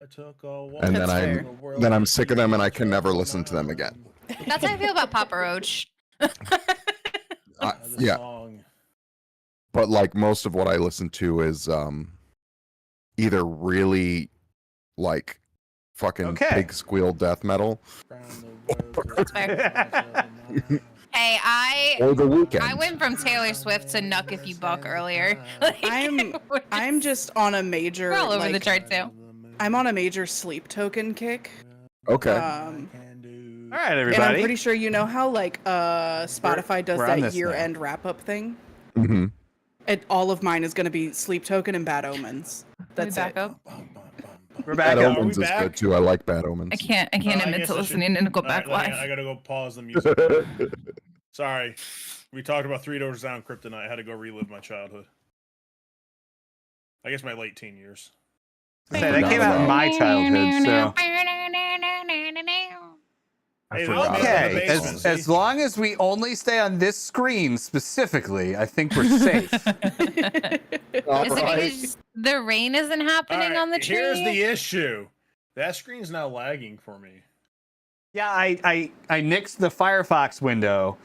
And then I'm sick of them and I can never listen to them again. That's how I feel about Papa Roach. Yeah. But like most of what I listen to is either really like fucking pig squeal death metal. Hey, or The Weeknd. I went from Taylor Swift to Nuck If You Buck earlier. I'm just on a major. We're all over the chart too. I'm on a major sleep token kick. Okay. All right, everybody. And I'm pretty sure you know how like Spotify does that year-end wrap-up thing. Mm-hmm. All of mine is going to be Sleep Token and Bad Omens. That's it. We're back. Bad Omens is good too. I like Bad Omens. I can't admit to listening and go back live. I gotta go pause the music. Sorry, we talked about Three Doors Down Kryptonite. I had to go relive my childhood. I guess my late teen years. That came out in my childhood, so. Okay, as long as we only stay on this screen specifically, I think we're safe. Is it because the rain isn't happening on the tree? Here's the issue. That screen's now lagging for me. Yeah, I nixed the Firefox window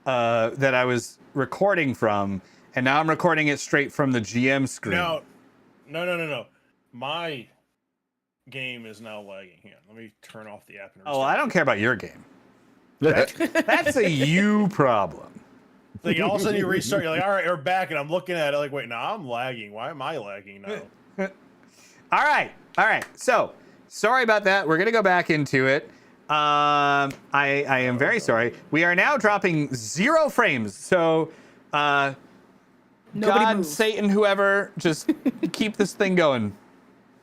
that I was recording from, and now I'm recording it straight from the GM screen. No. My game is now lagging. Here, let me turn off the app. And oh, I don't care about your game. That's a you problem. Like all of a sudden you restart, you're like, all right, we're back, and I'm looking at it like, wait, now I'm lagging. Why am I lagging now? All right. So sorry about that. We're gonna go back into it. I am very sorry. We are now dropping 0 frames. So God, move. Satan, whoever, just keep this thing going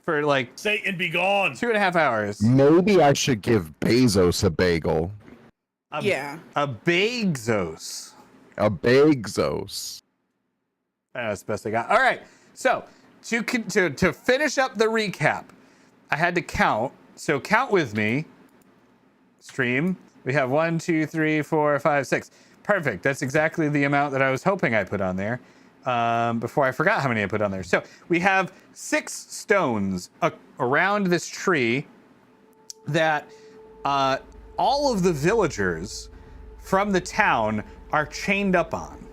for like Satan be gone. 2.5 hours. Maybe I should give Bezos a bagel. A Bezos. A Bezos. That's the best I got. All right. So to finish up the recap, I had to count. So count with me. Stream. We have 1, 2, 3, 4, 5, 6. Perfect. That's exactly the amount that I was hoping I put on there. Before I forgot how many I put on there. So we have 6 stones around this tree that all of the villagers from the town are chained up on.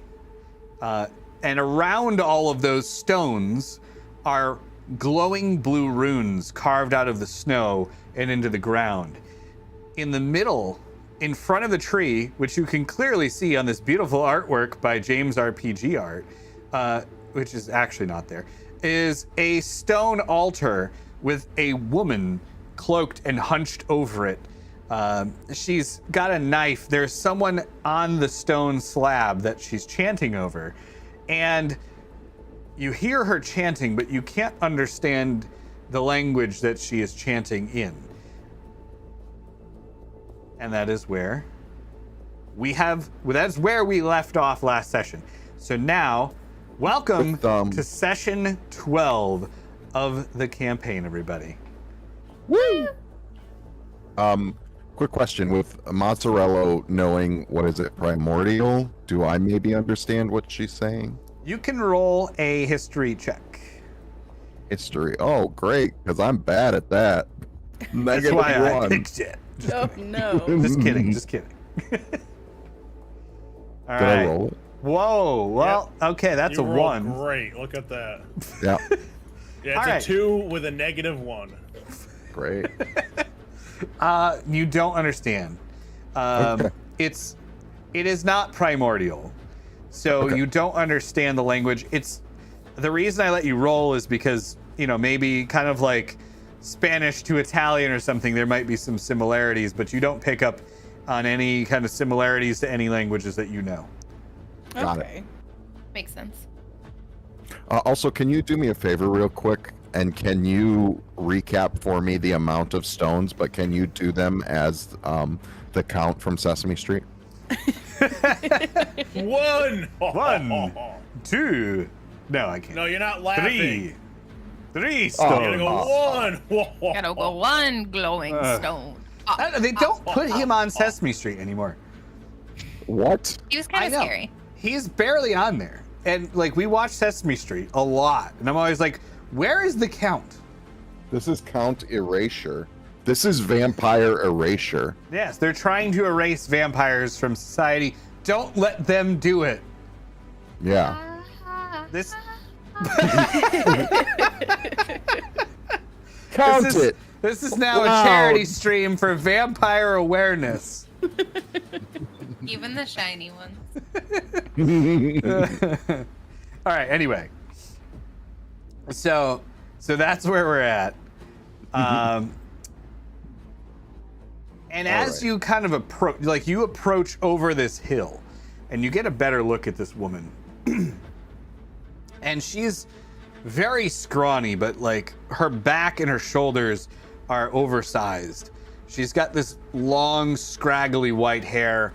And around all of those stones are glowing blue runes carved out of the snow and into the ground. In the middle, in front of the tree, which you can clearly see on this beautiful artwork by James RPG Art, which is actually not there, is a stone altar with a woman cloaked and hunched over it. She's got a knife. There's someone on the stone slab that she's chanting over. And you hear her chanting, but you can't understand the language that she is chanting in. And that is where that's where we left off last session. So now, welcome to session 12 of the campaign, everybody. Woo! Quick question. With Mozzarella knowing, what is it, primordial, do I maybe understand what she's saying? You can roll a history check. History. Oh, great, because I'm bad at that. That's why I picked it. Oh, no. Just kidding. All right. Did I roll it? Whoa. Well, okay, that's you a rolled 1. Great. Look at that. Yeah. Yeah, it's a 2 with a -1. Great. You don't understand. Okay. It is not primordial. So you don't understand the language. It's the reason I let you roll is because, maybe kind of like Spanish to Italian or something, there might be some similarities, but you don't pick up on any kind of similarities to any languages that you know. Got it. Makes sense. Also, can you do me a favor real quick? And can you recap for me the amount of stones, but can you do them as the count from Sesame Street? 1! 1, 2. No, I can't. No, you're not laughing. 3 stones. You gotta go 1. Gotta go 1 glowing stone. They don't put him on Sesame Street anymore. What? He was kind of scary. He's barely on there. And like we watch Sesame Street a lot. And I'm always like, where is the count? This is Count Erasure. This is vampire erasure. Yes, they're trying to erase vampires from society. Don't let them do it. Yeah. This Count this is, it. This is now Wow. a charity stream for vampire awareness. Even the shiny ones. All right. Anyway, so that's where we're at. And as right. you kind of approach, like you approach over this hill, and you get a better look at this woman, and she's very scrawny, but like her back and her shoulders are oversized. She's got this long, scraggly white hair,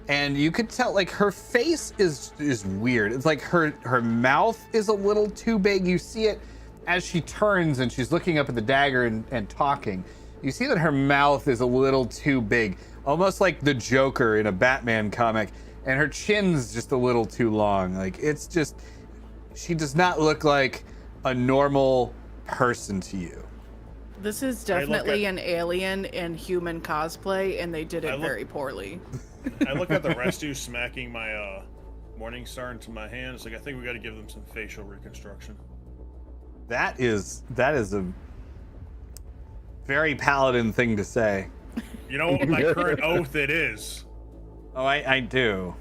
and you could tell like her face is weird. It's like her mouth is a little too big. You see it as she turns and she's looking up at the dagger and talking. You see that her mouth is a little too big, almost like the Joker in a Batman comic, and her chin's just a little too long. Like it's just, she does not look like a normal person to you. This is definitely an alien in human cosplay, and they did it very poorly. I look at the rest of you smacking my Morning Star into my hand. It's like, I think we got to give them some facial reconstruction. That is a very paladin thing to say. You know what my current oath it is? Oh, I do.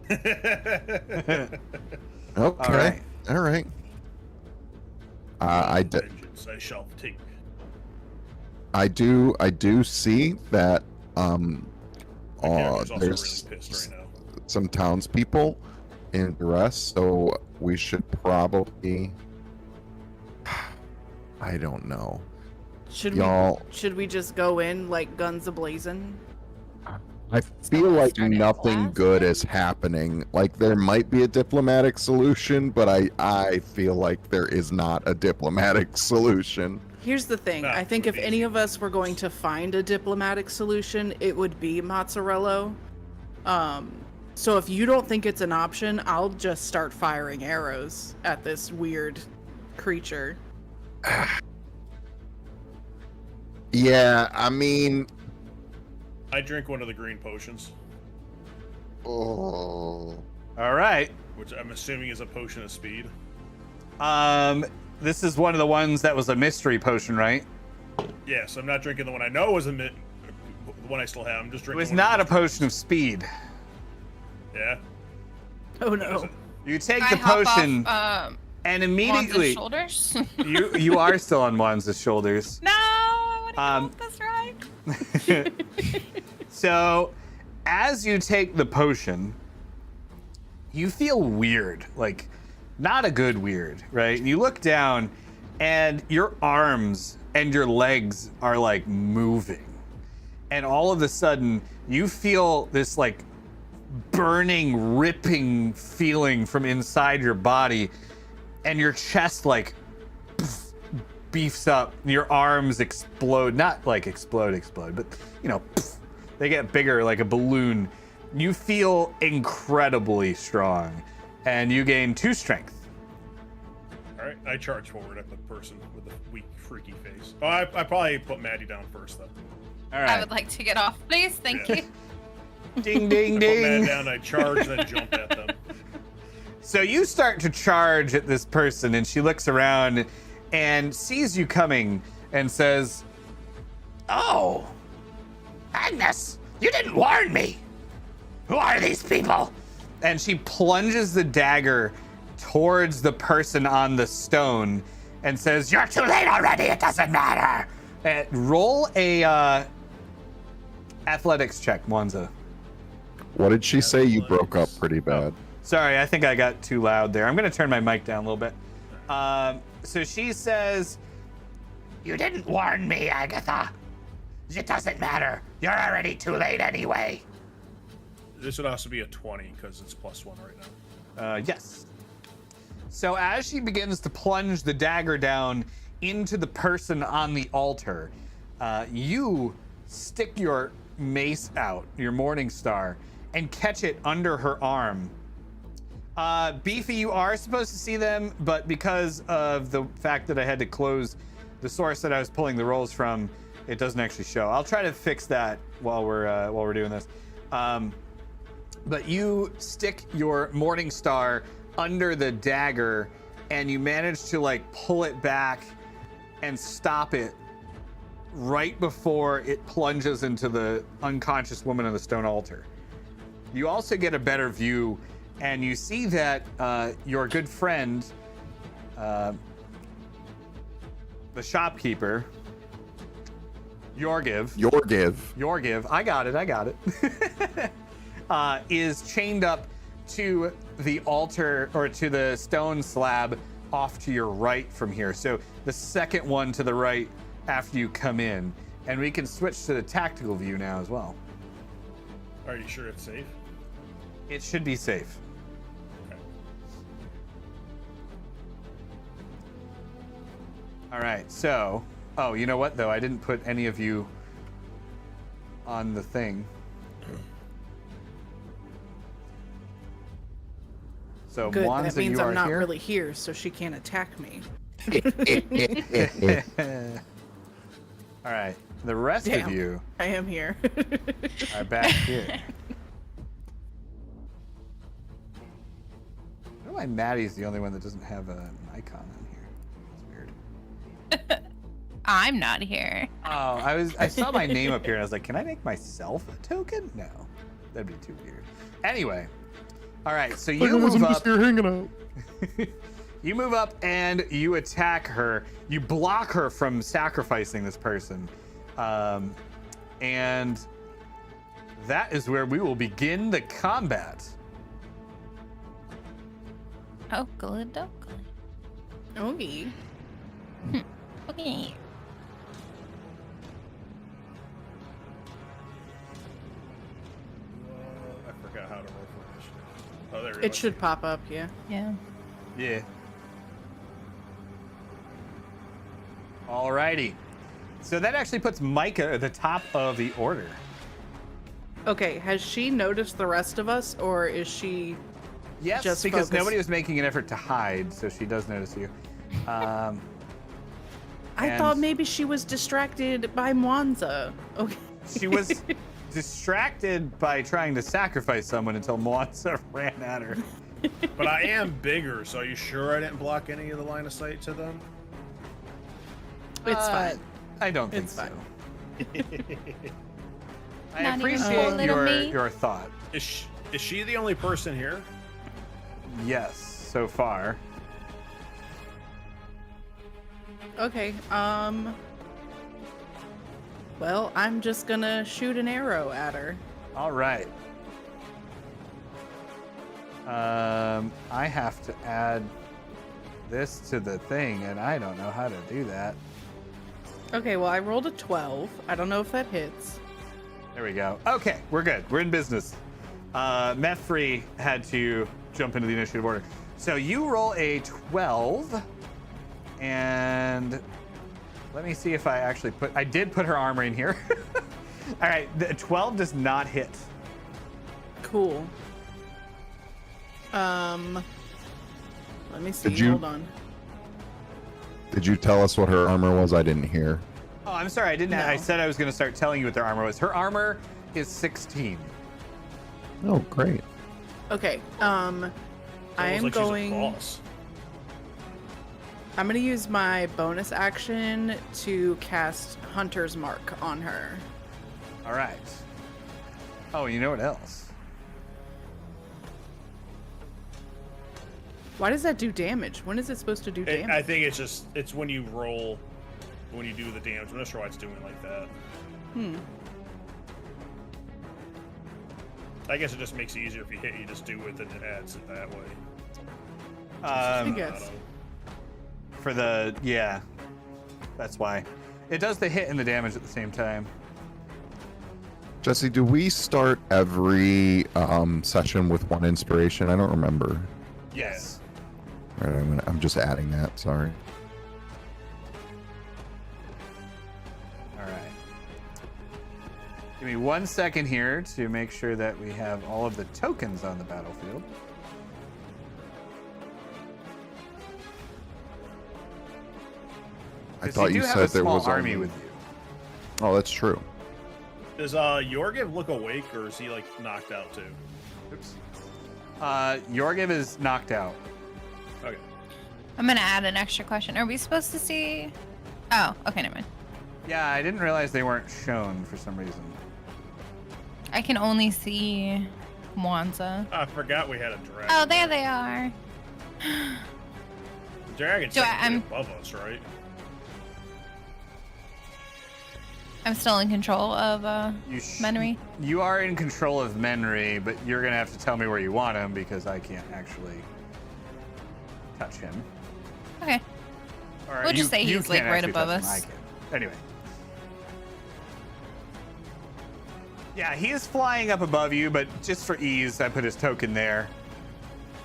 Okay. All right. All right. I Vengeance I shall take. I do see that Character's also there's really pissed right now. some townspeople in duress, so we should probably, I don't know. Should Y'all, we just go in like guns a-blazing? I feel like nothing good is happening. Like there might be a diplomatic solution, but I feel like there is not a diplomatic solution. Here's the thing. I think if any of us were going to find a diplomatic solution, it would be Mozzarella. So if you don't think it's an option, I'll just start firing arrows at this weird creature. Yeah, I mean, I drink one of the green potions, oh, All right. which I'm assuming is a potion of speed. This is one of the ones that was a mystery potion, right? Yes, I'm not drinking the one I know was the one I still have. I'm just It drinking. was one not a of the mystery potion of speed. ones. Yeah. Oh What is no. it? You take I the hop potion off, and Wands' immediately shoulders. you are still on Wands' shoulders. No, I want to get this right. So, as you take the potion, you feel weird, like not a good weird, right? You look down and your arms and your legs are like moving. And all of a sudden, you feel this like burning, ripping feeling from inside your body, and your chest like beefs up. Your arms explode, not like explode, but you know, they get bigger like a balloon. You feel incredibly strong, and you gain 2 strength. All right, I charge forward at the person with the weak, freaky face. Oh, I probably put Maddie down first, though. All I right. would like to get off, please. Thank Yeah. you. Ding, ding, Put Maddie ding. down, I charge, then jump at them. So you start to charge at this person, and she looks around and sees you coming and says, "Oh, Agnes, you didn't warn me. Who are these people?" And she plunges the dagger towards the person on the stone and says, "You're too late already. It doesn't matter." Roll a athletics check, Mwanza. what did she say? You broke up pretty bad. Sorry, I think I got too loud there. I'm going to turn my mic down a little bit. So she says, "You didn't warn me, Agatha. It doesn't matter. You're already too late anyway." This would also be a 20 because it's +1 right now. Yes. So as she begins to plunge the dagger down into the person on the altar, you stick your mace out, your Morning Star, and catch it under her arm. Beefy, you are supposed to see them, but because of the fact that I had to close the source that I was pulling the rolls from, it doesn't actually show. I'll try to fix that while we're doing this. But you stick your Morning Star under the dagger, and you manage to like pull it back and stop it right before it plunges into the unconscious woman on the stone altar. You also get a better view, and you see that your good friend, the shopkeeper, Yorgiv, I got it, is chained up to the altar, or to the stone slab off to your right from here. So the second one to the right after you come in. And we can switch to the tactical view now as well. Are you sure it's safe? It should be safe. Okay. All right, so, oh, you know what though? I didn't put any of you on the thing. So Good. Mwanza, That means you I'm are not here. really here, so she can't attack me. All right, the rest Damn. of you I am here. are back here. I don't know why Maddie's the only one that doesn't have an icon on here. That's weird. I'm not here. Oh, I saw my name up here and I was like, can I make myself a token? No, that'd be too weird. Anyway, all right, so you move up. hanging out. You move up and you attack her. You block her from sacrificing this person. And that is where we will begin the combat. Oh, good. Oh, good. Okay. Okay. I forgot how to roll for initiative. Oh, there we It go. should pop up, yeah. Yeah. Yeah. Alrighty. So that actually puts Micah at the top of the order. Okay, has she noticed the rest of us, or is she... Yes, Just because focus. nobody was making an effort to hide, so she does notice you. I And- thought maybe she was distracted by Mwanza. Okay. She was distracted by trying to sacrifice someone until Mwanza ran at her. But I am bigger, so are you sure I didn't block any of the line of sight to them? It's fine. I don't think It's so. fine. I Not even appreciate little me. your thought. Is she the only person here? Yes, so far. Okay, well, I'm just gonna shoot an arrow at her. All right. I have to add this to the thing, and I don't know how to do that. Okay, well, I rolled a 12. I don't know if that hits. There we go. Okay, we're good. We're in business. Meth-Free had to jump into the initiative order. So you roll a 12, and let me see if I actually I did put her armor in here. All right, the 12 does not hit. Cool. Let me see. Did you- Hold on. Did you tell us what her armor was? I didn't hear. Oh, I'm sorry, I didn't. No. I said I was going to start telling you what their armor was. Her armor is 16. Oh, great. Okay, I Almost am like she's a going... boss. I'm gonna use my bonus action to cast Hunter's Mark on her. All right. Oh, you know what else? Why does that do damage? When is it supposed to do damage? I think it's when you roll, when you do the damage. I'm not sure why it's doing it like that. I guess it just makes it easier if you hit, you just do it, and it adds it that way. I guess. For the, yeah, that's why. It does the hit and the damage at the same time. Jesse, do we start every session with one inspiration? I don't remember. Yes. All right, I'm just adding that. Sorry. All right. Give me 1 second here to make sure that we have all of the tokens on the battlefield. I 'Cause thought you you do have said a there small was army only... with you. Oh, that's true. Does Yorgiv look awake, or is he like knocked out too? Oops. Yorgiv is knocked out. Okay. I'm gonna add an extra question. Are we supposed to see? Oh, okay, never mind. Yeah, I didn't realize they weren't shown for some reason. I can only see Mwanza. I forgot we had a dragon. Oh, there they are. The dragon's So technically I'm- above us, right? I'm still in control of Menry. You are in control of Menry, but you're gonna have to tell me where you want him because I can't actually touch him. Okay. Or We'll just say you he's, like, can't right actually above touch him, us. I can. Anyway. Yeah, he is flying up above you, but just for ease, I put his token there.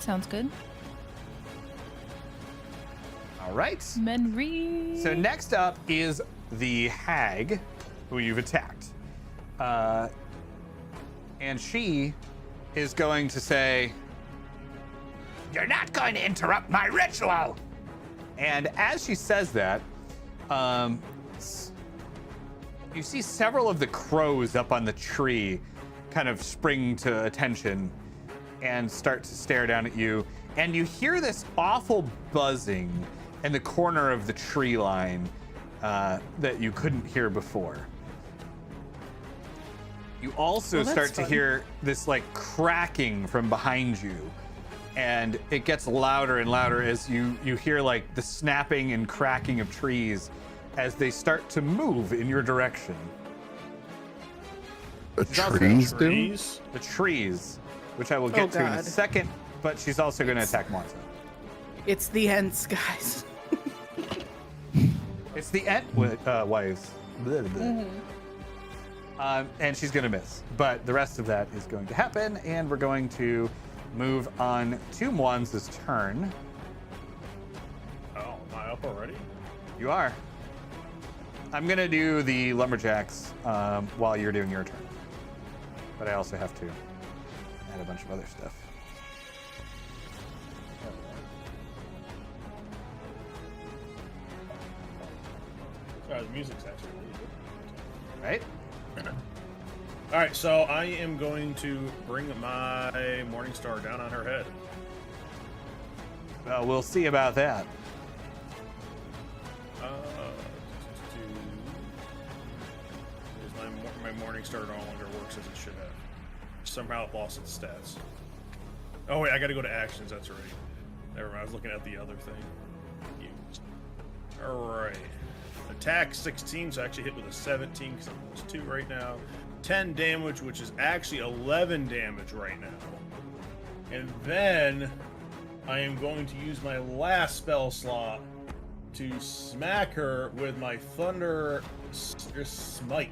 Sounds good. All right. Menry. So next up is the hag, who you've attacked. And she is going to say, "You're not going to interrupt my ritual!" And as she says that, you see several of the crows up on the tree kind of spring to attention and start to stare down at you. And you hear this awful buzzing in the corner of the tree line that you couldn't hear before. You also Well, that's start to fun. hear this like cracking from behind you. And it gets louder and louder as you hear like the snapping and cracking of trees as they start to move in your direction. The She's also trees do? Trees. The trees, which I will get to in a God. second, but she's also going to attack Monza. It's the Ents, guys. It's the Ent wives. Blah, blah. And she's going to miss. But the rest of that is going to happen, and we're going to move on to Mwanza's turn. Oh, am I up already? You are. I'm going to do the lumberjacks while you're doing your turn. But I also have to add a bunch of other stuff. Sorry, the music's actually really good. Right? All right, so I am going to bring my Morning Star down on her head. Well, we'll see about that. My Morning Star no longer works as it should have. Somehow it lost its stats. Oh wait, I got to go to actions. That's right. Never mind. I was looking at the other thing. All right. Attack 16, so I actually hit with a 17 because I'm plus 2 right now. 10 damage, which is actually 11 damage right now. And then I am going to use my last spell slot to smack her with my Thunder Smite.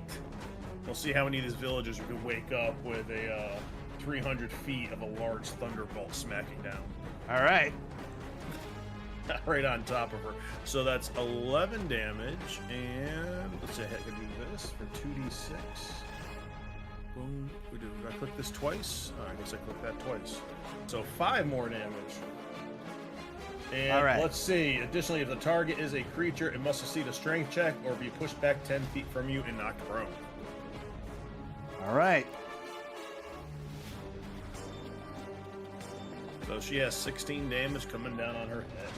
We'll see how many of these villagers we can wake up with a 300 feet of a large thunderbolt smacking down. All right. Right on top of her. So that's 11 damage, and let's see, I can do this for 2d6. Boom. Did I click this twice? Oh, I guess I clicked that twice. So 5 more damage. And All right. let's see. Additionally, if the target is a creature, it must succeed a strength check or be pushed back 10 feet from you and knocked prone. All right. So she has 16 damage coming down on her head.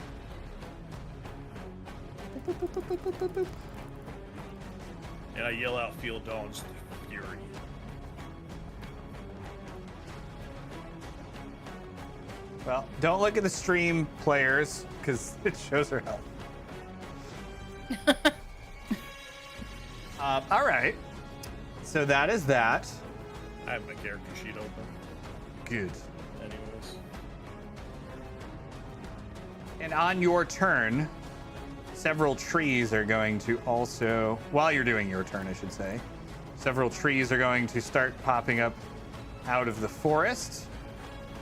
And I yell out Field Dawn's Fury. Well, don't look at the stream players because it shows her health. All right. So that is that. I have my character sheet open. Good. Anyways. And on your turn, several trees are going to also, while you're doing your turn, I should say, several trees are going to start popping up out of the forest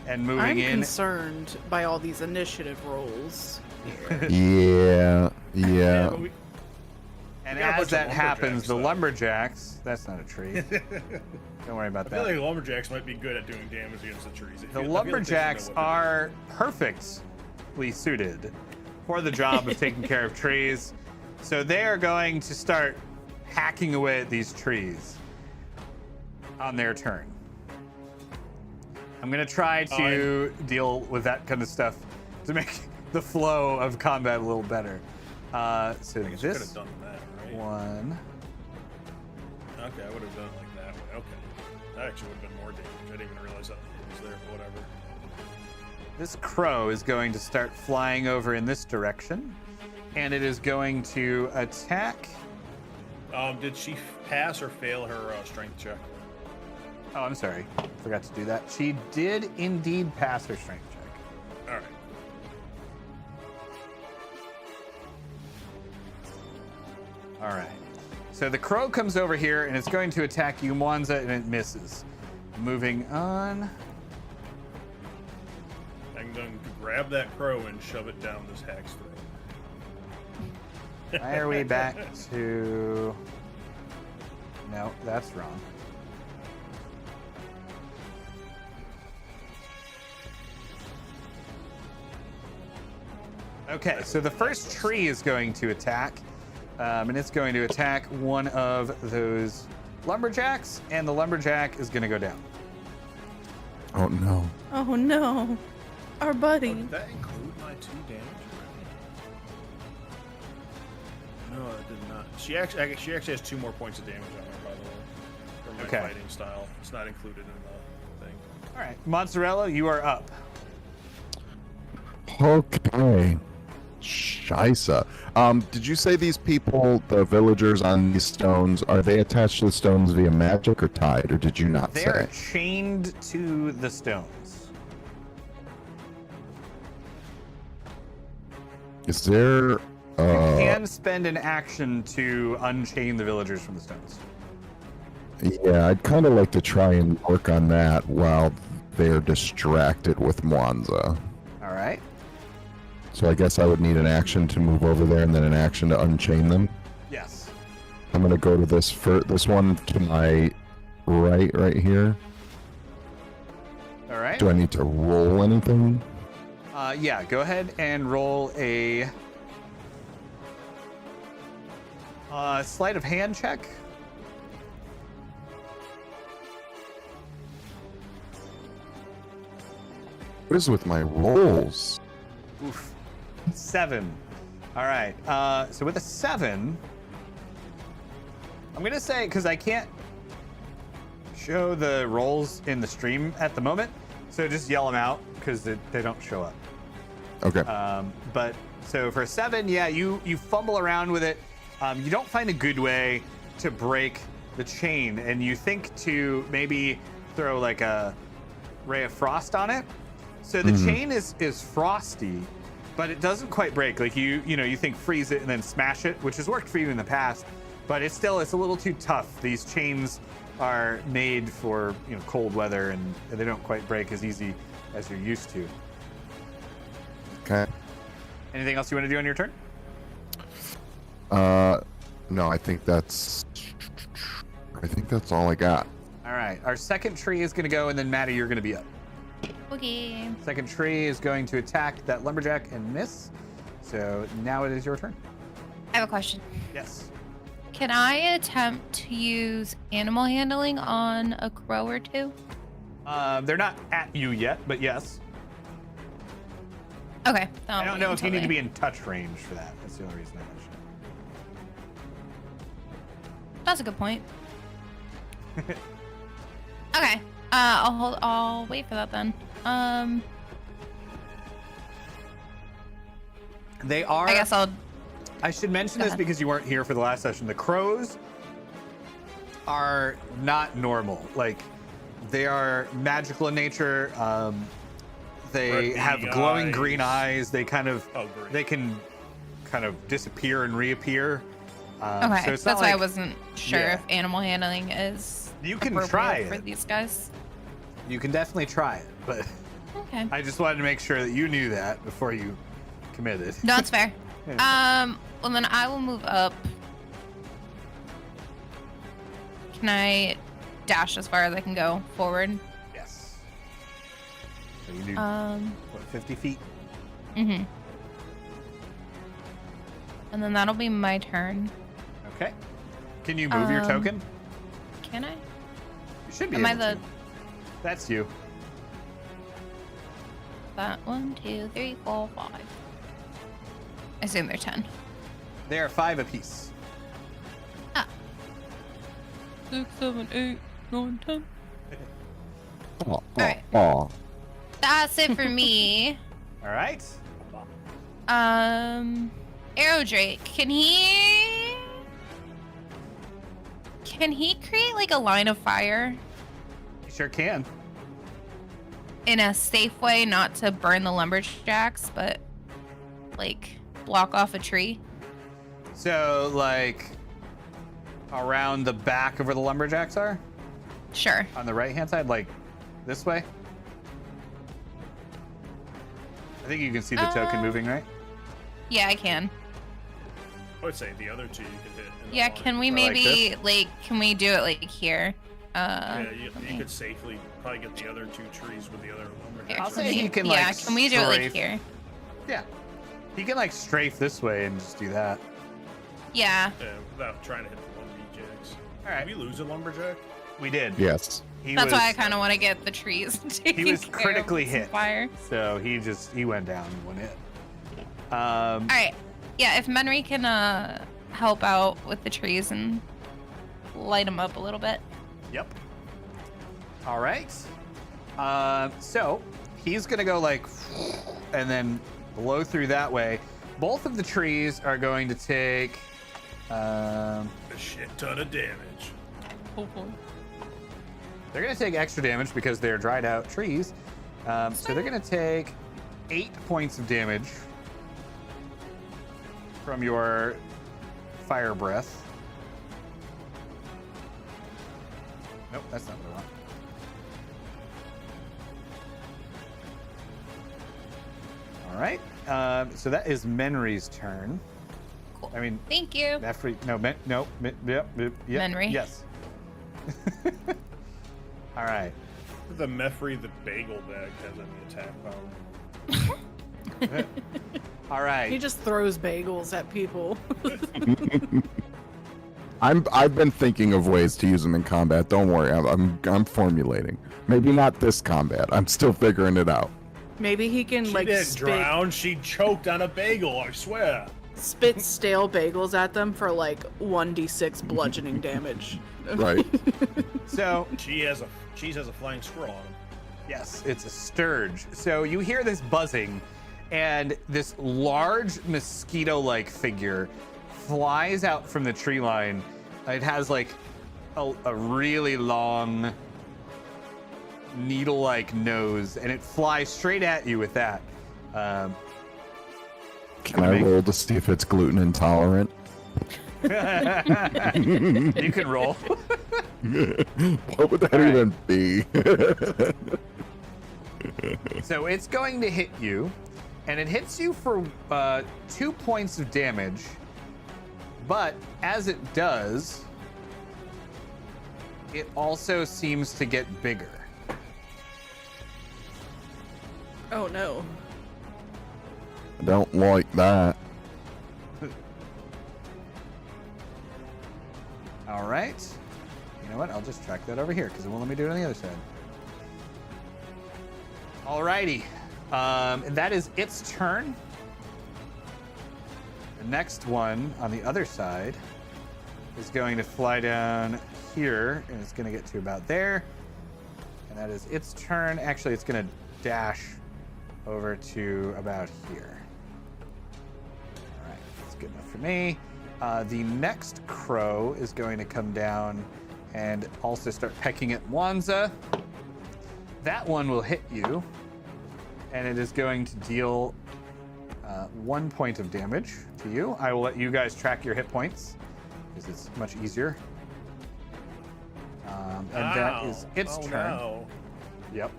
and moving I'm in. concerned by all these initiative rolls. Yeah. But we, And We got a as bunch of that happens, the lumberjacks, lumberjacks, that's not a tree. Don't worry about I feel that. like lumberjacks might be good at doing damage against the trees. The lumberjacks are perfectly suited for the job of taking care of trees. So they are going to start hacking away at these trees on their turn. I'm going to try to deal with that kind of stuff to make the flow of combat a little better. So I guess you could this have done that, right? one. Okay, I would have done it like that way. Okay. That actually would have been more damage. I didn't even realize that was there, but whatever. This crow is going to start flying over in this direction, and it is going to attack. Did she pass or fail her strength check? Oh, I'm sorry. Forgot to do that. She did indeed pass her strength check. All right. All right. So the crow comes over here, and it's going to attack you, Mwanza, and it misses. Moving on. I'm going to grab that crow and shove it down this hag's throat. Why are we back to... No, that's wrong. Okay, so the first tree is going to attack, and it's going to attack one of those lumberjacks, and the lumberjack is going to go down. Oh no. Oh no, our Oh, buddy. did that include my 2 damage? No, it did not. She actually has 2 more points of damage on her, by the way. For my Okay. fighting style. It's not included in the thing. All right, Mozzarella, you are up. Okay. Scheisse. Did you say these people, the villagers on these stones, are they attached to the stones via magic or tied, or did you not They're say? chained to the stones. Is there You can spend an action to unchain the villagers from the stones. Yeah, I'd kind of like to try and work on that while they're distracted with Mwanza. All right. So I guess I would need an action to move over there and then an action to unchain them. Yes. I'm gonna go to this this one to my right here. All right. Do I need to roll anything? Yeah, go ahead and roll a sleight of hand check. What is with my rolls? Oof. 7. All right. So with a 7, I'm going to say, because I can't show the rolls in the stream at the moment, so just yell them out because they don't show up. Okay. But so for a 7, yeah, you fumble around with it. You don't find a good way to break the chain, and you think to maybe throw like a ray of frost on it. So the chain is frosty, but it doesn't quite break. Like you think freeze it and then smash it, which has worked for you in the past, but it's a little too tough. These chains are made for cold weather, and they don't quite break as easy as you're used to. Okay. Anything else you want to do on your turn? No, I think that's all I got. All right, our second tree is going to go, and then Maddie, you're going to be up. Okay. Second tree is going to attack that lumberjack and miss. So now it is your turn. I have a question. Yes. Can I attempt to use animal handling on a crow or two? They're not at you yet, but yes. Okay. I don't know if you need to be in touch range for that. That's the only reason I mentioned That's a good point. Okay. I'll wait for that then. They are. I guess I'll. I should mention Go this ahead. because you weren't here for the last session. The crows are not normal. Like, they are magical in nature. They Red have beady glowing eyes. green eyes. They kind of, Oh, great. they can kind of disappear and reappear. Okay. So it's That's not why I like- wasn't sure Yeah. if animal handling is. You can appropriate try for it. these guys. You can definitely try it, but Okay. I just wanted to make sure that you knew that before you committed. No, it's fair. Yeah. Well then I will move up. Can I dash as far as I can go forward? Yes. So you do, what, 50 feet? Mm-hmm. And then that'll be my turn. Okay. Can you move your token? Can I? You should be Am I able the to. That's you. that 1, 2, 3, 4, 5? I assume they're 10. They are 5 apiece. 6, 7, 8, 9, 10. Alright. That's it for me. All right. Aerodrake, can he create like a line of fire You sure can. in a safe way, not to burn the lumberjacks, but like block off a tree? So, like, around the back of where the lumberjacks are? Sure. On the right-hand side, like this way? I think you can see the token moving, right? Yeah, I can. I would say the other two you can hit. in the Yeah, line. can we Or like maybe can we do it like here? Yeah, you let me- could safely probably get the other 2 trees with the other lumberjacks. Here, I'll can say we- he can, yeah, like, can we do it like strafe. here? Yeah. He can, like, strafe this way and just do that. Yeah. Yeah, without trying to hit the lumberjacks. All right. Did we lose a lumberjack? We did. Yes. He That's was, why I kind of want to get the trees. He was taken care of critically with some hit. Fire. So he went down in 1 hit. All right. Yeah, if Menry can help out with the trees and light them up a little bit. Yep. All right. So he's gonna go like, and then blow through that way. Both of the trees are going to take. A shit ton of damage. Hopefully. They're gonna take extra damage because they're dried out trees. So they're gonna take 8 points of damage from your fire breath. Nope, that's not what I want. All right. So that is Menry's turn. Cool. I mean, Thank you. Mefri. No, yep. Menry. Yes. All right. The Mefri the bagel bag has any attack power. All right. He just throws bagels at people. I've been thinking of ways to use them in combat. Don't worry, I'm formulating. Maybe not this combat. I'm still figuring it out. Maybe he can She like didn't drown. She choked on a bagel. I swear. spit stale bagels at them for like 1d6 bludgeoning damage. Right. So Cheese has a flying squirrel on him. yes, it's a sturge. So you hear this buzzing, and this large mosquito-like figure flies out from the tree line. It has like a really long needle-like nose, and it flies straight at you with that. Can I roll to see if it's gluten intolerant? You can roll. What would that All right. even be? So it's going to hit you, and it hits you for 2 points of damage. But as it does, it also seems to get bigger. Oh no. I don't like that. All right. You know what? I'll just track that over here because it won't let me do it on the other side. All righty. And that is its turn. The next one on the other side is going to fly down here, and it's going to get to about there. And that is its turn. Actually, it's going to dash over to about here. All right, that's good enough for me. The next crow is going to come down and also start pecking at Wanza. That one will hit you, and it is going to deal 1 point of damage to you. I will let you guys track your hit points because it's much easier. And that is its turn. No. Yep.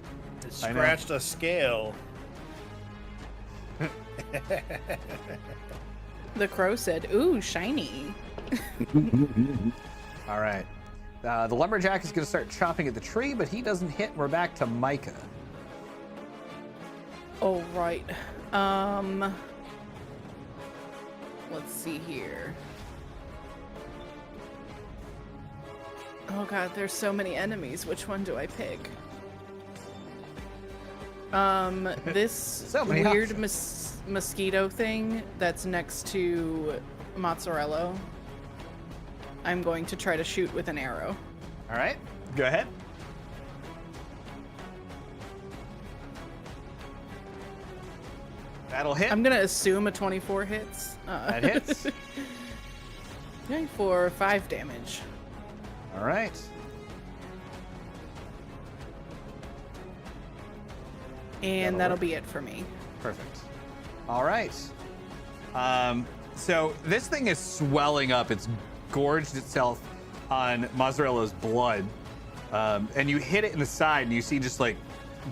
It I know. scratched a scale. The crow said, "Ooh, shiny." All right. The lumberjack is going to start chopping at the tree, but he doesn't hit. We're back to Micah. Oh right. let's see here. Oh god, there's so many enemies. Which one do I pick? This So many weird options. mosquito thing that's next to mozzarella. I'm going to try to shoot with an arrow. All right, go ahead. That'll hit. I'm gonna assume a 24 hits. That hits. Okay, for 5 damage. All right. And That'll that'll work. be it for me. Perfect. All right. So this thing is swelling up. It's gorged itself on Mozzarella's blood. And you hit it in the side, and you see just like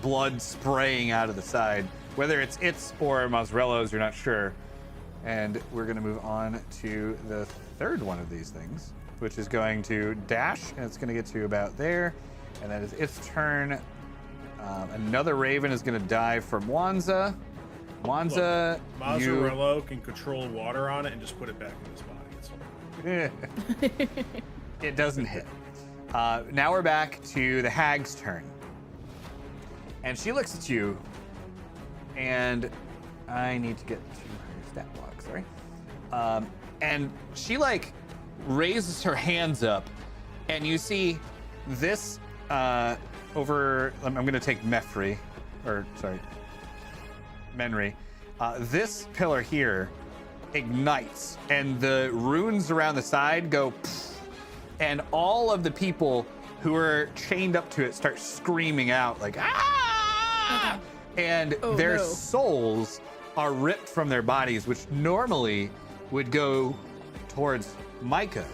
blood spraying out of the side. Whether it's or Mozzarella's, you're not sure. And we're going to move on to the third one of these things, which is going to dash, and it's going to get to about there. And that is its turn. Another Raven is going to die from Wanza. Wanza, you... Mozzarella can control water on it and just put it back in his body. It's all right. It doesn't hit. Now we're back to the hag's turn. And she looks at you, and I need to get to her stat block, sorry. And she like raises her hands up, and you see this over, I'm gonna take Menry. This pillar here ignites, and the runes around the side go pfft, and all of the people who are chained up to it start screaming out like, ah! And their souls are ripped from their bodies, which normally would go towards Micah.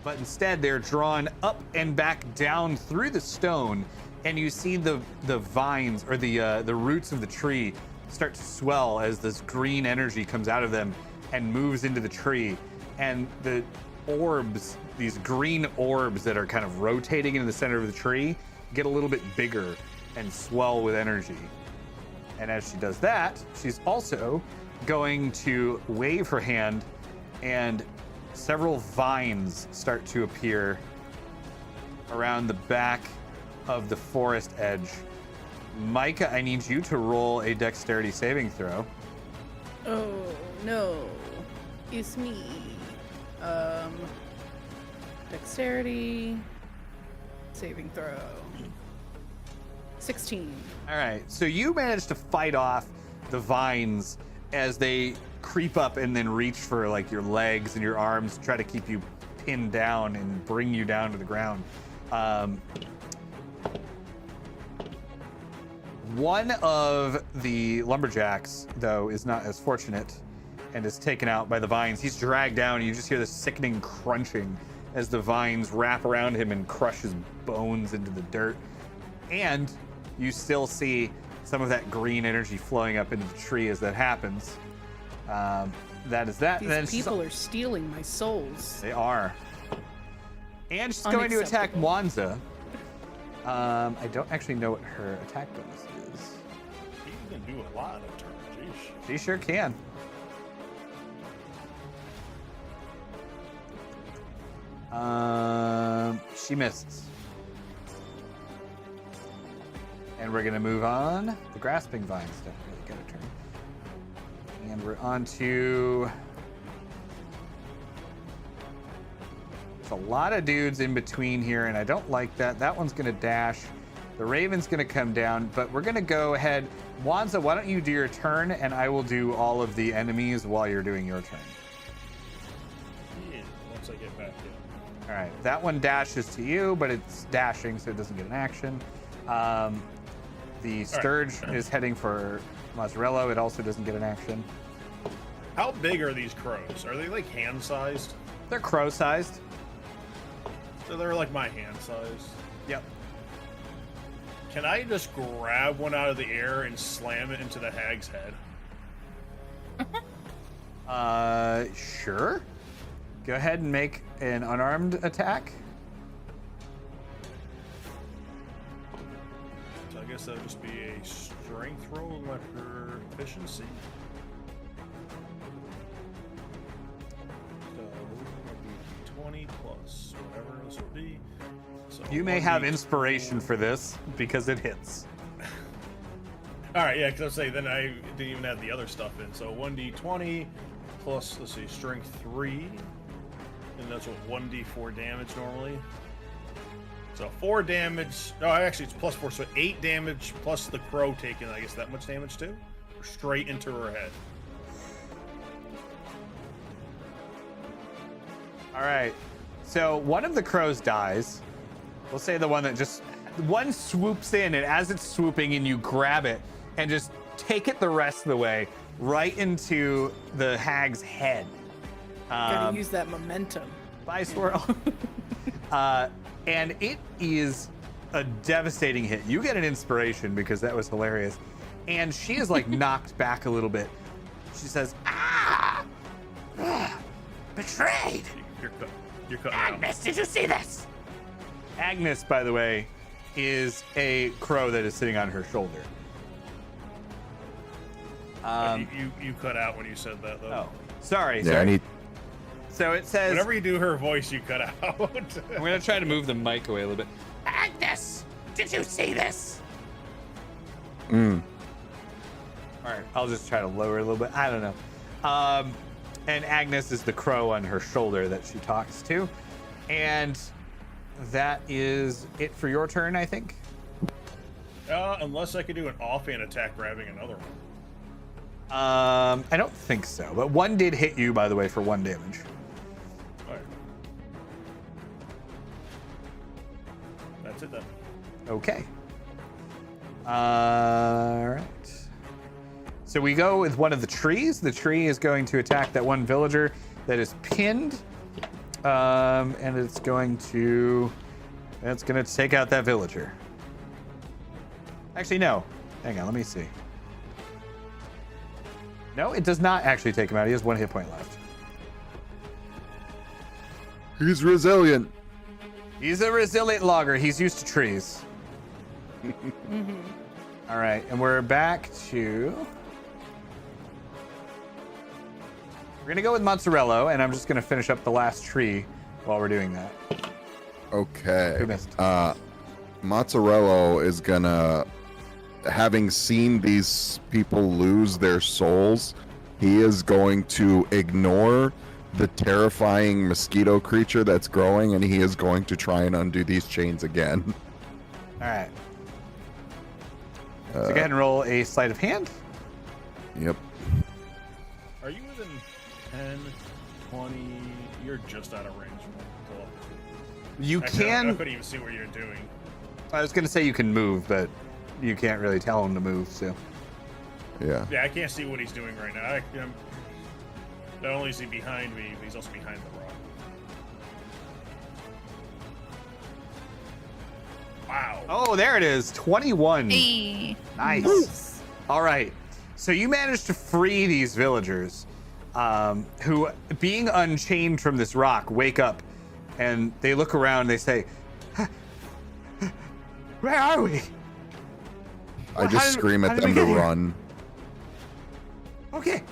But instead, they're drawn up and back down through the stone, and you see the vines or the roots of the tree start to swell as this green energy comes out of them and moves into the tree. And the orbs, these green orbs that are kind of rotating in the center of the tree, get a little bit bigger and swell with energy. And as she does that, she's also going to wave her hand, and several vines start to appear around the back of the forest edge. Micah, I need you to roll a dexterity saving throw. Oh no, it's me. Dexterity saving throw. 16. All right, so you managed to fight off the vines as they creep up and then reach for like your legs and your arms, try to keep you pinned down and bring you down to the ground. One of the lumberjacks, though, is not as fortunate and is taken out by the vines. He's dragged down, and you just hear this sickening crunching as the vines wrap around him and crush his bones into the dirt. And you still see some of that green energy flowing up into the tree as that happens. That is that. These people are stealing my souls. They are. And she's going to attack Wanza. I don't actually know what her attack bonus is. She can do a lot of turn. Jeez. She sure can. She missed. And we're gonna move on. The grasping vines definitely got a turn. And we're on to... There's a lot of dudes in between here, and I don't like that. That one's gonna dash. The Raven's gonna come down, but we're gonna go ahead. Wanza, why don't you do your turn, and I will do all of the enemies while you're doing your turn. Yeah, once I get back in. All right, that one dashes to you, but it's dashing, so it doesn't get an action. The Sturge is heading for Mozzarella. It also doesn't get an action. How big are these crows? Are they like hand-sized? They're crow-sized. So they're like my hand size. Yep. Can I just grab one out of the air and slam it into the hag's head? Sure. Go ahead and make an unarmed attack. So I guess that'll just be a strength roll like her efficiency. plus whatever this will be. So You may have 1d20. inspiration for this because it hits. All right, yeah, because I was saying then I didn't even add the other stuff in. So 1d20 plus, let's see, strength 3, and that's what 1d4 damage normally. So 4 damage. Oh, actually, it's plus 4, so 8 damage plus the crow taking, I guess, that much damage too, straight into her head. All right. So one of the crows dies. We'll say the one that just one swoops in, and as it's swooping in, you grab it and just take it the rest of the way right into the hag's head. Gotta use that momentum. Bye, Swirl. And it is a devastating hit. You get an inspiration because that was hilarious. And she is like knocked back a little bit. She says, "Ah! Betrayed! You're cutting Agnes, did you see this?" Agnes, by the way, is a crow that is sitting on her shoulder. out. You cut out when you said that, though. Oh, sorry. Yeah, sorry. I need. So it says, Whenever you do her voice, you cut out. I'm going to try to move the mic away a little bit. Agnes, did you see this? Mm. All right, I'll just try to lower it a little bit. I don't know. And Agnes is the crow on her shoulder that she talks to. And that is it for your turn, I think. Unless I could do an offhand attack grabbing another one. I don't think so. But one did hit you, by the way, for 1 damage. All right. That's it then. Okay. All right. So we go with one of the trees. The tree is going to attack that one villager that is pinned. And it's going to take out that villager. Actually, no. Hang on, let me see. No, it does not actually take him out. He has 1 hit point left. He's resilient. He's a resilient logger. He's used to trees. All right, and we're back to... We're going to go with Mozzarella, and I'm just going to finish up the last tree while we're doing that. Okay. Who missed? Mozzarella is gonna, having seen these people lose their souls, he is going to ignore the terrifying mosquito creature that's growing, and he is going to try and undo these chains again. All right. So go ahead and roll a sleight of hand. Yep. Are you within 10, 20? You're just out of range. You I can... couldn't even see what you're doing. I was going to say you can move, but you can't really tell him to move, so... Yeah. Yeah, I can't see what he's doing right now. Not only is he behind me, but he's also behind the rock. Wow. Oh, there it is. 21. Hey. Nice. All right. So you managed to free these villagers who, being unchained from this rock, wake up and they look around. They say, "Where are we?" I just scream at them to run. Okay.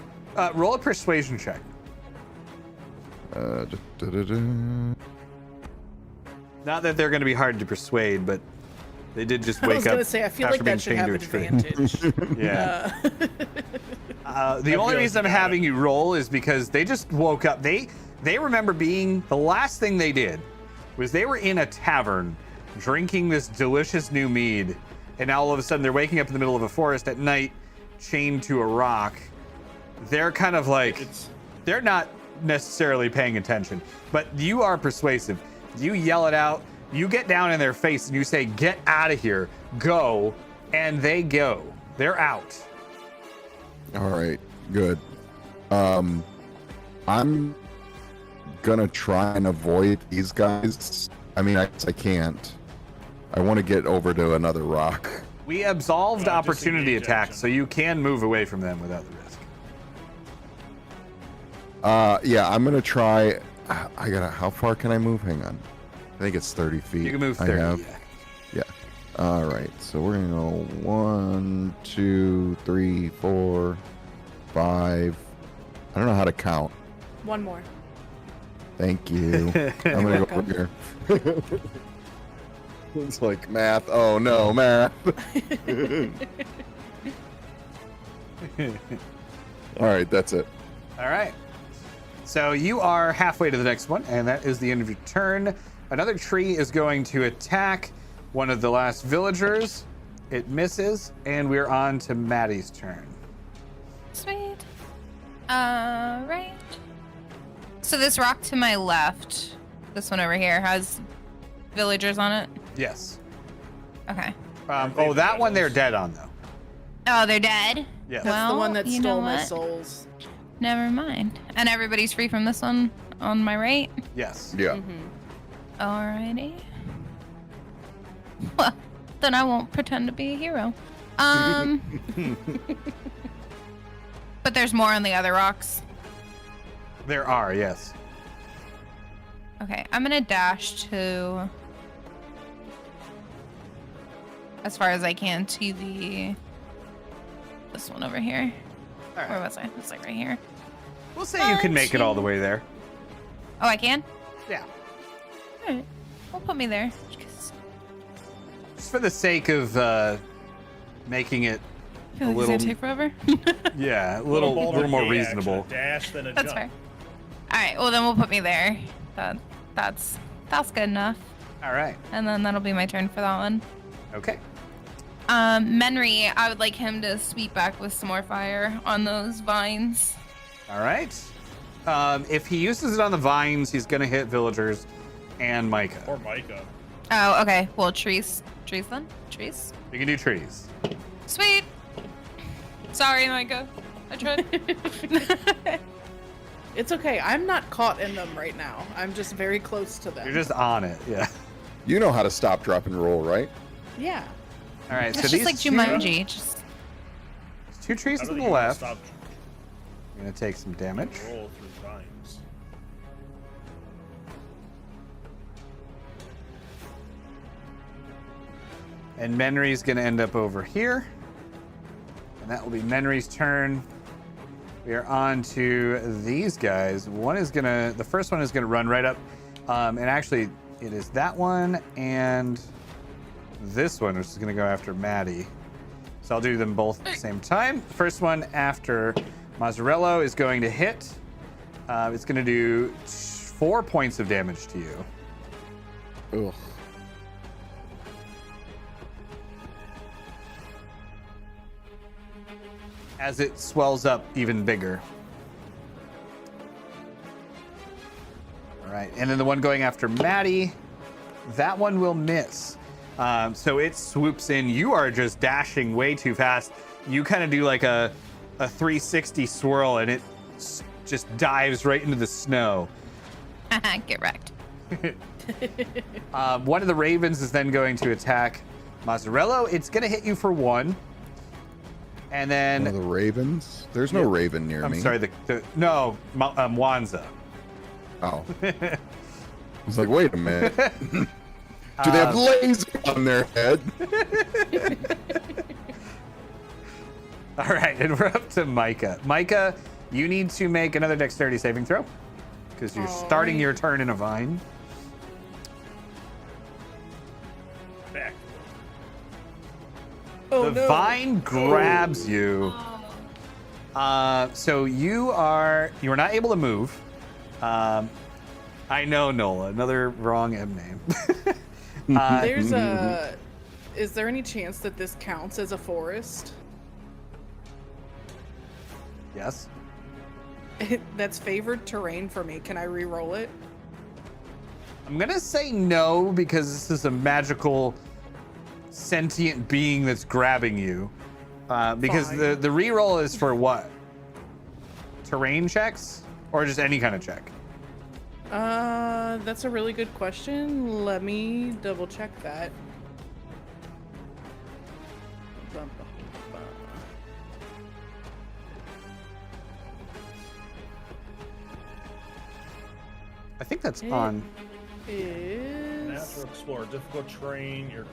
Roll a persuasion check. Not that they're going to be hard to persuade, but they did just I wake was up gonna say, I feel after like being that should chained have to a tree. advantage. Yeah. The only reason I'm having you roll is because they just woke up. They remember being, the last thing they did was they were in a tavern drinking this delicious new mead, and now all of a sudden they're waking up in the middle of a forest at night, chained to a rock. They're kind of like, they're not necessarily paying attention, but you are persuasive. You yell it out, you get down in their face and you say, "Get out of here, go," and they go. They're out. All right, good. I'm gonna try and avoid these guys. I mean, I can't. I want to get over to another rock. We absolved opportunity disengage attacks, action. so you can move away from them without the risk. Yeah, I'm gonna try. How far can I move? Hang on. I think it's 30 feet. You can move I 30. have. Yeah. Yeah. All right. So we're gonna go 1, 2, 3, 4, 5. I don't know how to count. One more. Thank you. I'm gonna go over here. It's like math. Oh no, math. All right, that's it. All right. So you are halfway to the next one, and that is the end of your turn. Another tree is going to attack one of the last villagers. It misses, and we're on to Maddie's turn. Sweet. Right. So this rock to my left, this one over here, has villagers on it? Yes. Okay. Oh, that one they're dead on, though. Oh, they're dead? Yes. That's the one that you know stole my what? souls. Never mind. And everybody's free from this one on my right? Yes. Yeah. Alrighty. Well, then I won't pretend to be a hero. But there's more on the other rocks. There are, yes. Okay, I'm gonna dash to as far as I can to this one over here. All Where right. was I? It's like right here. We'll say you can make it all the way there. Oh, I can? Yeah. Alright. Well, put me there. 'cause Just for the sake of making it I feel a like little, it's gonna take forever. yeah, a little bolder more key action, reasonable. a dash than a That's jump. fair. Alright, well then we'll put me there. That's good enough. All right. And then that'll be my turn for that one. Okay. Menry, I would like him to sweep back with some more fire on those vines. All right. If he uses it on the vines, he's gonna hit villagers and Micah. Or Micah. Oh, okay. Well, trees then? Trees? You can do trees. Sweet. Sorry, Micah. I tried. It's okay. I'm not caught in them right now. I'm just very close to them. You're just on it. Yeah. You know how to stop, drop, and roll, right? Yeah. All right. It's So just these like Jumanji. Just two trees I to don't the think you can left. stop I'm gonna take some damage. roll through vines. And Menry's gonna end up over here. And that will be Menry's turn. We are on to these guys. The first one is gonna run right up. And actually, it is that one and this one, which is gonna go after Maddie. So I'll do them both at the same time. The first one after Mazzarello is going to hit. It's gonna do 4 points of damage to you. Ugh. As it swells up even bigger. All right, and then the one going after Maddie, that one will miss. So it swoops in. You are just dashing way too fast. You kind of do like a 360 swirl, and it just dives right into the snow. get wrecked. One of the ravens is then going to attack Mazzarello. It's going to hit you for 1. And then... One of the ravens? There's no raven near me. I'm sorry, no, Wanza. Oh. I was like, wait a minute. Do they have lasers on their head? All right, and we're up to Micah. Micah, you need to make another dexterity saving throw because you're starting your turn in a vine. Back. Oh, The no. vine grabs you. So you are not able to move. I know, Nola, another wrong M name. There's a... Is there any chance that this counts as a forest? Yes. That's favored terrain for me. Can I re-roll it? I'm gonna say no because this is a magical sentient being that's grabbing you. Because Fine. the reroll is for what? Terrain checks or just any kind of check? That's a really good question. Let me double check that. I think that's on. Is Natural explorer, difficult terrain. You're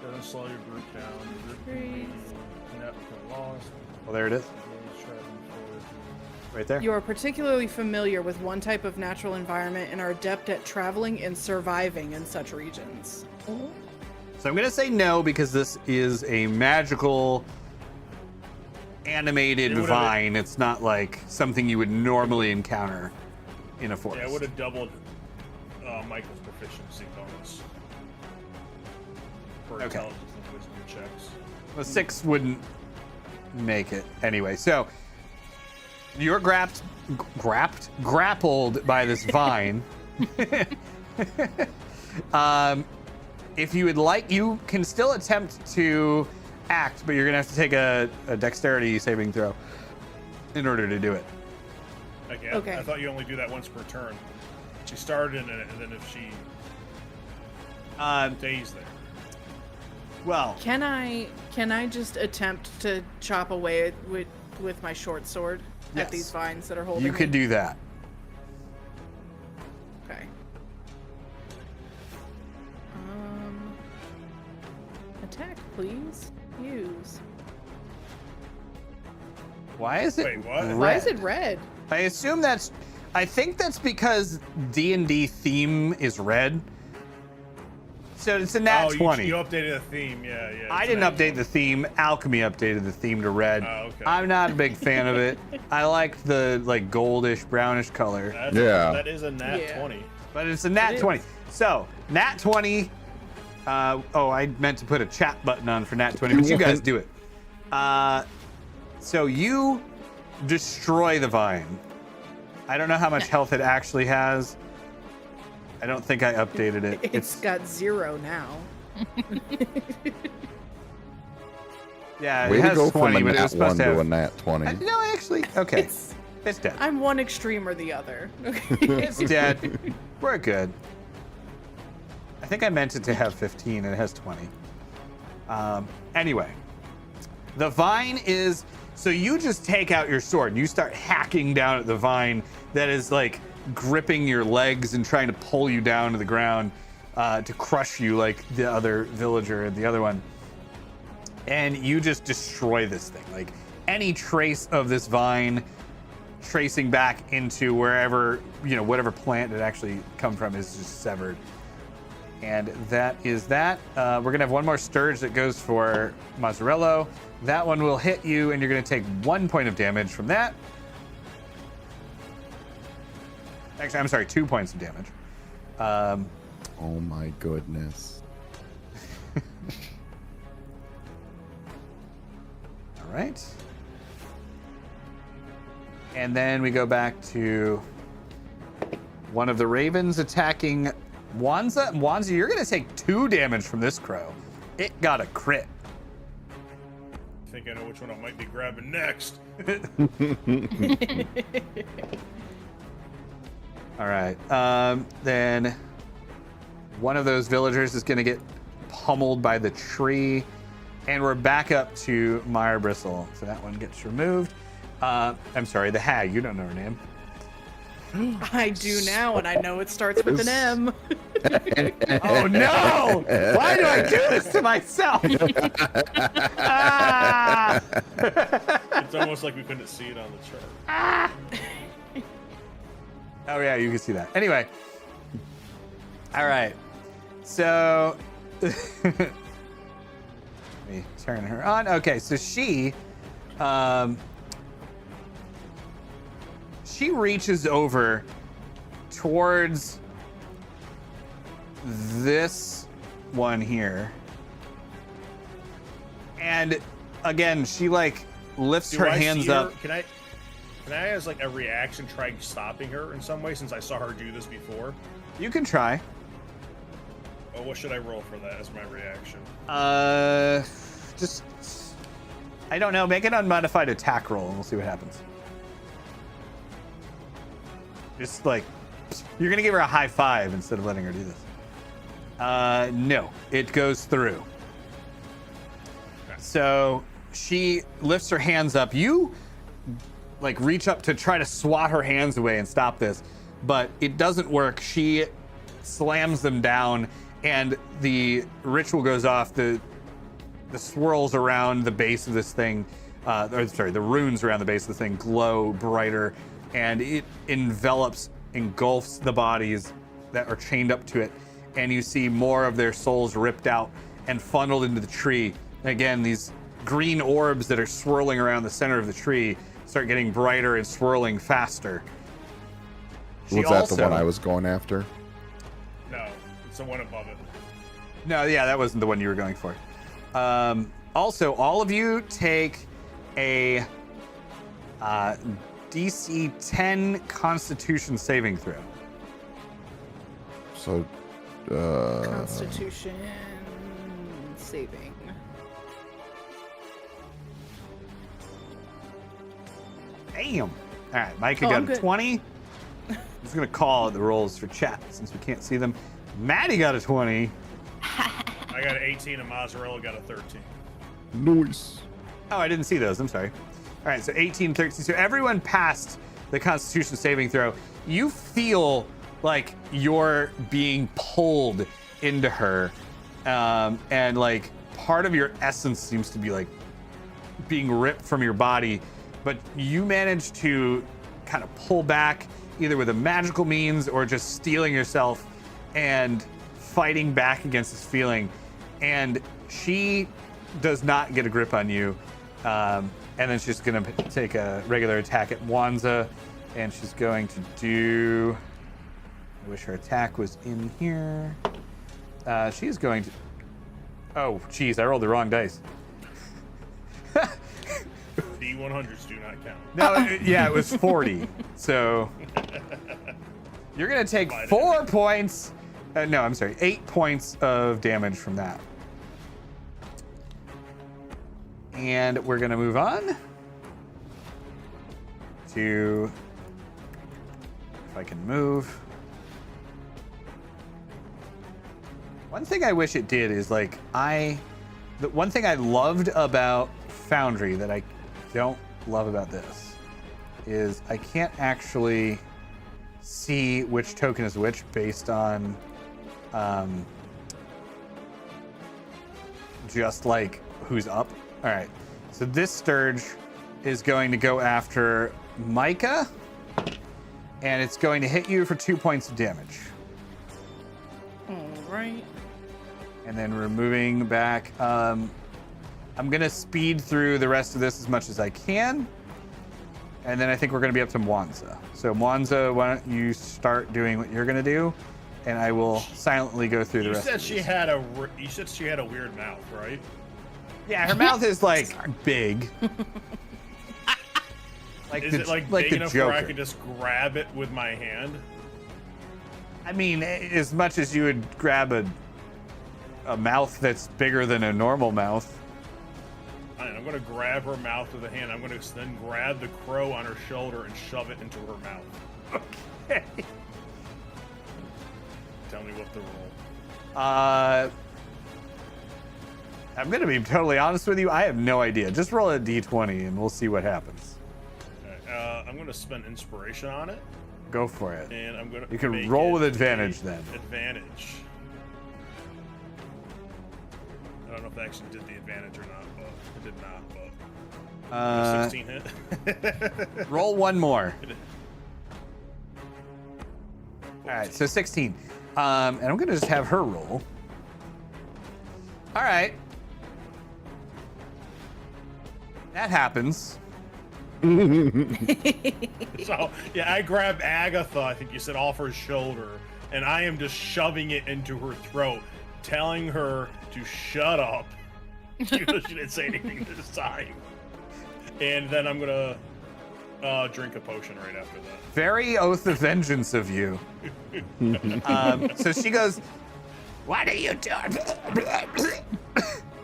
gonna slow your group down. Your group can be lost. Well, there it is. Right there. You are particularly familiar with one type of natural environment and are adept at traveling and surviving in such regions. So I'm gonna say no because this is a magical animated It would've- vine. It's not like something you would normally encounter in a forest. Yeah, it would have doubled Michael's proficiency bonus for Okay. intelligence and wisdom checks. The 6 wouldn't make it anyway. So you're grappled by this vine. If you would like, you can still attempt to act, but you're gonna have to take a dexterity saving throw in order to do it. Again, Okay. I thought you only do that once per turn. She started in it, and then if she stays there. Well, Can I just attempt to chop away with my short sword Yes. at these vines that are holding you me? could do that. Okay. Attack, please. Use. Why is it Wait, what? red? Why is it red? I think that's because D&D theme is red. So it's a nat 20. You updated the theme, yeah. I it's a didn't nat update 20. the theme. Alchemy updated the theme to red. Oh, okay. I'm not a big fan of it. I like the like goldish, brownish color, That is a nat Yeah. 20. but it's a nat It 20. is. So nat 20. I meant to put a chat button on for nat 20, but you guys do it. So you destroy the vine. I don't know how much health it actually has. I don't think I updated it. It's got 0 now. Yeah, Way it to has go 20, from a but it was nat 1 supposed to to a have. nat 20. No, actually, okay. It's It's dead. I'm one extreme or the other. It's dead. We're good. I think I meant it to have 15 and it has 20. Anyway, the vine is. So you just take out your sword and you start hacking down at the vine that is like gripping your legs and trying to pull you down to the ground to crush you like the other villager and the other one. And you just destroy this thing. Like any trace of this vine tracing back into wherever, whatever plant it actually come from is just severed. And that is that. We're going to have one more Sturge that goes for Mazzarello. That one will hit you, and you're going to take 1 point of damage from that. Actually, I'm sorry, 2 points of damage. Oh my goodness. All right. And then we go back to one of the ravens attacking Wanza. Wanza, you're going to take 2 damage from this crow. It got a crit. I think I know which one I might be grabbing next. All right. Then one of those villagers is going to get pummeled by the tree. And we're back up to Meyer Bristle. So that one gets removed. I'm sorry, the hag. You don't know her name. I do now, and I know it starts with an M. Oh no! Why do I do this to myself? Ah! It's almost like we couldn't see it on the chart. Oh yeah, you can see that. Anyway. All right. So let me turn her on. Okay, so she reaches over towards this one here. And again, she like lifts Do her I hands see her? up. Can I, as like a reaction, try stopping her in some way since I saw her do this before? You can try. Oh, what should I roll for that as my reaction? Just I don't know. Make an unmodified attack roll, and we'll see what happens. Just like you're gonna give her a high five instead of letting her do this. No, it goes through. Okay. So she lifts her hands up. You like reach up to try to swat her hands away and stop this, but it doesn't work. She slams them down, and the ritual goes off. The swirls around the base of this thing the runes around the base of the thing glow brighter, and it engulfs the bodies that are chained up to it, and you see more of their souls ripped out and funneled into the tree. And again, these green orbs that are swirling around the center of the tree start getting brighter and swirling faster. Was that the one I was going after? No, it's the one above it. No, yeah, that wasn't the one you were going for. Also, all of you take a DC 10 Constitution saving throw. So, Constitution saving. Damn. All right, Micah Oh, got I'm a good. 20. I'm just going to call the rolls for chat since we can't see them. Maddie got a 20. I got an 18 and Mozzarella got a 13. nice. Oh, I didn't see those. I'm sorry. All right, so 18, 13. So everyone passed the Constitution saving throw. You feel like you're being pulled into her, and like part of your essence seems to be like being ripped from your body, but you manage to kind of pull back either with a magical means or just steeling yourself and fighting back against this feeling. And she does not get a grip on you. And then she's going to take a regular attack at Wanza. And she's going to do... I wish her attack was in here. She's going to... Oh, geez, I rolled the wrong dice. D100s do not count. No, yeah, it was 40. So you're going to take 4 points. No, I'm sorry, 8 points of damage from that. And we're going to move on to, if I can move. One thing I wish it did is like, the one thing I loved about Foundry that I don't love about this is I can't actually see which token is which based on just like who's up. All right, so this Sturge is going to go after Micah, and it's going to hit you for 2 points of damage. All right. And then we're moving back. I'm gonna speed through the rest of this as much as I can. And then I think we're gonna be up to Mwanza. So Mwanza, why don't you start doing what you're gonna do? And I will silently go through the rest of You said she had a weird mouth, right? Yeah, her mouth is like big. Like Is it like big enough where I could just grab it with my hand? I mean, as much as you would grab a mouth that's bigger than a normal mouth. Fine, I'm gonna grab her mouth with a hand. I'm gonna then grab the crow on her shoulder and shove it into her mouth. Okay. Tell me what the roll. I'm gonna be totally honest with you. I have no idea. Just roll a d20 and we'll see what happens. Alright, I'm gonna spend inspiration on it, Go for it. and I'm gonna. You can make roll it with advantage a then. Advantage. I don't know if it actually did the advantage or not, but it did not. But 16 hit. Roll one more. All right, so 16. And I'm gonna just have her roll. All right. That happens. So yeah, I grabbed Agatha. I think you said off her shoulder, and I am just shoving it into her throat, telling her to shut up. Even though she didn't say anything this time. And then I'm gonna drink a potion right after that. Very oath of vengeance of you. So she goes, "What are you doing?"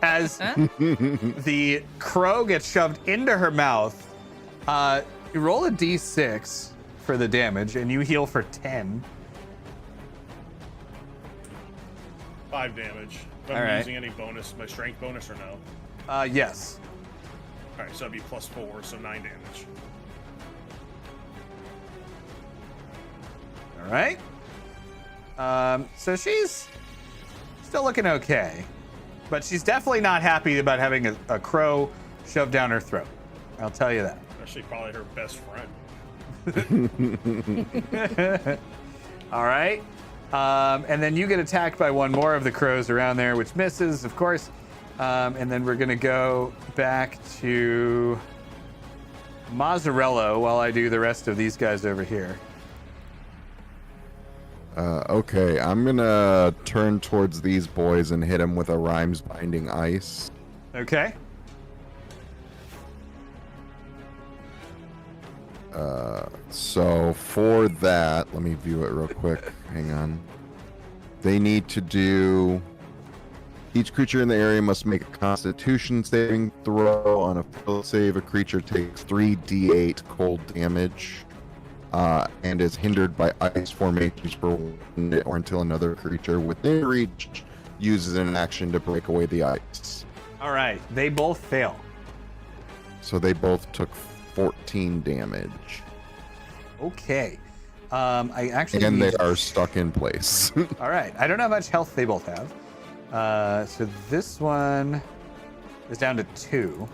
As the crow gets shoved into her mouth. You roll a d6 for the damage, and you heal for 10. 5 damage. If I'm All right. using any bonus, my strength bonus or no? Yes. All right, so that'd be +4, so 9 damage. All right. So she's still looking okay, but she's definitely not happy about having a crow shoved down her throat. I'll tell you that. Actually, probably her best friend. All right. And then you get attacked by one more of the crows around there, which misses, of course. And then we're going to go back to Mazzarello while I do the rest of these guys over here. Okay, I'm gonna turn towards these boys and hit them with a Rhymes Binding Ice. Okay. So for that, let me view it real quick. Hang on. They need to do... Each creature in the area must make a Constitution saving throw. On a failed save, a creature takes 3d8 cold damage and is hindered by ice formations for 1 minute or until another creature within reach uses an action to break away the ice. All right. They both fail. So they both took 14 damage. Okay. I actually And need- they are stuck in place. All right. I don't know how much health they both have. So this one is down to 2.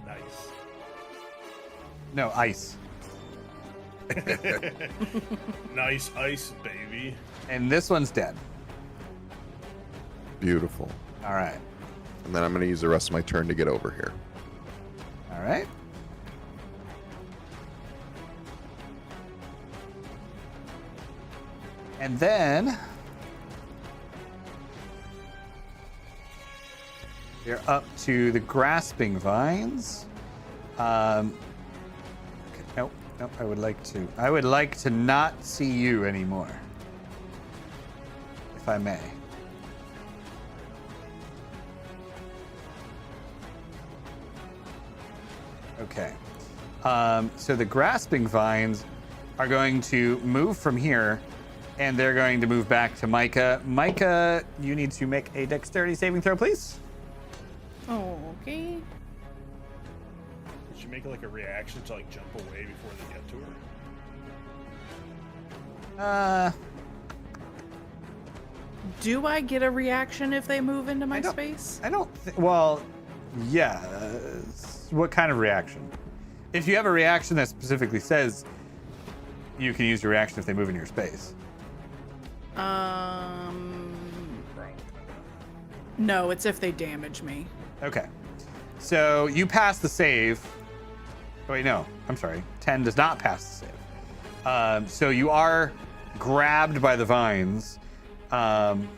Nice. No, ice. Nice ice, baby. And this one's dead. Beautiful. All right. And then I'm going to use the rest of my turn to get over here. All right. And then we're up to the grasping vines. Nope, nope. I would like to not see you anymore, if I may. Okay. So the grasping vines are going to move from here, and they're going to move back to Micah. Micah, you need to make a dexterity saving throw, please. Okay. Did she make like a reaction to like jump away before they get to her? Do I get a reaction if they move into my I don't- space? I don't well, yeah. What kind of reaction? If you have a reaction that specifically says you can use your reaction if they move into your space. Probably. No, it's if they damage me. Okay. So you pass the save. Oh, wait, no. I'm sorry. 10 does not pass the save. So you are grabbed by the vines. And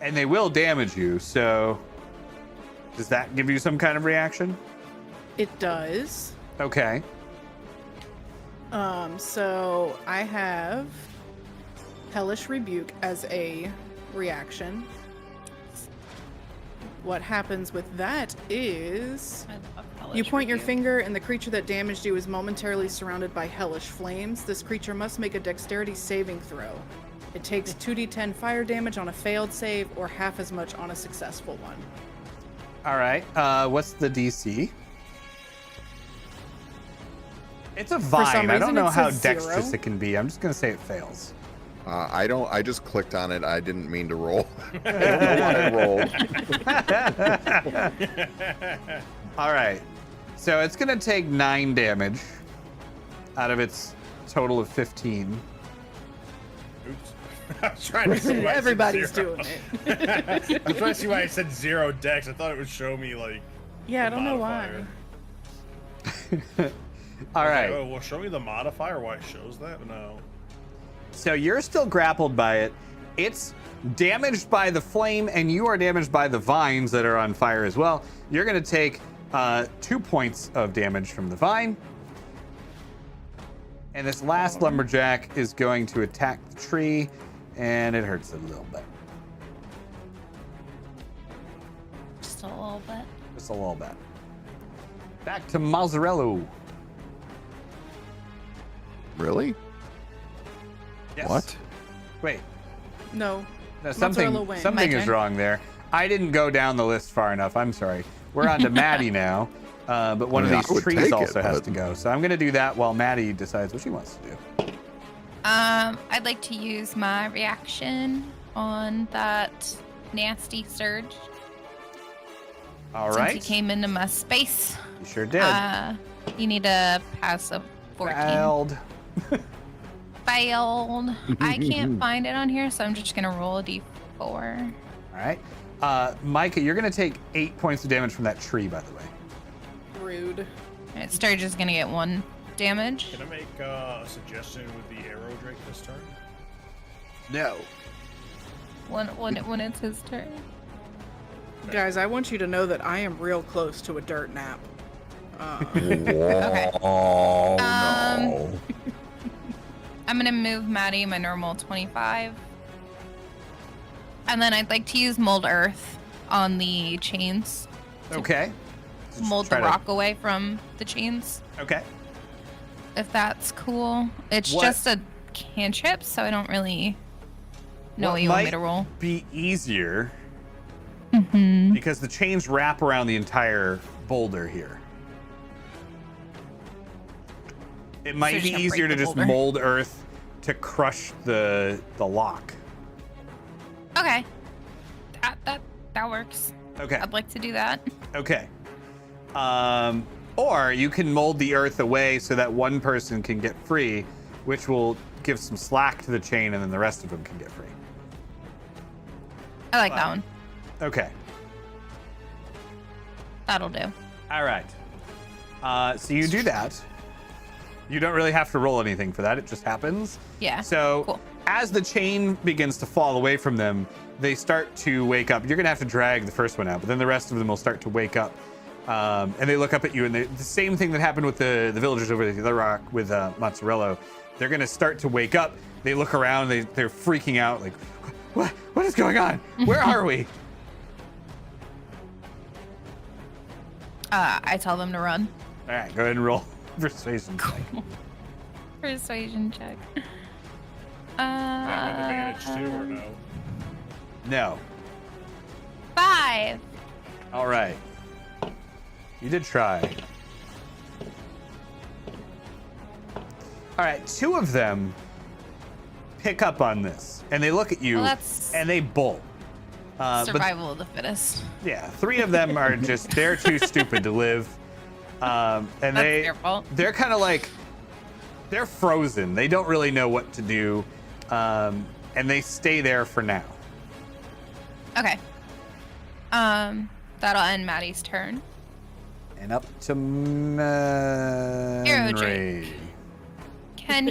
they will damage you. So does that give you some kind of reaction? It does. Okay. So I have Hellish Rebuke as a reaction. What happens with that is I love you Hellish point your Rebuke. finger and the creature that damaged you is momentarily surrounded by hellish flames. This creature must make a dexterity saving throw. It takes 2d10 fire damage on a failed save or half as much on a successful one. All right. What's the DC? It's a some vine. I don't reason know it how says dexterous 0. it can be. I'm just gonna say it fails. I just clicked on it. I didn't mean to roll. I don't know why I rolled. All right. So it's gonna take 9 damage out of its total of 15. Oops. I was trying to see why I said Everybody's 0. doing it. I was trying to see why I said 0 dex. I thought it would show me like. Yeah, I the don't know why. modifier. All right. Oh, well, show me the modifier. Why it shows that? No. So you're still grappled by it. It's damaged by the flame, and you are damaged by the vines that are on fire as well. You're gonna take 2 points of damage from the vine. And this last lumberjack is going to attack the tree, and it hurts a little bit. Just a little bit. Just a little bit. Back to Mazzarello. Really? Yes. What? Wait. No. No, Mozzarella wins. something My is turn. wrong there. I didn't go down the list far enough. I'm sorry. We're on to Maddie now. But one I mean, of I these would trees take it, also has but- to go. So I'm going to do that while Maddie decides what she wants to do. I'd like to use my reaction on that nasty surge. All Since right. he came into my space. You sure did. You need to pass a 14. Failed. Failed. I can't find it on here, so I'm just gonna roll a d4. All right. Micah, you're going to take 8 points of damage from that tree, by the way. Rude. Alright, Sturge is gonna get 1 damage. Can I make a suggestion with the arrow drake this turn? No. When it's his turn. Guys, I want you to know that I am real close to a dirt nap. Okay. Oh, Um, no. I'm gonna move Maddie my normal 25. And then I'd like to use Mold Earth on the chains. Okay. Mold Try the to- rock away from the chains. Okay. If that's cool. It's What- just a cantrip, so I don't really know What what you want me might to roll. be easier Mm-hmm. because the chains wrap around the entire boulder here. It might just be gonna easier break to the just boulder. mold earth to crush the lock. Okay. That works. Okay. I'd like to do that. Okay. Or you can mold the earth away so that one person can get free, which will give some slack to the chain, and then the rest of them can get free. I like that one. Okay. That'll do. All right. So you do that. You don't really have to roll anything for that. It just happens. Yeah. So cool. as the chain begins to fall away from them, they start to wake up. You're going to have to drag the first one out, but then the rest of them will start to wake up. And they look up at you, and the same thing that happened with the villagers over the other rock with Mozzarella. They're going to start to wake up. They look around. They're freaking out. Like, what is going on? Where are we? I tell them to run. All right, go ahead and roll persuasion check. Persuasion check. Have advantage too, or no? No. 5. All right. You did try. All right, 2 of them pick up on this, and they look at you, Well, that's- and they bolt. But Survival of the fittest. yeah, 3 of them are just, they're too stupid to live. And That's their fault. they're kind of like, they're frozen. They don't really know what to do. And they stay there for now. Okay. That'll end Maddie's turn. And up to Hero Manry. Can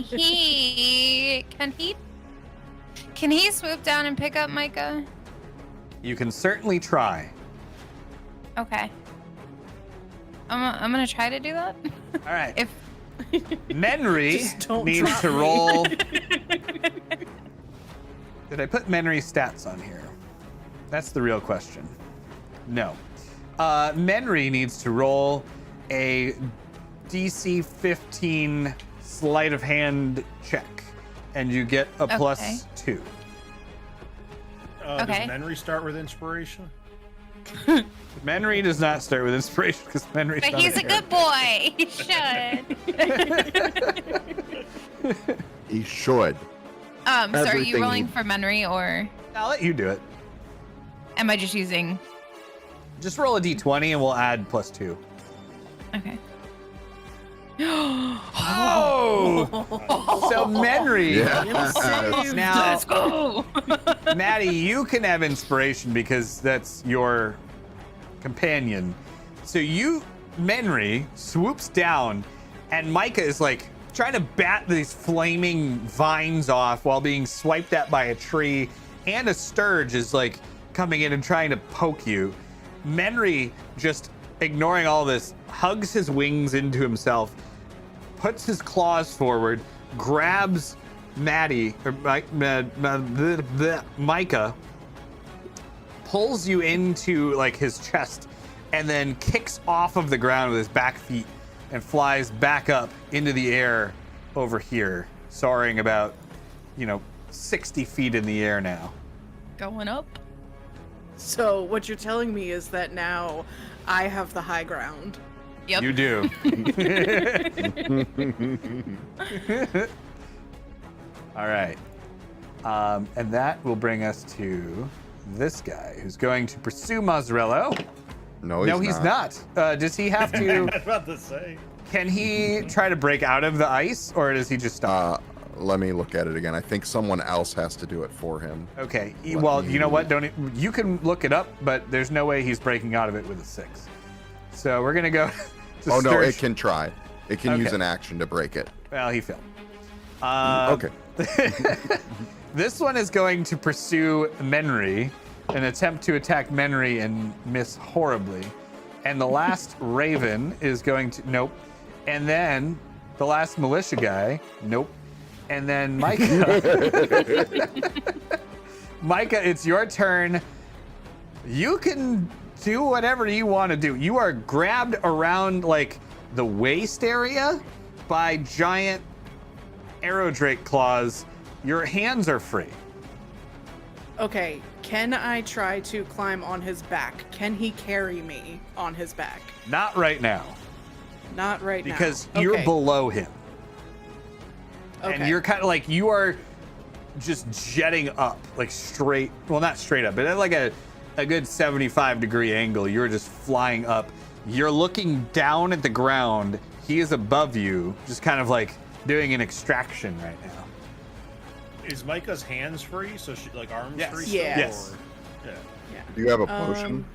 he swoop down and pick up Micah? You can certainly try. Okay. I'm gonna try to do that. All right. If Menry Just don't needs drop to me. roll. Did I put Menry's stats on here? That's the real question. No. Menry needs to roll a DC 15 sleight of hand check, and you get a plus 2. Okay. Does Menry start with inspiration? Menry does not start with inspiration because Menry's but not he's a hero. good boy. He should. He should. So are you Everything rolling he- for Menry, or I'll let you do it. am I just using? Just roll a d20 and we'll add plus 2. Okay. Oh! So Menry. Yeah. Now, Let's go. Maddie, you can have inspiration because that's your companion. So Menry swoops down, and Micah is like trying to bat these flaming vines off while being swiped at by a tree, and a Sturge is like coming in and trying to poke you. Menry, just ignoring all this, hugs his wings into himself, puts his claws forward, grabs Maddie, or Micah, pulls you into like his chest, and then kicks off of the ground with his back feet and flies back up into the air over here, soaring about, 60 feet in the air now. Going up. So what you're telling me is that now I have the high ground. Yep. You do. All right. And that will bring us to this guy who's going to pursue Mazzarello. No, He's not. Does he have to? I was about to say. Can he try to break out of the ice, or does he just stop? Let me look at it again. I think someone else has to do it for him. Okay. Let Well, me- you know what? You can look it up, but there's no way he's breaking out of it with a 6. So we're gonna go. To Oh no, Sturge. it can try. It can use Okay. an action to break it. Well, he failed. Okay. This one is going to pursue Menry, an attempt to attack Menry and miss horribly. And the last Raven is going to nope. And then the last militia guy, nope. And then Micah. Micah, it's your turn. You can do whatever you want to do. You are grabbed around like the waist area by giant arrow drake claws. Your hands are free. Okay, can I try to climb on his back? Can he carry me on his back? Not right now, Not right now. because you're Okay, below him. okay. And you're kind of like, you are just jetting up, like straight, well, not straight up, but at like a good 75-degree angle. You're just flying up. You're looking down at the ground. He is above you, just kind of like doing an extraction right now. Is Micah's hands free? So she like arms Yes. free? Yeah. Yes. Or- yeah. Yeah. Do you have a potion?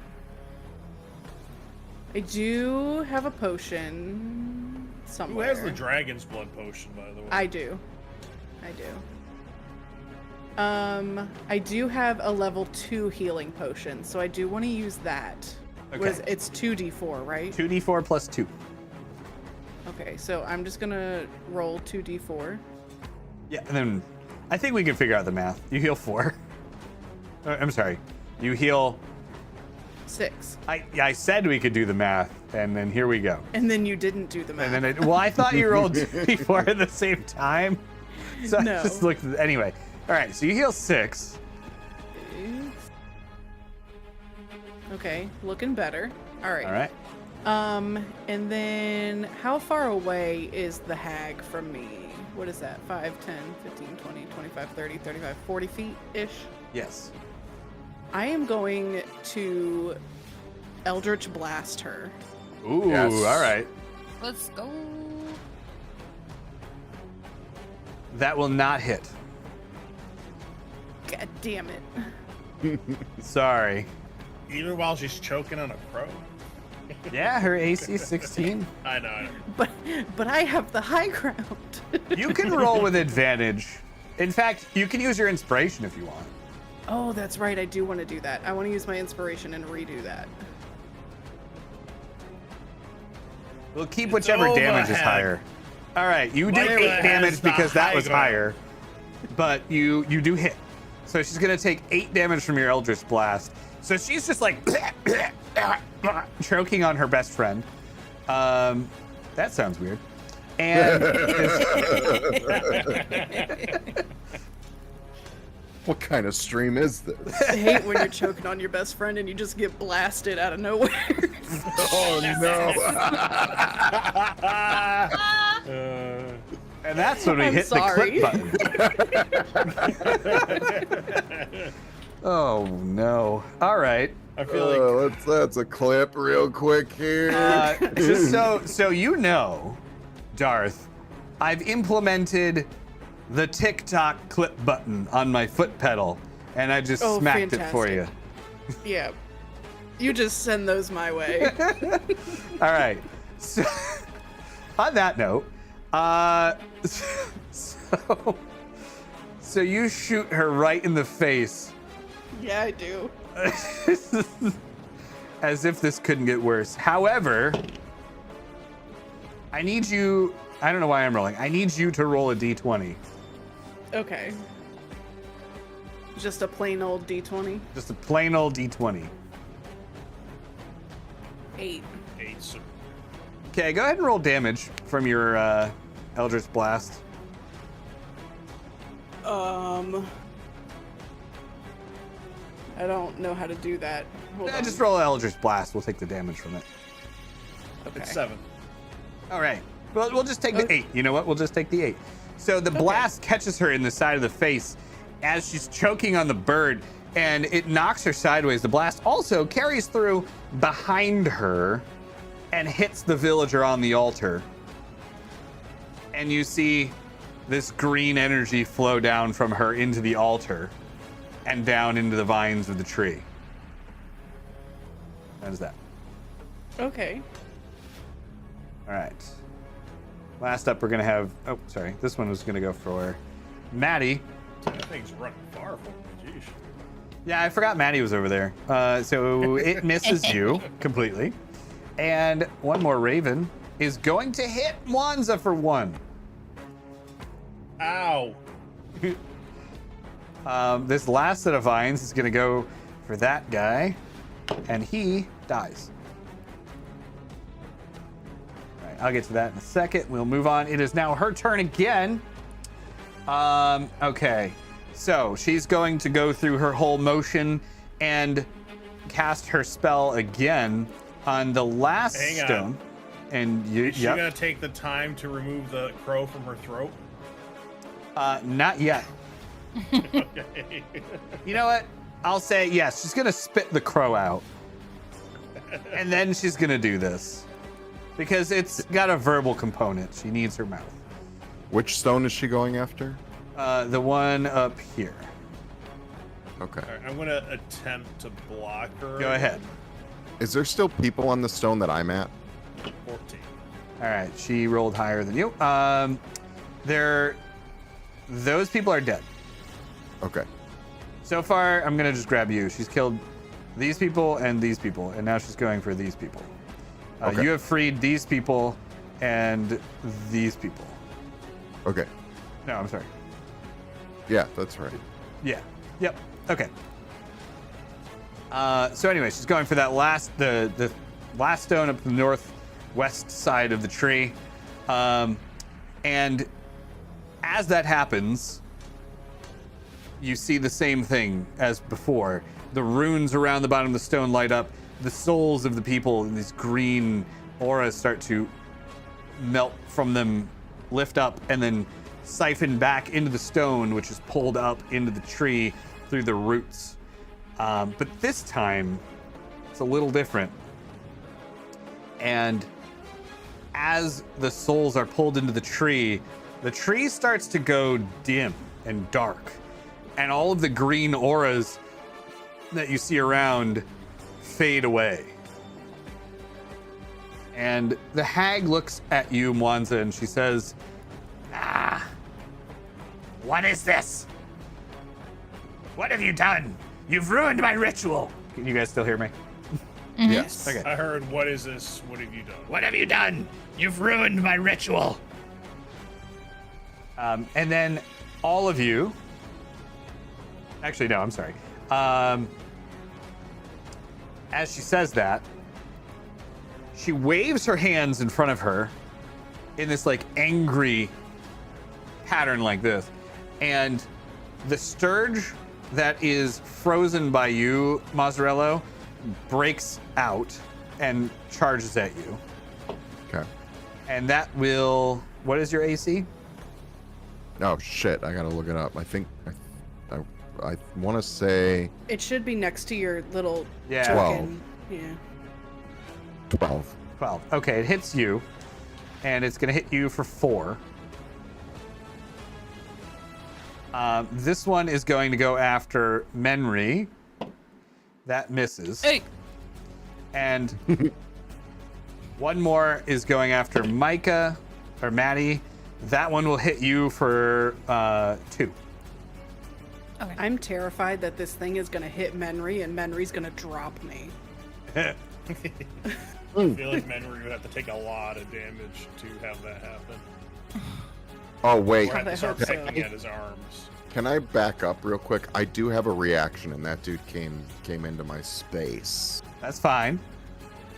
I do have a potion Who somewhere. has the dragon's blood potion, by the way? I do. I do have a level 2 healing potion, so I do want to use that. Okay. It's 2d4, right? 2d4 plus 2. Okay, so I'm just gonna roll 2d4. Yeah, and then I think we can figure out the math. You heal 4. I'm sorry. You heal. 6. I said we could do the math, and then here we go. And then you didn't do the math. And then well, I thought you rolled 2d4 at the same time. So I No. just looked. Anyway, all right. So you heal 6. Okay, looking better. All right. All right. And then how far away is the hag from me? What is that? 5, 10, 15, 20, 25, 30, 35, 40 feet-ish? Yes. I am going to Eldritch Blast her. Ooh. Yes. All right. Let's go. That will not hit. God damn it. Sorry. Even while she's choking on a crow? Yeah, her AC is 16. I know. But I have the high ground. You can roll with advantage. In fact, you can use your inspiration if you want. Oh, that's right. I do want to do that. I want to use my inspiration and redo that. We'll keep whichever over, damage is Hag. higher. All right, you do Micah 8 has damage the because that was high ground. higher, but you do hit. So she's gonna take 8 damage from your Eldritch Blast. So she's just like choking on her best friend. That sounds weird. And What kind of stream is this? I hate when you're choking on your best friend and you just get blasted out of nowhere. Oh no! and that's when we I'm hit sorry. the clip button. Oh no! All right. I feel like That's a clip real quick here. Just so you know, Darth, I've implemented the TikTok clip button on my foot pedal, and I just Oh, smacked it for you. fantastic. Yeah. You just send those my way. All right. So, on that note, so you shoot her right in the face, Yeah, I do. as if this couldn't get worse. However, I need you. I don't know why I'm rolling. I need you to roll a d20. Okay. Just a plain old d20. Just a plain old d20. 8. 8. So Okay, go ahead and roll damage from your Eldritch Blast. I don't know how to do that. Hold on. Just roll Eldritch Blast. We'll take the damage from it. Okay. it's 7. All right. Well, we'll just take the 8. You know what? We'll just take the 8. So the blast catches her in the side of the face, as she's choking on the bird, and it knocks her sideways. The blast also carries through behind her and hits the villager on the altar. And you see this green energy flow down from her into the altar and down into the vines of the tree. How is that? Okay. All right. Last up, we're going to have... Oh, sorry. This one was going to go for Maddie. That thing's running far from me. Jeez. Yeah, I forgot Maddie was over there. So it misses you completely. And one more Raven is going to hit Mwanza for 1. Ow. This last set of vines is going to go for that guy, and he dies. All right, I'll get to that in a second. We'll move on. It is now her turn again. Okay, so she's going to go through her whole motion and cast her spell again on the last Hang on. stone. And you, Is she gonna take the time to remove the crow from her throat? Not yet. Okay. You know what? I'll say yes. She's gonna spit the crow out, and then she's gonna do this because it's got a verbal component. She needs her mouth. Which stone is she going after? The one up here. Okay. All right, I'm gonna attempt to block her. Go ahead. Is there still people on the stone that I'm at? 14. All right. She rolled higher than you. Those people are dead. Okay. So far, I'm gonna just grab you. She's killed these people, and now she's going for these people. Okay. You have freed these people and these people. Okay. No, I'm sorry. Yeah, that's right. Yeah. Yep. Okay. So anyway, she's going for that the last stone up the northwest side of the tree, and as that happens, you see the same thing as before. The runes around the bottom of the stone light up. The souls of the people in these green auras start to melt from them, lift up, and then siphon back into the stone, which is pulled up into the tree through the roots. But this time, it's a little different. And as the souls are pulled into the tree starts to go dim and dark. And all of the green auras that you see around fade away. And the hag looks at you, Mwanza, and she says, what is this? What have you done? You've ruined my ritual. Can you guys still hear me? Yes. Okay. I heard, what is this? What have you done? What have you done? You've ruined my ritual. And then all of you... Actually, no, I'm sorry. As she says that, she waves her hands in front of her in this like angry pattern like this. And the scourge that is frozen by you, Mazzarello, breaks out and charges at you. Okay. And that will... What is your AC? Oh shit! I gotta look it up. I think I want to say It should be next to your little Yeah. token. Yeah. 12. 12. Okay, it hits you. And it's going to hit you for 4. This one is going to go after Menri. That misses. Hey. And one more is going after Micah or Maddie. That one will hit you for 2. Okay. I'm terrified that this thing is going to hit Menri and Menri's going to drop me. I feel like Menry would have to take a lot of damage to have that happen. Oh wait, Or have to start I hope so. picking at his arms. can I back up real quick? I do have a reaction, and that dude came into my space. That's fine.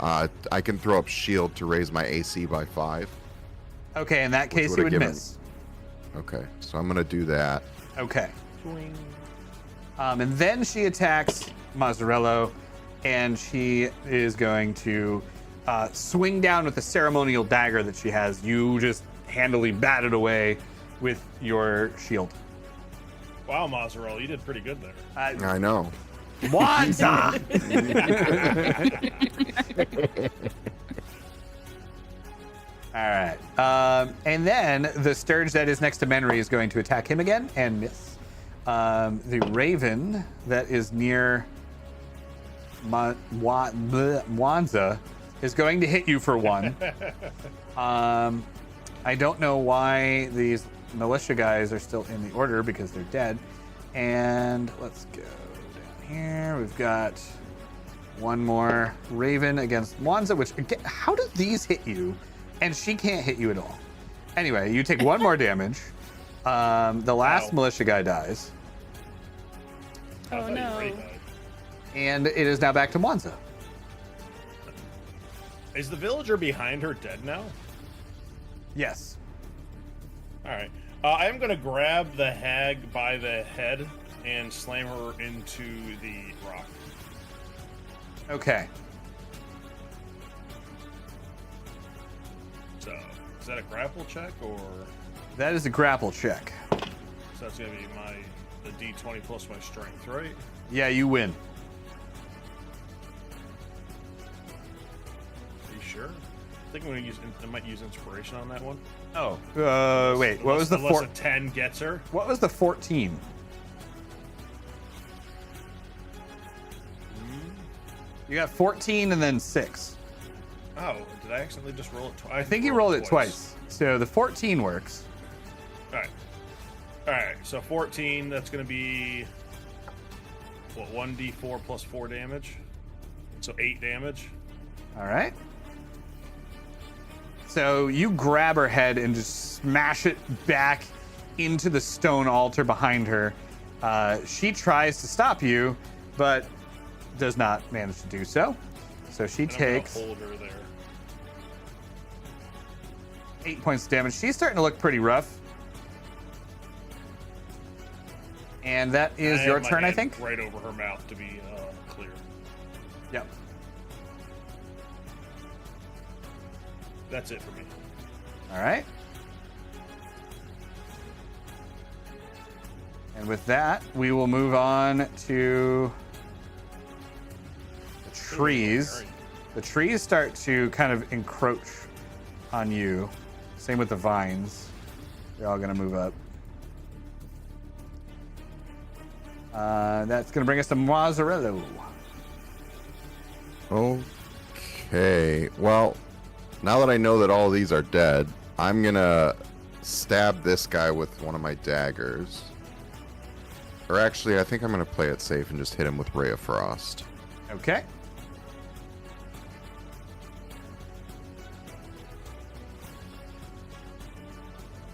I can throw up shield to raise my AC by 5. Okay, in that case, would you it would give him? miss. Okay, so I'm gonna do that. Okay. And then she attacks Mazzarello, and she is going to swing down with the ceremonial dagger that she has. You just handily bat it away with your shield. Wow, Mozzarella, you did pretty good there. I know. Wanza! All right. And then the Sturge that is next to Menry is going to attack him again and miss. The Raven that is near Wanza is going to hit you for 1. I don't know why these militia guys are still in the order because they're dead. And let's go down here. We've got one more Raven against Wanza, which, again, how do these hit you? And she can't hit you at all. Anyway, you take 1 more damage. The last militia guy dies. I thought no. Ray died. And it is now back to Wanza. Is the villager behind her dead now? Yes. All right. I am going to grab the hag by the head and slam her into the rock. Okay. So, is that a grapple check or? That is a grapple check. So that's going to be the D20 plus my strength, right? Yeah, you win. Are you sure? I think I might use inspiration on that one. Oh. Wait. What was the unless a 10 gets her? What was the 14? You got 14 and then 6. Oh, did I accidentally just roll it twice? I think you rolled it twice. So the 14 works. All right. All right. So 14. That's going to be what? 1d4 plus 4 damage. So 8 damage. All right. So you grab her head and just smash it back into the stone altar behind her. She tries to stop you, but does not manage to do so. So she And takes I'm gonna hold her there. 8 points of damage. She's starting to look pretty rough. And that is I your have my turn, I hand think? Right over her mouth to be clear. Yep. That's it for me. All right. And with that, we will move on to the trees. The trees start to kind of encroach on you. Same with the vines. They're all going to move up. That's going to bring us to Mozzarella. Okay. Well, now that I know that all these are dead, I'm gonna stab this guy with one of my daggers. Or actually, I think I'm gonna play it safe and just hit him with Ray of Frost. Okay.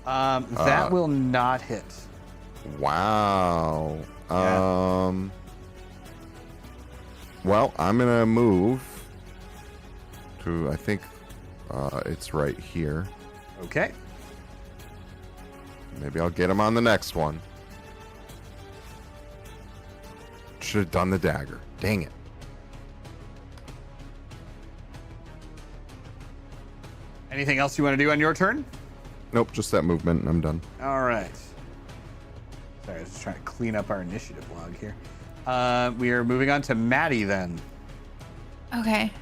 That will not hit. Wow. Yeah. Well, I'm gonna move to, I think it's right here. Okay. Maybe I'll get him on the next one. Should have done the dagger. Dang it. Anything else you want to do on your turn? Nope, just that movement and I'm done. All right. Sorry, I was just trying to clean up our initiative log here. We are moving on to Maddie then. Okay.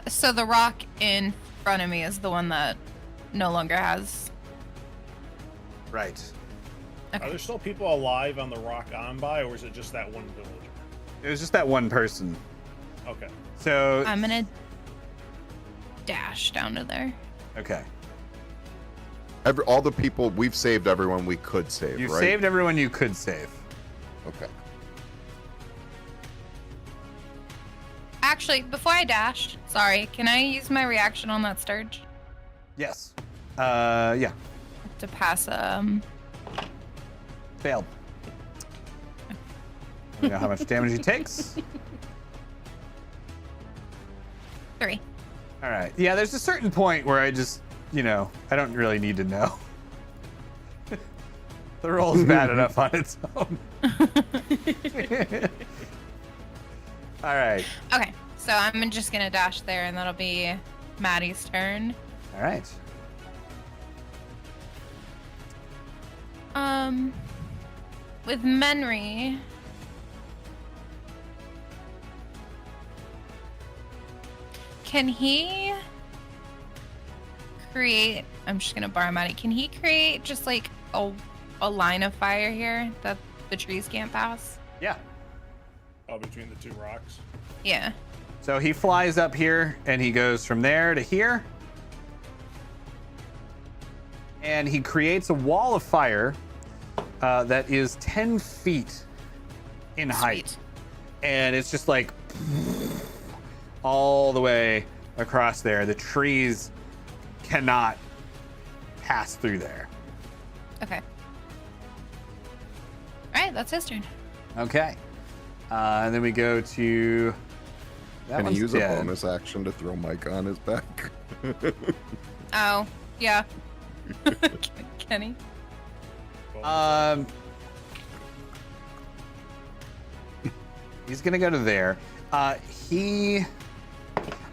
So the rock in front of me is the one that no longer has. Right. Are there still people alive on the rock I'm by, or is it just that one villager? It was just that one person. Okay. So, I'm gonna dash down to there. okay. All the people, we've saved everyone we could save, You right? saved everyone you could save. Okay. Actually, before I dash, sorry, can I use my reaction on that Sturge Yes. Yeah. to pass? Failed. We know how much damage he takes. 3. All right. Yeah, there's a certain point where I just, I don't really need to know. The roll's bad enough on its own. All right. Okay, so I'm just gonna dash there, and that'll be Maddie's turn. All right. with Menry. Can he create? I'm just gonna borrow money. Can he create just like a line of fire here that the trees can't pass? Yeah. Oh, between the two rocks. Yeah. So he flies up here and he goes from there to here. And he creates a wall of fire that is 10 feet in height. Sweet. And it's just like all the way across there. The trees cannot pass through there. Okay. All right, that's his turn. Okay. And then we go to... That Can he one's use dead. a bonus action to throw Micah on his back? Oh, yeah. Kenny. He's gonna go to there. I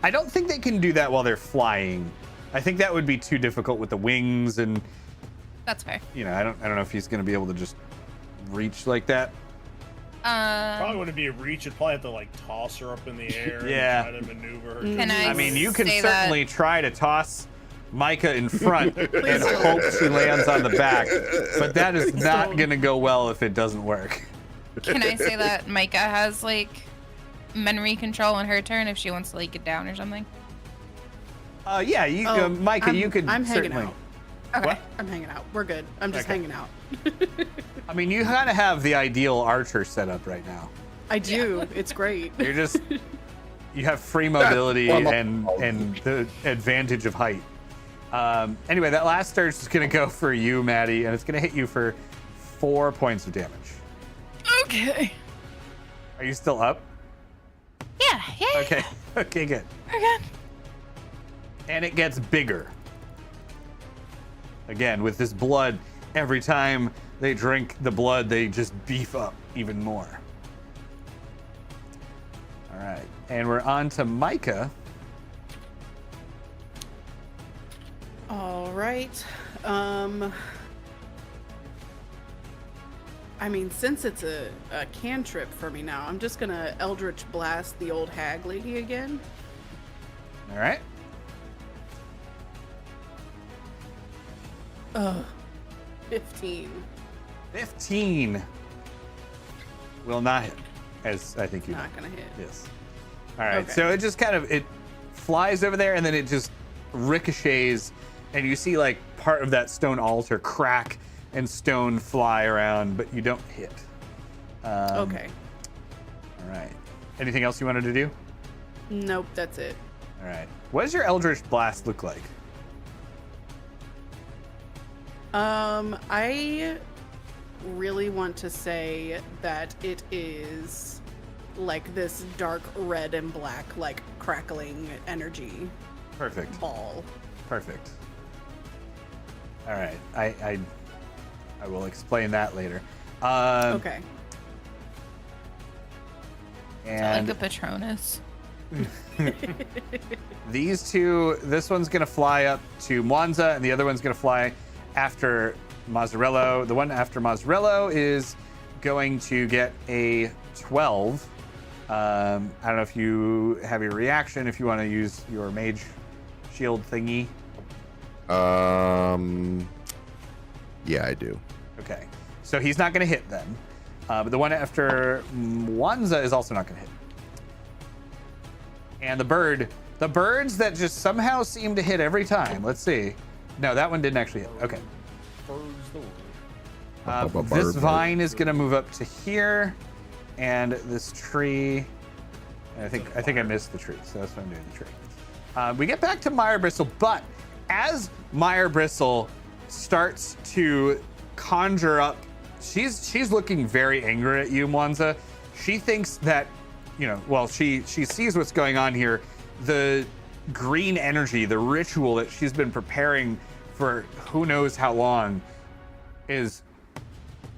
don't think they can do that while they're flying. I think that would be too difficult with the wings, and That's fair. you know, I don't know if he's gonna be able to just reach like that. Probably wouldn't be a reach. You'd probably have to like toss her up in the air Yeah. and try to maneuver her. Can I I mean, you can say certainly try to toss Micah in front and hope she lands on the back, but that is not gonna go well if it doesn't work. Can I say that Micah has like memory control on her turn if she wants to like get down or something? Yeah, you, Micah, you could I'm hanging certainly. out. Okay. What? I'm hanging out. We're good. I'm just Okay. hanging out. I mean, you kind of have the ideal archer setup right now. I do. It's great. You're just you have free mobility Well, and the advantage of height. Anyway, that last surge is gonna go for you, Maddie, and it's gonna hit you for 4 points of damage. Okay. Are you still up? Yeah. Yeah. Okay. Okay, good. We're good. And it gets bigger. Again, with this blood, every time they drink the blood, they just beef up even more. All right, and we're on to Micah. All right. I mean, since it's a cantrip for me now, I'm just gonna Eldritch Blast the old hag lady again. All right. 15. 15 will not hit, as I think you know. Not gonna hit. Yes. All right. Okay. So it just kind of it flies over there, and then it just ricochets, and you see like part of that stone altar crack and stone fly around, but you don't hit. Okay. All right. Anything else you wanted to do? Nope, that's it. All right. What does your Eldritch Blast look like? I really want to say that it is like this dark red and black, like crackling energy Perfect. ball. Perfect. All right. I will explain that later. Okay. Like And the Patronus. these two, this one's gonna fly up to Mwanza, and the other one's gonna fly after Mazzarello. The one after Mazzarello is going to get a 12. I don't know if you have your reaction, if you want to use your mage shield thingy. Yeah, I do. Okay, so he's not going to hit then. But the one after Mwanza is also not going to hit. And the birds that just somehow seem to hit every time. Let's see. No, that one didn't actually hit. Okay. This vine is going to move up to here, and this tree. And I think I missed the tree, so that's what I'm doing. The tree. We get back to Meyer Bristle, but as Meyer Bristle starts to conjure up, she's looking very angry at you, Mwanza. She thinks that, she sees what's going on here. The green energy, the ritual that she's been preparing for who knows how long, is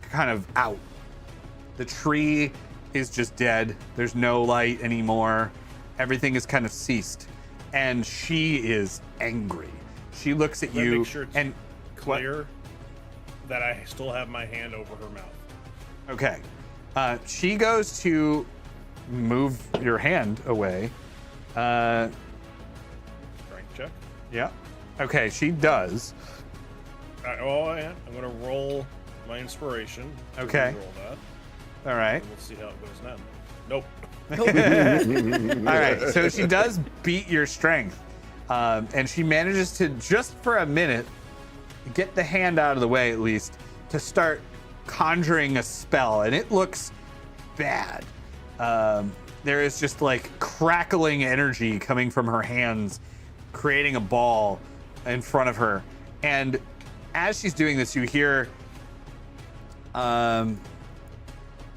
kind of out. The tree is just dead. There's no light anymore. Everything is kind of ceased. And she is angry. She looks at you Make sure it's and clear that I still have my hand over her mouth. Okay. She goes to move your hand away. Strength check. Yeah. Okay, she does. I'm going to roll my inspiration. to Okay. Roll that. All right. And we'll see how it goes now. Nope. All right. So she does beat your strength. And she manages to, just for a minute, get the hand out of the way at least, to start conjuring a spell. And it looks bad. There is just like crackling energy coming from her hands, creating a ball in front of her. And as she's doing this, you hear, well,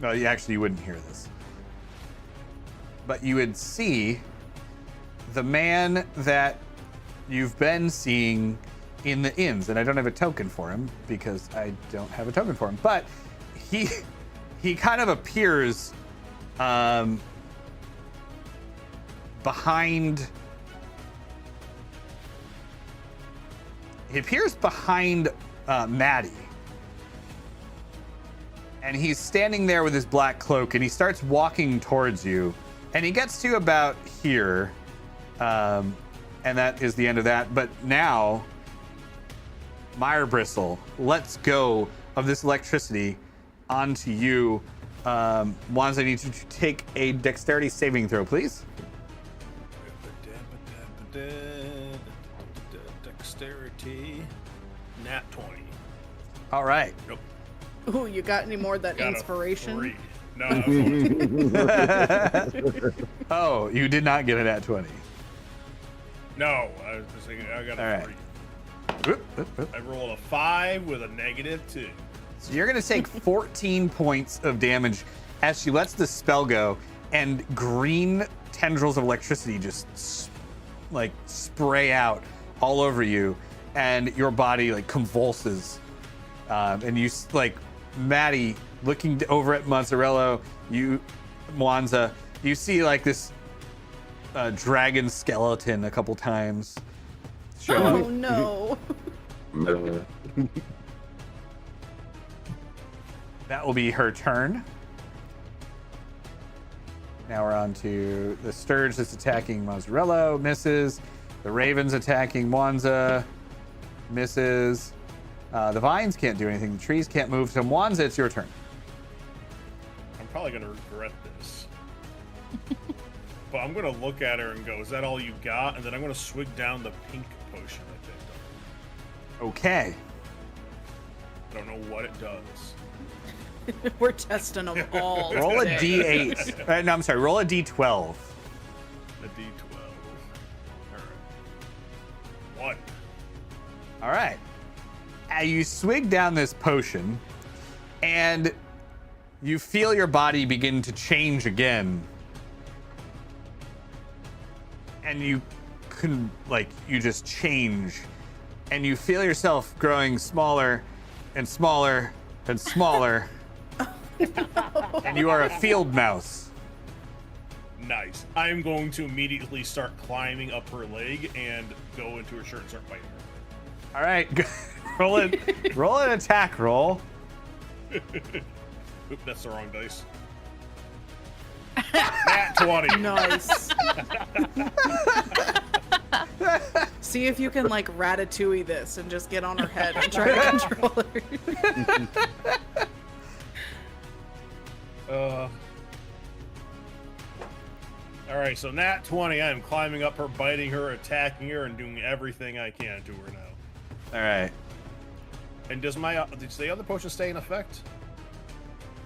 you wouldn't hear this, but you would see the man that you've been seeing in the inns, and I don't have a token for him because I don't have a token for him, but he kind of appears behind Maddie. And he's standing there with his black cloak, and he starts walking towards you. And he gets to about here. And that is the end of that. But now, Mire Bristle, let's go of this electricity onto you. Wands, I need you to take a dexterity saving throw, please. Dexterity. Nat 20. All right. Nope. Ooh, you got any more of that Got a inspiration? 3. No, that was only- Oh, you did not get it at 20. no. I was just thinking, I got a All right. 3. Whoop, whoop, whoop. I rolled a 5 with a -2. So you're going to take 14 points of damage as she lets the spell go, and green tendrils of electricity just like spray out all over you, and your body like convulses. And you like Maddie looking over at Mozzarella, Mwanza, you see like this dragon skeleton a couple times show Oh up. no. That will be her turn. Now we're on to the Sturge that's attacking Mozzarella, misses. The Raven's attacking Mwanza, misses. The vines can't do anything. The trees can't move. So Mwanza, it's your turn. I'm probably going to regret this. But I'm going to look at her and go, is that all you got? And then I'm going to swig down the pink potion I picked up. Okay. I don't know what it does. We're testing them all. Roll a today. D8. No, I'm sorry. Roll a D12. A D12. All right. 1. All right. You swig down this potion, and you feel your body begin to change again. And you just change. And you feel yourself growing smaller and smaller and smaller. And you are a field mouse. Nice. I'm going to immediately start climbing up her leg and go into her shirt and start biting her. All right. Roll an attack roll. Oop, that's the wrong dice. Nat 20. Nice. See if you can like ratatouille this and just get on her head and try to control her. All right, so Nat 20. I am climbing up her, biting her, attacking her, and doing everything I can to her now. All right. And does the other potion stay in effect?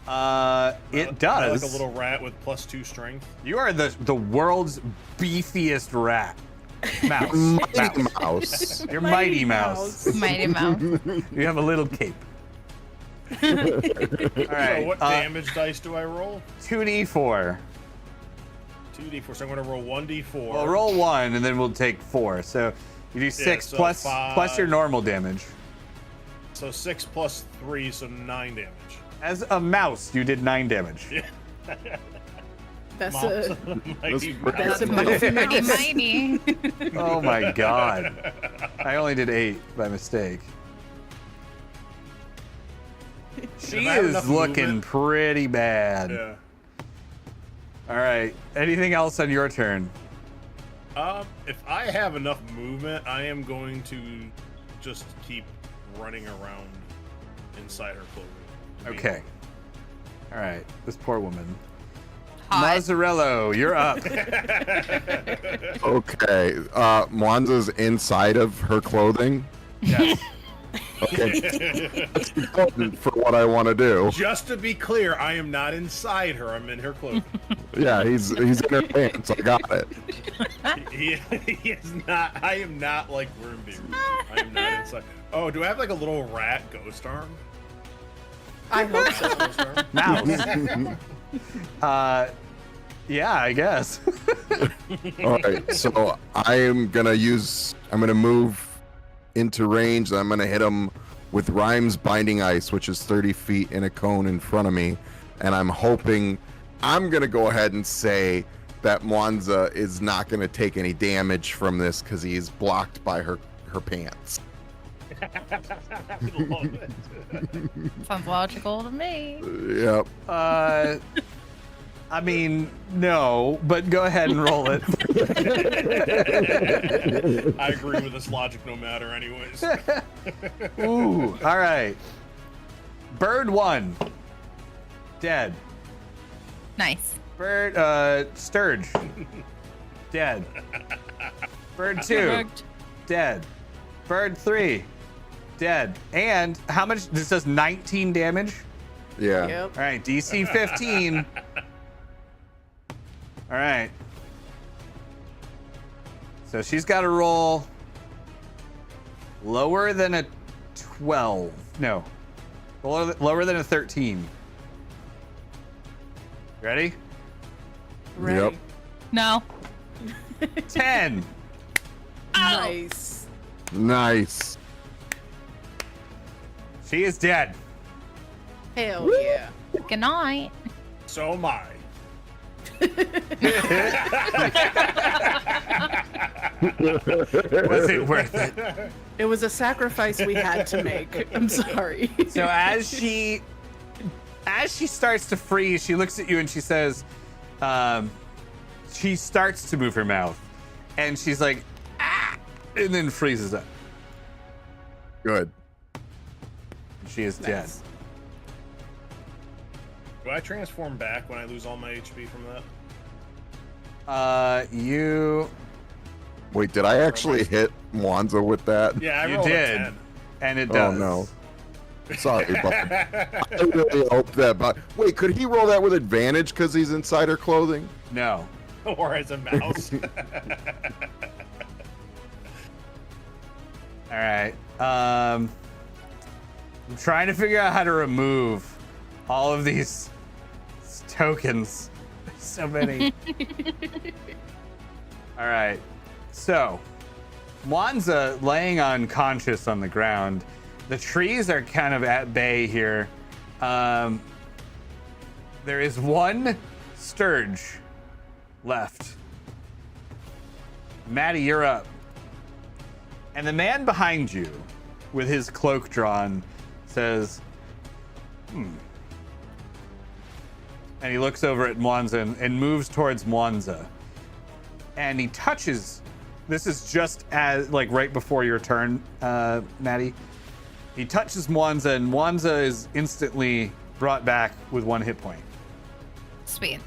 It Am I does. like a little rat with +2 strength. You are the world's beefiest rat. Mouse. Mighty Mouse. Mouse. You're Mighty Mouse. Mighty Mouse. You have a little cape. All right. So what damage dice do I roll? 2d4. 2d4. So I'm going to roll 1d4. Well, roll 1, and then we'll take 4. So you do 6 so plus 5. plus your normal damage. So 6 plus 3, so 9 damage. As a mouse, you did 9 damage. That's Mouse. a Mighty that's a mouse. mouthy Mighty, mouse. mighty. Oh my god. I only did 8 by mistake. She I have is enough looking movement- pretty bad. Yeah. All right. Anything else on your turn? If I have enough movement, I am going to just keep running around inside her clothing. Okay. All right. This poor woman. Hot. Mazzarello, you're up. Okay. Mwanza's inside of her clothing. Yes. Okay. That's important for what I want to do. Just to be clear, I am not inside her. I'm in her clothing. Yeah, he's in her pants. I got it. he is not. I am not like Wormbeard. I am not inside. Oh, do I have like a little rat ghost arm? I hope so. Ghost arm? Mouse. Yeah, I guess. All right. So I'm gonna move into range. I'm gonna hit him with Rhyme's Binding Ice, which is 30 feet in a cone in front of me, and I'm gonna go ahead and say that Mwanza is not gonna take any damage from this because he's blocked by her pants. I love it. Sounds logical to me. Yep. I mean, no, but go ahead and roll it. I agree with this logic no matter anyways. Ooh, all right. Bird 1. Dead. Nice. Bird, Sturge. Dead. Bird 2. Perfect. Dead. Bird 3. Dead. And how much? This does 19 damage? Yeah. Yep. All right, DC 15. All right. So she's got to roll lower than a 12. No. Lower than a 13. Ready? Ready. Yep. No. 10. Nice. Nice. She is dead. Hell yeah. Good night. So am I. Was it worth it? It was a sacrifice we had to make. I'm sorry. So as she starts to freeze, she looks at you and she says, she starts to move her mouth, and she's like, ah, and then freezes up. Good. She is dead. Nice. Do I transform back when I lose all my HP from that? You Wait, did I actually hit Mwanza with that? Yeah, I you rolled a did, 10. and it Oh does. no. Sorry, bud. I really hope that. But wait, could he roll that with advantage because he's inside her clothing? No. Or as a mouse. All right. I'm trying to figure out how to remove all of these tokens. So many. All right. So, Mwanza laying unconscious on the ground. The trees are kind of at bay here. There is one Sturge left. Maddie, you're up. And the man behind you, with his cloak drawn, says, And he looks over at Mwanza and moves towards Mwanza. And he touches, this is just as, like, right before your turn, Maddie. He touches Mwanza, and Mwanza is instantly brought back with 1 hit point. Sweet.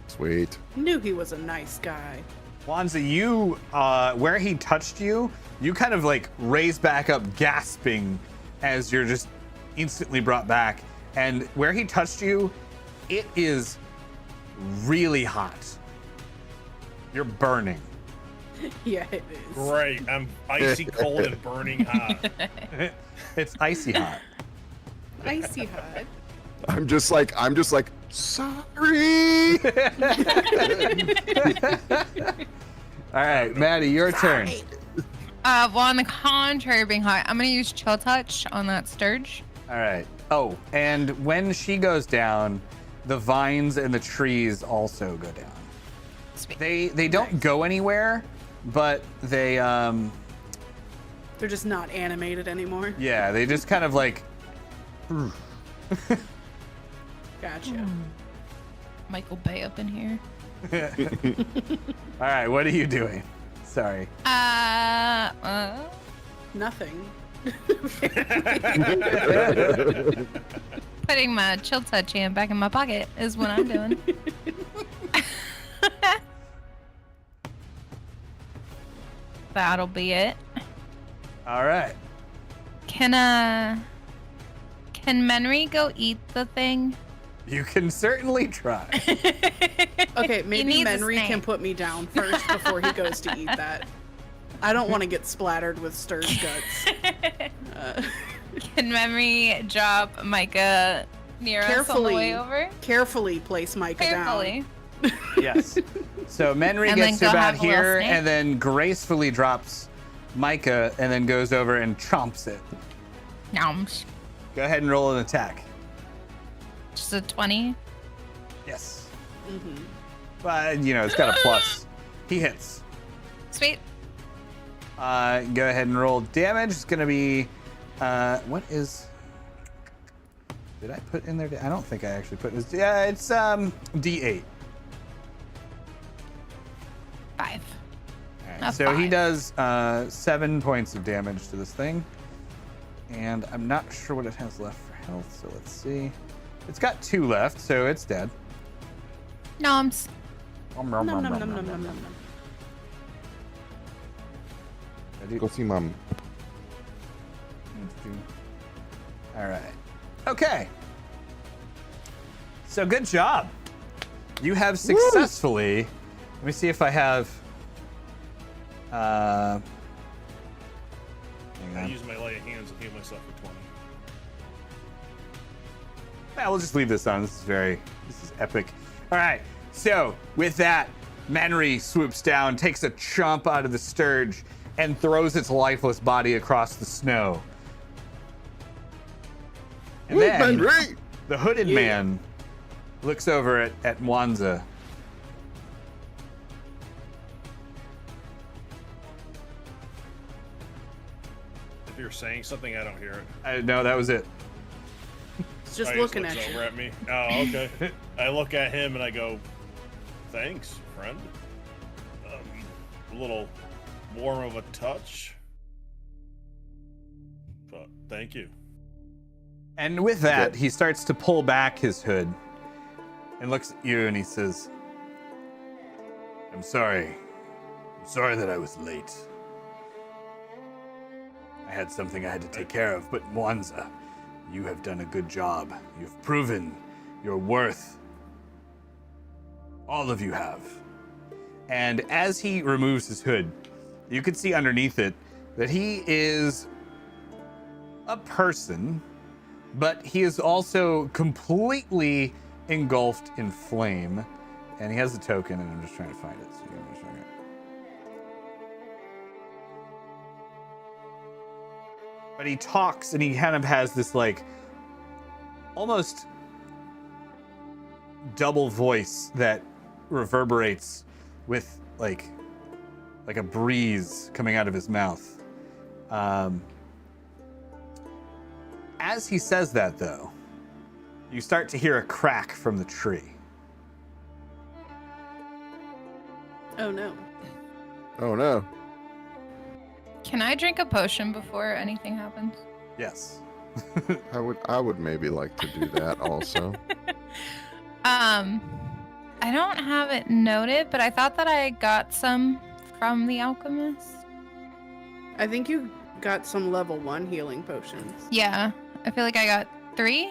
Sweet. Knew he was a nice guy. Mwanza, you, where he touched you, you kind of like raise back up gasping as you're just instantly brought back. And where he touched you, it is really hot. You're burning. Yeah, it is. Great. I'm icy cold and burning hot. It's icy hot. Icy hot. I'm just like, sorry. All right, Maddie, your turn. Well, on the contrary, being hot, I'm gonna use Chill Touch on that Sturge. All right. Oh, and when she goes down, the vines and the trees also go down. Sweet. They don't go anywhere, but they They're just not animated anymore. yeah, they just kind of like Gotcha. Michael Bay up in here. All right, what are you doing? Sorry. Nothing. Putting my chill touch hand back in my pocket is what I'm doing. That'll be it. All right. Can Menry go eat the thing? You can certainly try. Okay, maybe needs a Menry can snack. put me down first before he goes to eat that. I don't want to get splattered with Stur's guts. Can Menry drop Micah near us on the way over? Carefully place Micah Carefully. Yes. So Menry And gets to then go about have a little here snack? and then gracefully drops Micah and then goes over and chomps it. Noms. Go ahead and roll an attack. Just a 20. Yes. down. Mm-hmm. But, it's got a plus. He hits. Sweet. Go ahead and roll damage. It's going to be, what is, did I put in there? I don't think I actually put this. Yeah, it's D8. 5. All right, A so he 5. does 7 points of damage to this thing. And I'm not sure what it has left for health, so let's see. It's got 2 left, so it's dead. Noms. Nom, nom, nom, nom, nom, nom, nom. Go see mom. All right. Okay. So good job. You have successfully. Let me see if I have. Hang I on. use my lay of hands and heal myself for 20. Yeah, we'll just leave this on. This is epic. All right. So with that, Menry swoops down, takes a chomp out of the sturge, and throws its lifeless body across the snow. And then Menry! the hooded man looks over at Mwanza. If you're saying something, I don't hear it. No, that was it. It's just Oh, he looking looks at you. over at me. Oh, okay. I look at him and I go, "Thanks, friend. A little warm of a touch, but thank you." And with that, he starts to pull back his hood and looks at you and he says, I'm sorry. I'm sorry that I was late. I had something I had to take care of, but Mwanza, you have done a good job. You've proven your worth. All of you have. And as he removes his hood, you can see underneath it that he is a person, but he is also completely engulfed in flame. And he has a token, and I'm just trying to find it. So give me a second. But he talks, and he kind of has this, like, almost double voice that reverberates with, like a breeze coming out of his mouth. As he says that, though, you start to hear a crack from the tree. Oh no. Oh no. Can I drink a potion before anything happens? Yes. I would maybe like to do that also. I don't have it noted, but I thought that I got some from the alchemist. I think you got some level 1 healing potions. Yeah, I feel like I got 3,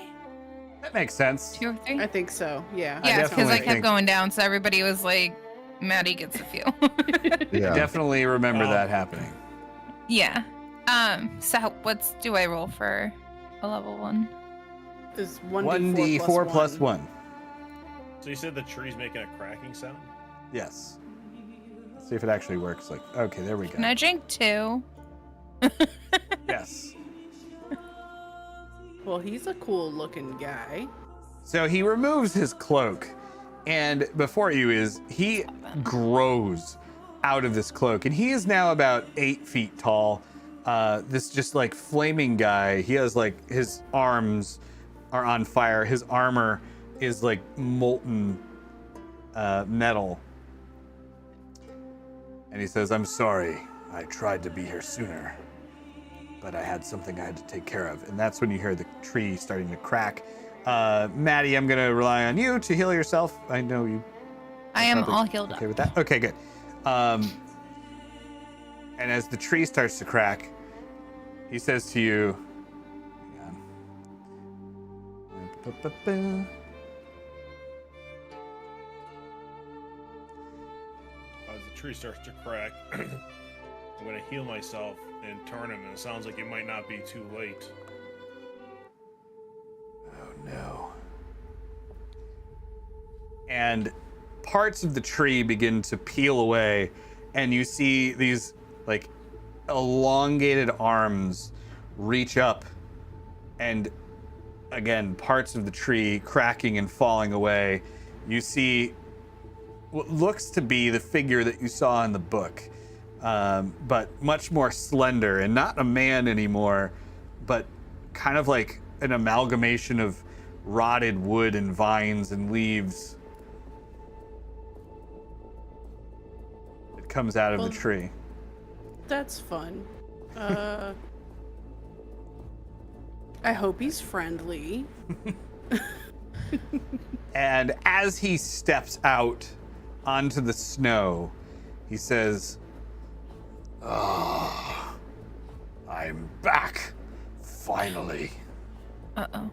That makes sense. 2 or 3. I think so. Yeah. Yeah, because definitely I kept think- going down, so everybody was like, Maddie gets a few. Yeah. Definitely remember Oh. that happening. Yeah. So what's do I roll for a level 1? Is 1d4 plus 1. So you said the tree's making a cracking sound? Yes. Let's see if it actually works. Like, okay, there we go. Can I drink 2? Yes. Well, he's a cool looking guy. So he removes his cloak, and before you is he grows out of this cloak, and he is now about 8 feet tall. This just like flaming guy. He has like his arms are on fire. His armor is like molten metal. And he says, I'm sorry. I tried to be here sooner, but I had something I had to take care of. And that's when you hear the tree starting to crack. Maddie, I'm going to rely on you to heal yourself. I know you. I am all healed Okay up. with that? Okay, good. And as the tree starts to crack, he says to you, hang on. As the tree starts to crack, I'm going to heal myself and turn him, and it sounds like it might not be too late. Oh no. And parts of the tree begin to peel away, and you see these like elongated arms reach up, and again, parts of the tree cracking and falling away. You see what looks to be the figure that you saw in the book, but much more slender and not a man anymore, but kind of like an amalgamation of rotted wood and vines and leaves. It comes out of the tree. That's fun. I hope he's friendly. And as he steps out onto the snow, he says, "Oh, I'm back, finally." Uh-oh.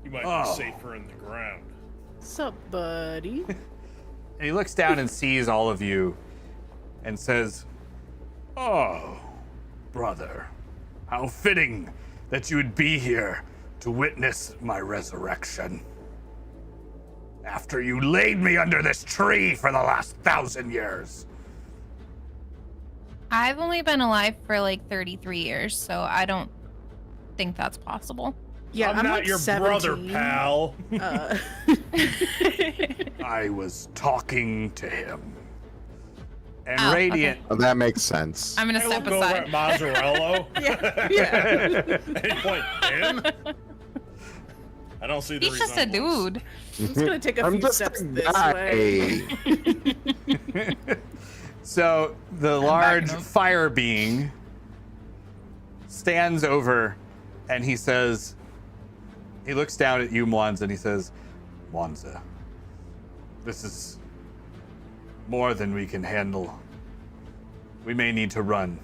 You might Oh. be safer in the ground. Sup, buddy? And he looks down and sees all of you and says, "Oh, brother, how fitting that you would be here to witness my resurrection. After you laid me under this tree for the last 1,000 years. I've only been alive for like 33 years, so I don't think that's possible. Yeah, I'm I'm not like your 17. brother, pal. I was talking to him. And Oh, Radiant, Oh, that makes sense. I'm gonna I step look over at aside. Mazzarello. Yeah. And point him. I don't see the He's just a resemblance. dude. I'm just gonna take a I'm few just steps a this guy. way. so the large fire being stands over and he says, he looks down at you, Mwanza, and he says, "Mwanza, this is more than we can handle. We may need to run.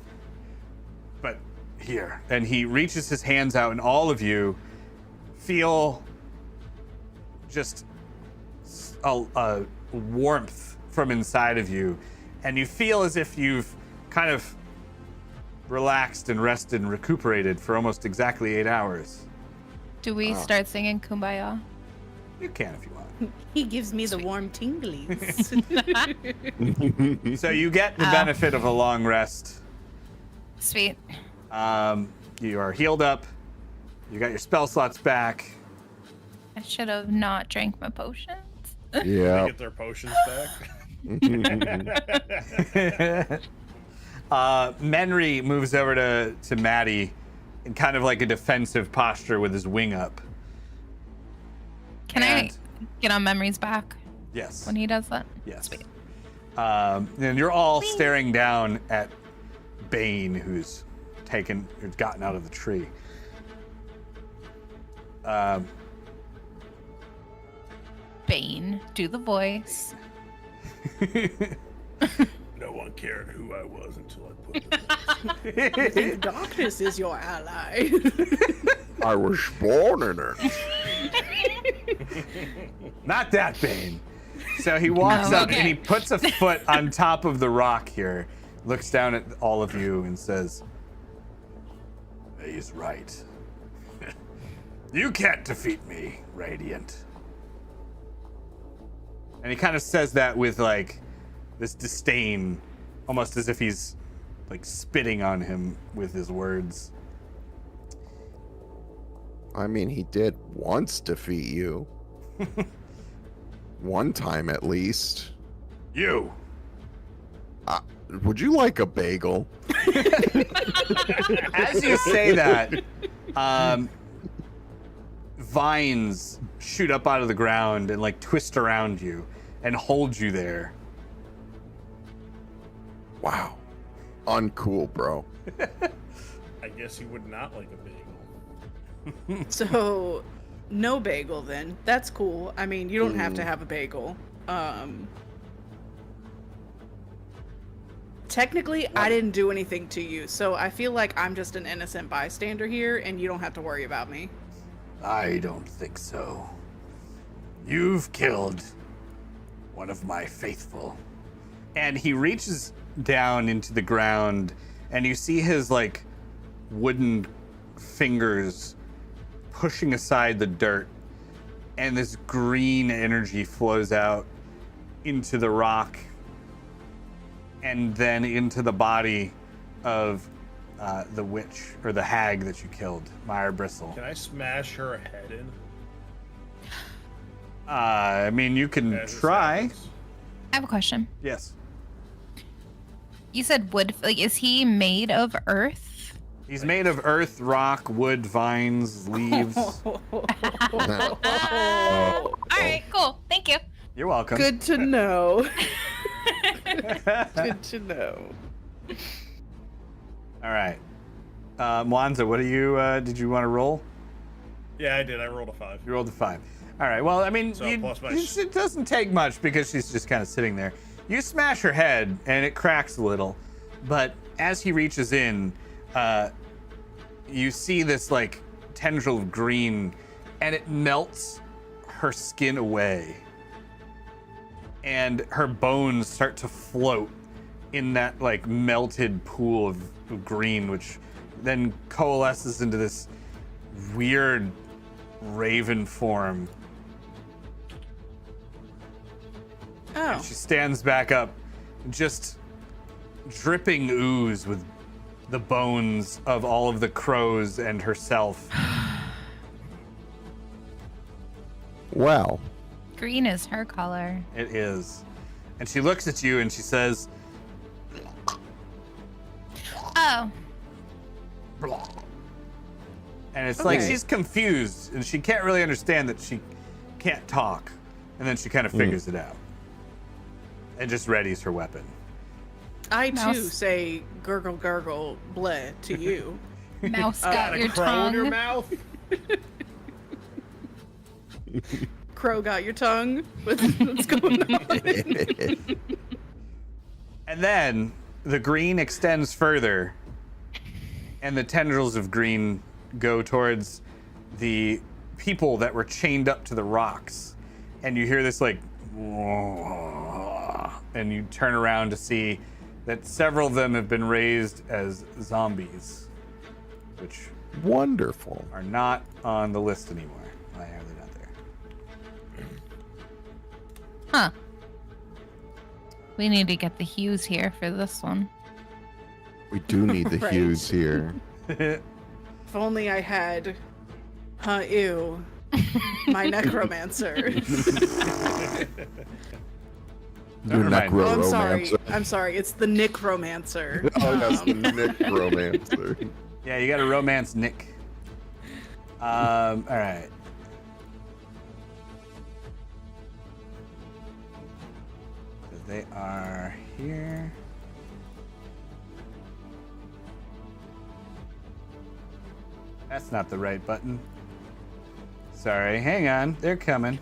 But here." And he reaches his hands out, and all of you feel just a warmth from inside of you. And you feel as if you've kind of relaxed and rested and recuperated for almost exactly 8 hours. Do we start singing Kumbaya? You can if you want. He gives me the warm tinglies. So you get the benefit of a long rest. Sweet. You are healed up. You got your spell slots back. I should have not drank my potions. They Yeah. get their potions back. Menry moves over to Maddie in kind of like a defensive posture with his wing up. Can And- I get on Memory's back Yes. when he does that? Yes. Sweet. And you're all staring down at Bane, who's gotten out of the tree. Bane, do the voice. No one cared who I was until I put it in. Darkness is your ally. I was born in it. Not that Bane. So he walks Oh, up okay. and he puts a foot on top of the rock here, looks down at all of you and says, "He's right. You can't defeat me, Radiant." And he kind of says that with like this disdain, almost as if he's like spitting on him with his words. I mean, he did once defeat you. One time at least. You. Would you like a bagel? As you say that, Vines shoot up out of the ground and like twist around you and hold you there. Wow. Uncool, bro. I guess he would not like a bagel. So, no bagel then. That's cool. I mean, you don't have to have a bagel. Technically, I didn't do anything to you, so I feel like I'm just an innocent bystander here, and you don't have to worry about me. I don't think so. You've killed one of my faithful. And he reaches down into the ground, and you see his like wooden fingers pushing aside the dirt, and this green energy flows out into the rock and then into the body of the witch or the hag that you killed, Myra Bristle. Can I smash her head in? I mean, you can as this try. happens? I have a question. Yes. You said wood. Like, is he made of earth? He's made of earth, rock, wood, vines, leaves. All right, cool. Thank you. You're welcome. Good to know. Good to know. All right. Mwanza, what do you, did you want to roll? Yeah, I did. I rolled a 5. You rolled a 5. All right. Well, I mean, So plus my it doesn't take much because she's just kind of sitting there. You smash her head and it cracks a little, but as he reaches in, you see this like tendril of green, and it melts her skin away, and her bones start to float in that like melted pool of green, which then coalesces into this weird raven form. Oh. And she stands back up, just dripping ooze with the bones of all of the crows and herself. Well, Green is her color. It is. And she looks at you and she says, Oh, "Blah." And it's like Okay. she's confused and she can't really understand that she can't talk. And then she kind of figures it out and just readies her weapon. I too Mouse. say gurgle gurgle bleh to you. mouse Got got a your crow in your tongue. mouth? Crow got your tongue? What's going on? And then the green extends further, and the tendrils of green go towards the people that were chained up to the rocks. And you hear this like, and you turn around to see that several of them have been raised as zombies, which wonderful. are not on the list anymore. Why are they not there? Huh. We need to get the hues here for this one. We do need the Right. hues here. If only I had, ew, my necromancer. Never Your mind. Oh, I'm sorry. necromancer. I'm sorry. It's the necromancer. Oh, that's the necromancer. Yeah, you got to romance Nick. All right. So they are here. That's not the right button. Sorry, hang on. They're coming.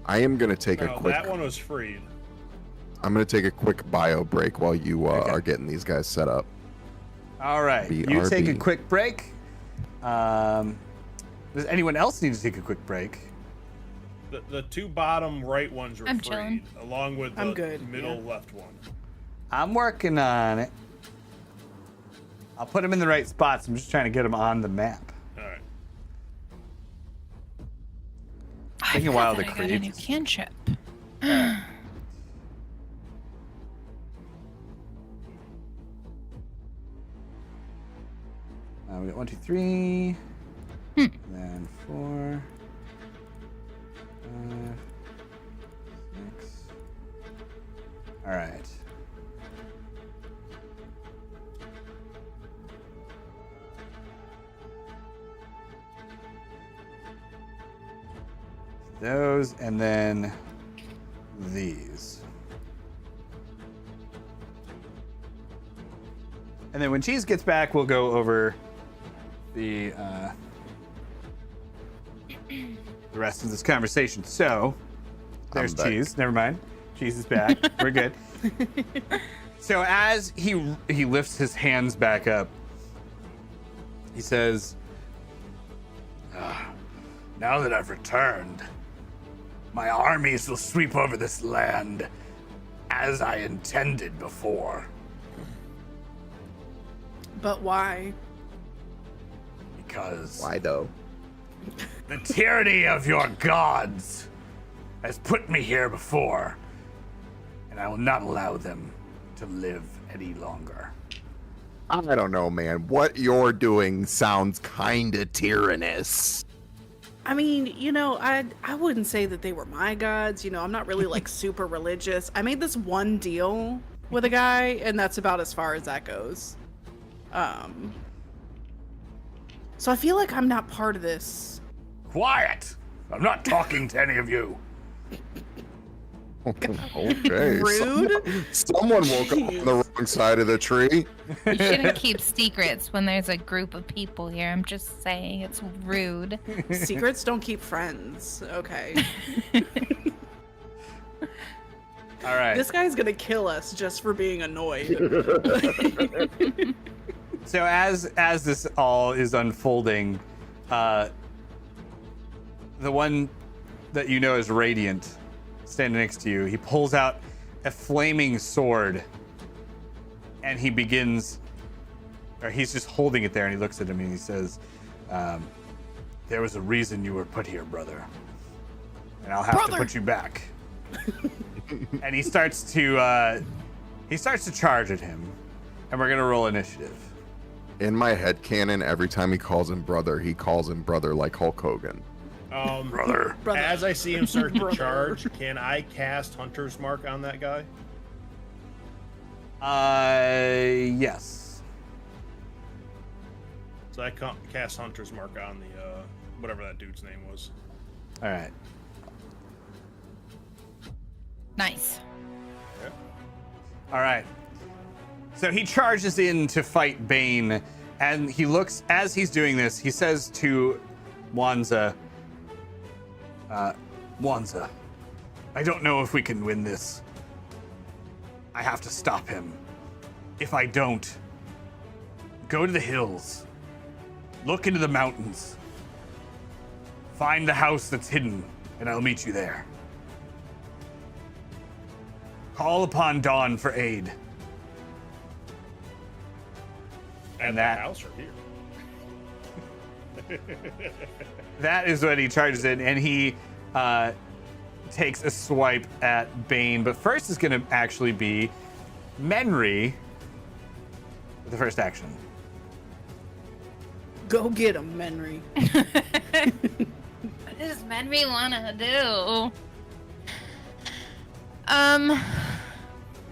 I am gonna take a No, quick. that one was freed. I'm gonna take a quick bio break while you are getting these guys set up. All right. You BRB. take a quick break. Does anyone else need to take a quick break? The two bottom right ones were I'm freed, chilling. along with the I'm good, middle yeah. left one. I'm working on it. I'll put them in the right spots. I'm just trying to get them on the map. All right. Taking a I while forgot to that I got a new create. cantrip. We got 1, 2, 3. Then 4, 5, 6. All right. those, and then these. And then when Cheese gets back, we'll go over the rest of this conversation. So, there's I'm back. Cheese. Never mind. Cheese is back. We're good. So as he lifts his hands back up, he says, now that I've returned, my armies will sweep over this land as I intended before. But why? Because Why though? the tyranny of your gods has put me here before, and I will not allow them to live any longer. I don't know, man. What you're doing sounds kinda tyrannous. I mean, I wouldn't say that they were my gods. I'm not really like super religious. I made this one deal with a guy, and that's about as far as that goes. So I feel like I'm not part of this. Quiet! I'm not talking to any of you. Okay. Rude. Someone woke up on the wrong side of the tree. You shouldn't keep secrets when there's a group of people here. I'm just saying, it's rude. Secrets don't keep friends. Okay. All right. This guy's gonna kill us just for being annoyed. So as this all is unfolding, the one that you know is Radiant, standing next to you, he pulls out a flaming sword, and he begins, or he's just holding it there, and he looks at him and he says, "There was a reason you were put here, brother, and I'll have to put you back." And he starts to charge at him, and we're gonna roll initiative. In my head canon, every time he calls him brother like Hulk Hogan. Brother. As I see him start to Brother. charge, can I cast Hunter's Mark on that guy? Yes. So I cast Hunter's Mark on the whatever that dude's name was. All right. Nice. Yeah. All right. So he charges in to fight Bane, and he looks, as he's doing this, he says to Wanza, Wanza, I don't know if we can win this. I have to stop him. If I don't, go to the hills, look into the mountains, find the house that's hidden, and I'll meet you there. Call upon Dawn for aid. At And the that- house or here? That is what he charges in, and he takes a swipe at Bane. But first is going to actually be Menry with the first action. Go get him, Menry. What does Menry wanna do?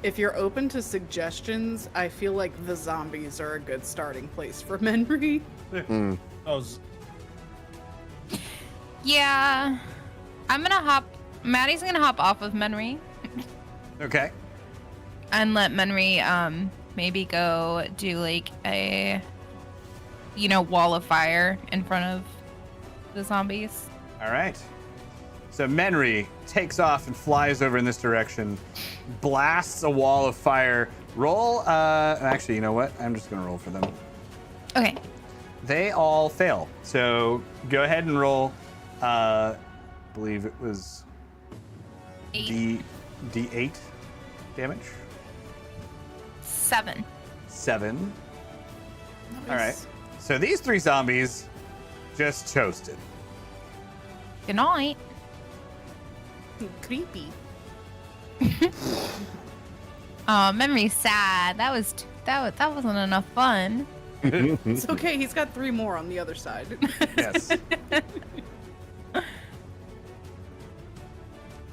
If you're open to suggestions, I feel like the zombies are a good starting place for Menry. Yeah. Maddie's gonna hop off of Menry Okay. and let Menry maybe go do like a wall of fire in front of the zombies. All right. So Menry takes off and flies over in this direction, blasts a wall of fire. Roll, actually, you know what? I'm just gonna roll for them. Okay. They all fail. So go ahead and roll, believe it was 8, D8 damage. 7. 7. All right. So these 3 zombies just toasted. Good night. Creepy. Oh, Menry's sad. That wasn't enough fun. It's okay, he's got 3 more on the other side. Yes.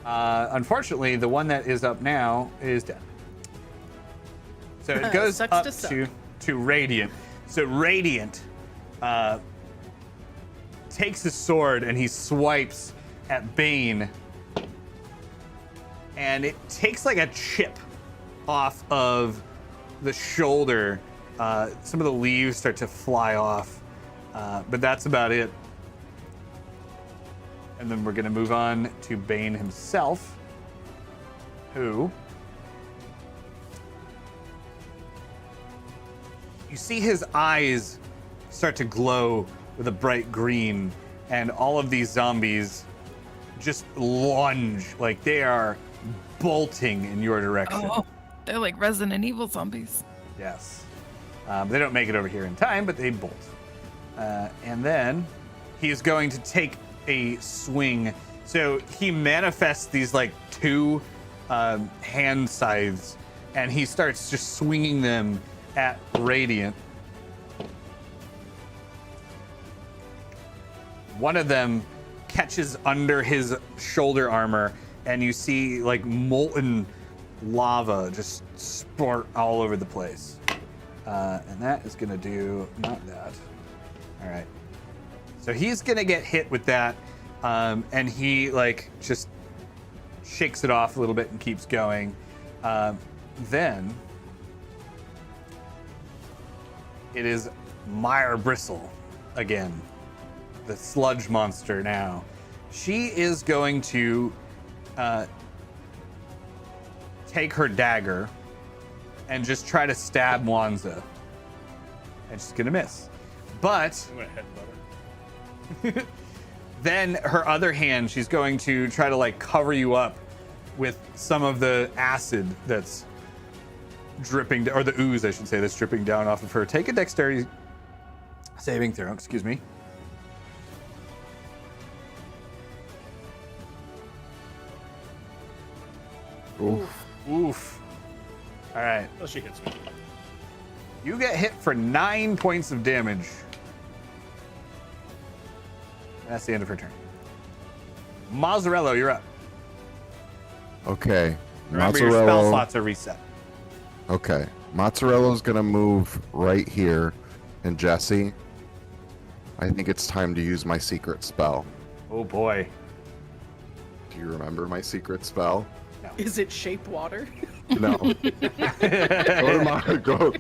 Unfortunately, the one that is up now is dead. So it goes Sucks up to suck. to Radiant. So Radiant takes his sword and he swipes at Bane, and it takes like a chip off of the shoulder. Some of the leaves start to fly off, but that's about it. And then we're going to move on to Bane himself, who... You see his eyes start to glow with a bright green, and all of these zombies just lunge, like they are bolting in your direction. Oh, they're like Resident Evil zombies. Yes. They don't make it over here in time, but they bolt. And then he's going to take a swing. So he manifests these like two hand scythes, and he starts just swinging them at Radiant. One of them catches under his shoulder armor, and you see like molten lava just sport all over the place. And that is gonna do not that. All right. So he's gonna get hit with that, and he like just shakes it off a little bit and keeps going. Then it is Mire Bristle again, the sludge monster now. She is going to take her dagger and just try to stab Wanza. And she's gonna miss. But I'm gonna headbutt her. then her other hand, she's going to try to like cover you up with some of the acid that's dripping, or the ooze, I should say, that's dripping down off of her. Take a dexterity saving throw, excuse me. Oof. Oof. All right. Oh, she hits me. You get hit for 9 points of damage. That's the end of her turn. Mazzarello, you're up. Okay. Remember, your spell slots are reset. Okay. Mozzarella's gonna move right here. And Jesse, I think it's time to use my secret spell. Oh boy. Do you remember my secret spell? Is it shape water? No. go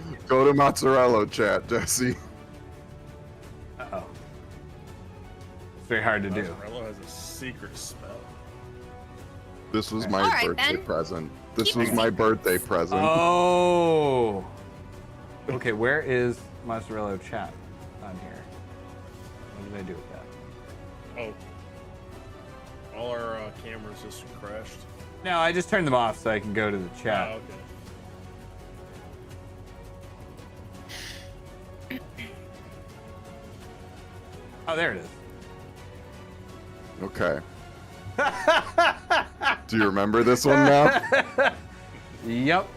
to Mozzarella chat, Jesse. Uh-oh. It's very hard to do. Mozzarella has a secret spell. This was my All right, birthday then. present. This Keep was it my secret. birthday present. Oh. Okay, where is Mozzarella chat on here? What did I do with that? Oh. All our cameras just crashed. No, I just turned them off so I can go to the chat. Oh, okay. Oh, there it is. Okay. Do you remember this one now? Yep.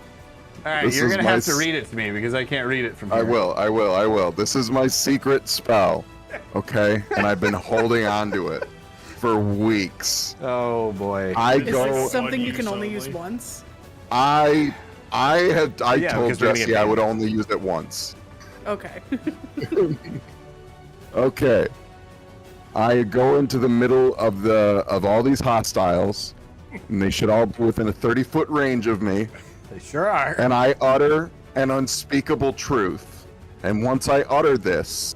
All right, This you're is going to my have to read it to me because I can't read it from here. I will. This is my secret spell. Okay? And I've been holding on to it for weeks. Oh, boy. I Is go this something One you can use only use only? once? I Yeah, told because we're gonna Jesse get I paid. would only use it once. Okay. Okay. I go into the middle of all these hostiles, and they should all be within a 30-foot range of me, They sure are. and I utter an unspeakable truth. And once I utter this,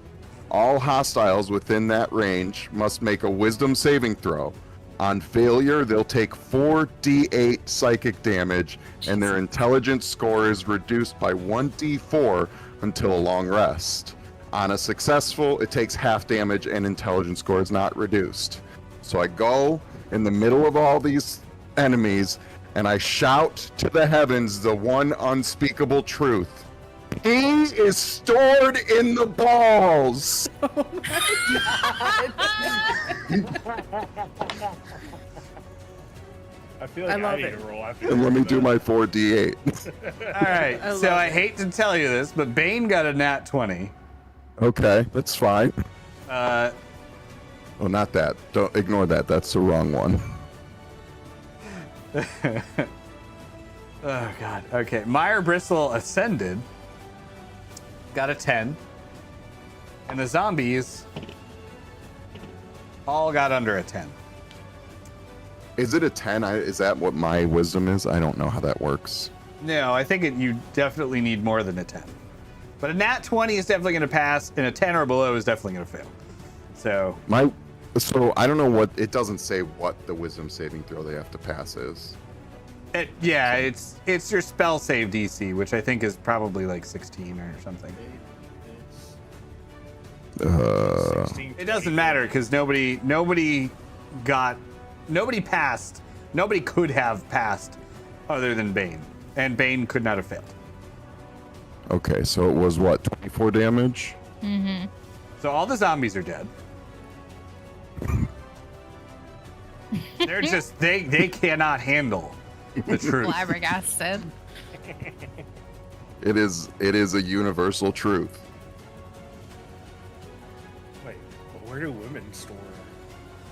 all hostiles within that range must make a wisdom saving throw. On failure, they'll take 4d8 psychic damage, and their intelligence score is reduced by 1d4 until a long rest. On a successful, it takes half damage and intelligence score is not reduced. So I go in the middle of all these enemies, and I shout to the heavens the one unspeakable truth. He is stored in the balls. I feel I like I, love need it. to roll after And let me that. do my 4d8. All right, I so love I it. hate to tell you this, but Bane got a nat 20. Okay, that's fine. Uh, Oh, not that. Don't ignore that. That's the wrong one. oh, God. Okay, Mire Bristle ascended, got a 10, and the zombies all got under a 10. Is it a 10? Is that what my wisdom is? I don't know how that works. No, I think you definitely need more than a 10. But a nat 20 is definitely going to pass, and a 10 or below is definitely going to fail. So So I don't know what, it doesn't say what the wisdom saving throw they have to pass is. It's your spell save DC, which I think is probably like 16 or something. It's 16, It doesn't matter because nobody passed. Nobody could have passed other than Bane, and Bane could not have failed. Okay, so it was what, 24 damage? Mm-hmm. So all the zombies are dead. They're just they cannot handle the truth. Flabbergasted. It is a universal truth. Wait, but where do women store?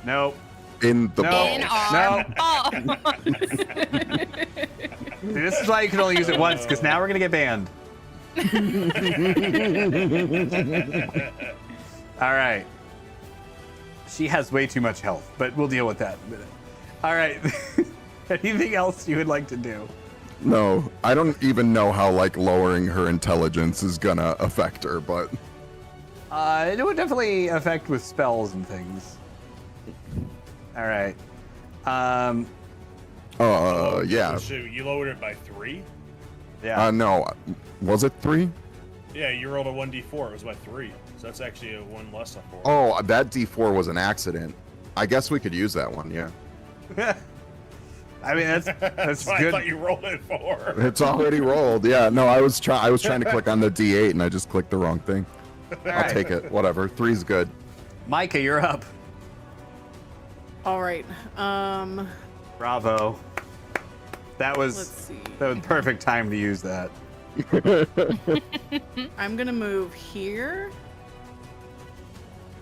Nope. In the No. ball. In our No. balls. See, this is why you can only use it once, because now we're gonna get banned. All right. She has way too much health, but we'll deal with that in a minute. All right. Anything else you would like to do? No, I don't even know how like lowering her intelligence is gonna affect her, but It would definitely affect with spells and things. All right. yeah. So you lowered it by 3? Yeah. No, was it 3? Yeah, you rolled a 1d4. It was by 3. So that's actually a 1 less than 4. Oh, that D4 was an accident. I guess we could use that one, yeah. I mean, that's That's what good. I thought you rolled it for. It's already rolled. Yeah, no, I was trying to click on the D8 and I just clicked the wrong thing. I'll right. take it. Whatever. 3's good. Micah, you're up. All right. Bravo. That Let's was see. the perfect time to use that. I'm gonna move here.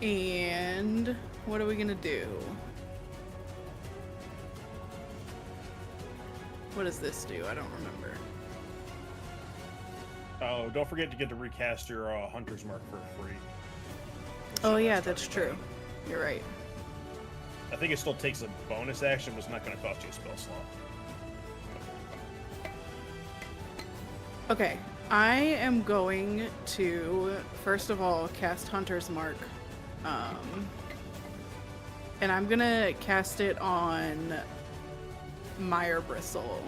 And what are we gonna do? What does this do? I don't remember. Oh, don't forget to get to recast your Hunter's Mark for free. Oh yeah, that's true. You're right. I think it still takes a bonus action, but it's not going to cost you a spell slot. Okay, I am going to first of all cast Hunter's Mark, and I'm gonna cast it on Mire Bristle.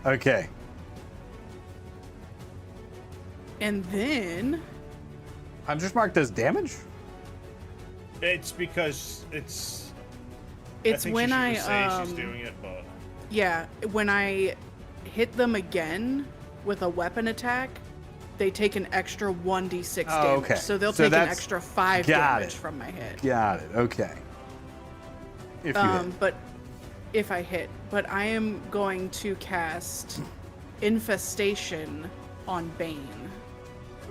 Okay. And then Hunter's Mark does damage? It's because it's. it's I think when she I should just say she's doing it, but yeah, when I hit them again with a weapon attack, they take an extra 1d6 Oh, damage. okay. So they'll So take an that's- extra 5 got damage it. from my hit. Got it. Okay. If you hit. But if I hit, but I am going to cast Infestation on Bane.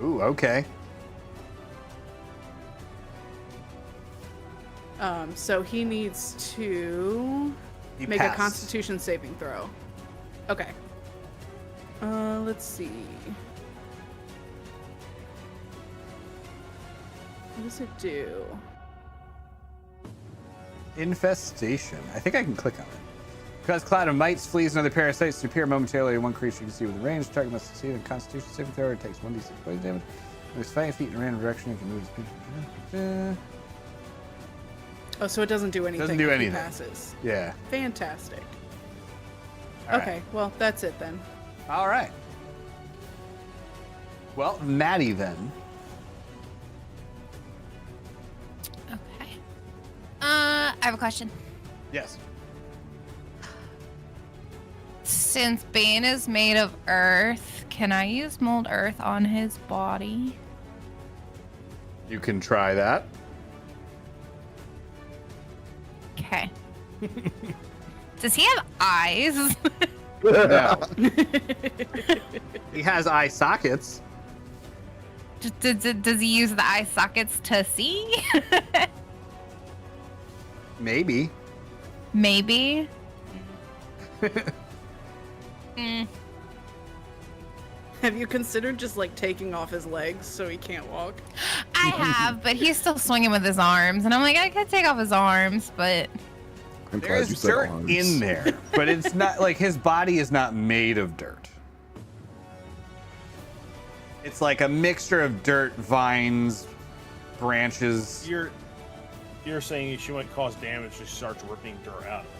Ooh, okay. So he needs to He make passed. a Constitution saving throw. Okay. Let's see. What does it do? Infestation. I think I can click on it. Because cloud of mites, fleas, and other parasites appear momentarily to one creature you can see within range. The target must succeed in Constitution saving throw. It takes 1d6 poison damage. Moves 5 feet in a random direction. It can move its Oh, so it doesn't do anything. Doesn't do if he anything. passes. Yeah. Fantastic. All right. Okay, well that's it then. All right. Well, Maddie then. Okay. I have a question. Yes. Since Bane is made of earth, can I use mold earth on his body? You can try that. Okay. Does he have eyes? No. He has eye sockets. Does he use the eye sockets to see? Maybe. Maybe. Have you considered just like taking off his legs so he can't walk? I have, but he's still swinging with his arms, and I'm like, I could take off his arms, but I'm There glad you is said dirt arms. in there, but it's not like his body is not made of dirt. It's like a mixture of dirt, vines, branches. You're saying she might cause damage if she starts ripping dirt out of it.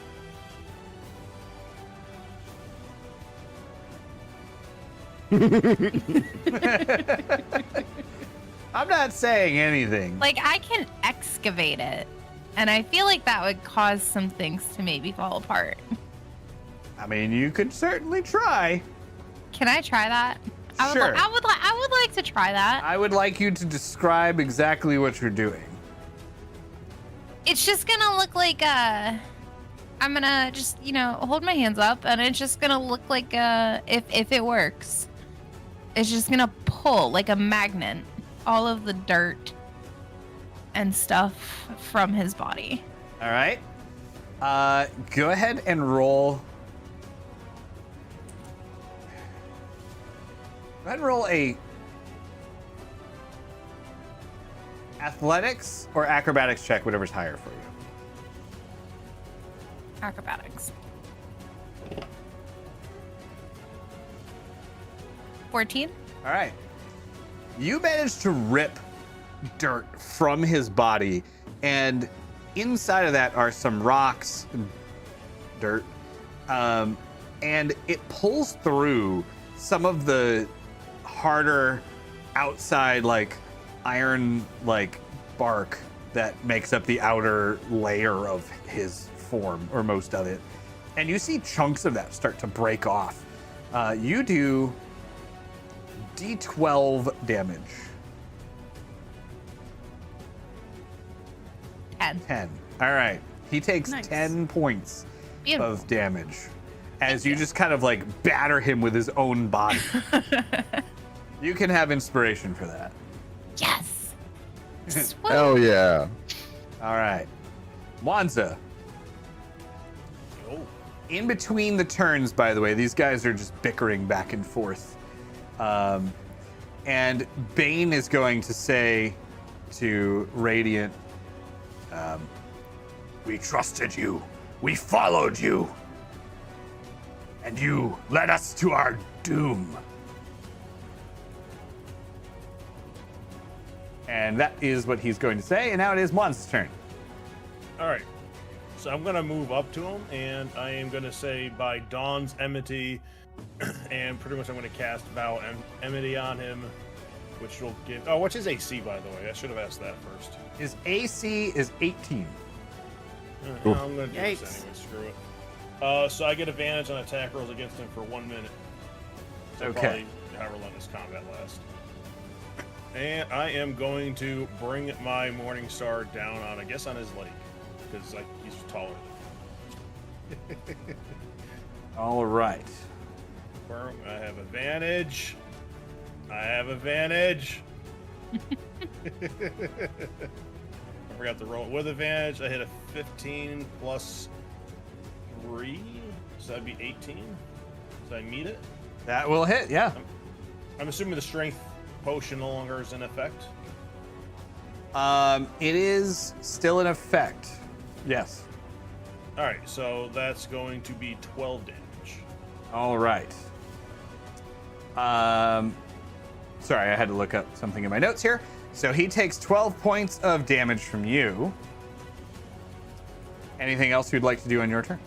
I'm not saying anything. like I can excavate it, and I feel like that would cause some things to maybe fall apart. I mean, you could certainly try. Can I try that? Sure. I would like to try that. I would like you to describe exactly what you're doing. It's just gonna look like I'm gonna just hold my hands up, and it's just gonna look like if it works, it's just gonna pull like a magnet all of the dirt and stuff from his body. All right. Go ahead and roll. Go ahead and roll a athletics or acrobatics check, whatever's higher for you. Acrobatics. 14. All right. You managed to rip dirt from his body, and inside of that are some rocks and dirt. And it pulls through some of the harder outside, like iron, like bark that makes up the outer layer of his form, or most of it. And you see chunks of that start to break off. You do D12 damage. 10. All right. He takes Nice. 10 points Beautiful. of damage as you just kind of like batter him with his own body. You can have inspiration for that. Yes. Swoop. Hell yeah. All right. Wanza. Oh, In between the turns, by the way, these guys are just bickering back and forth. And Bane is going to say to Radiant, we trusted you. We followed you. And you led us to our doom. And that is what he's going to say. And now it is Wanza's turn. all right. So I'm gonna move up to him, and I am gonna say by Dawn's enmity, and pretty much I'm gonna cast Vow Enmity on him, which will give. Oh, what's his AC, by the way? I should have asked that first. His AC is 18. No, I'm gonna do Yikes. this anyway. Screw it. So I get advantage on attack rolls against him for 1 minute. So Okay. Probably however long this combat lasts. And I am going to bring my Morning Star down on, I guess, on his leg, because like he's taller. All right. I have advantage. I forgot to roll it with advantage. I hit a 15 plus 3, so that'd be 18. Does I meet it? That will hit, yeah. I'm assuming the strength potion no longer is in effect. It is still in effect. Yes. All right, so that's going to be 12 damage. All right. Sorry, I had to look up something in my notes here. So he takes 12 points of damage from you. Anything else you'd like to do on your turn?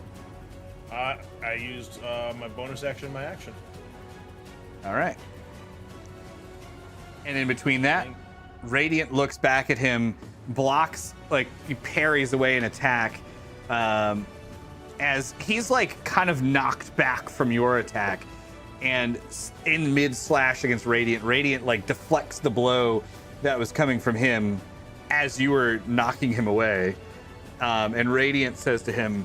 I used my bonus action, my action. All right. And in between that, Radiant looks back at him, blocks, like he parries away an attack, as he's like kind of knocked back from your attack, and in mid slash against Radiant, Radiant like deflects the blow that was coming from him as you were knocking him away, and Radiant says to him,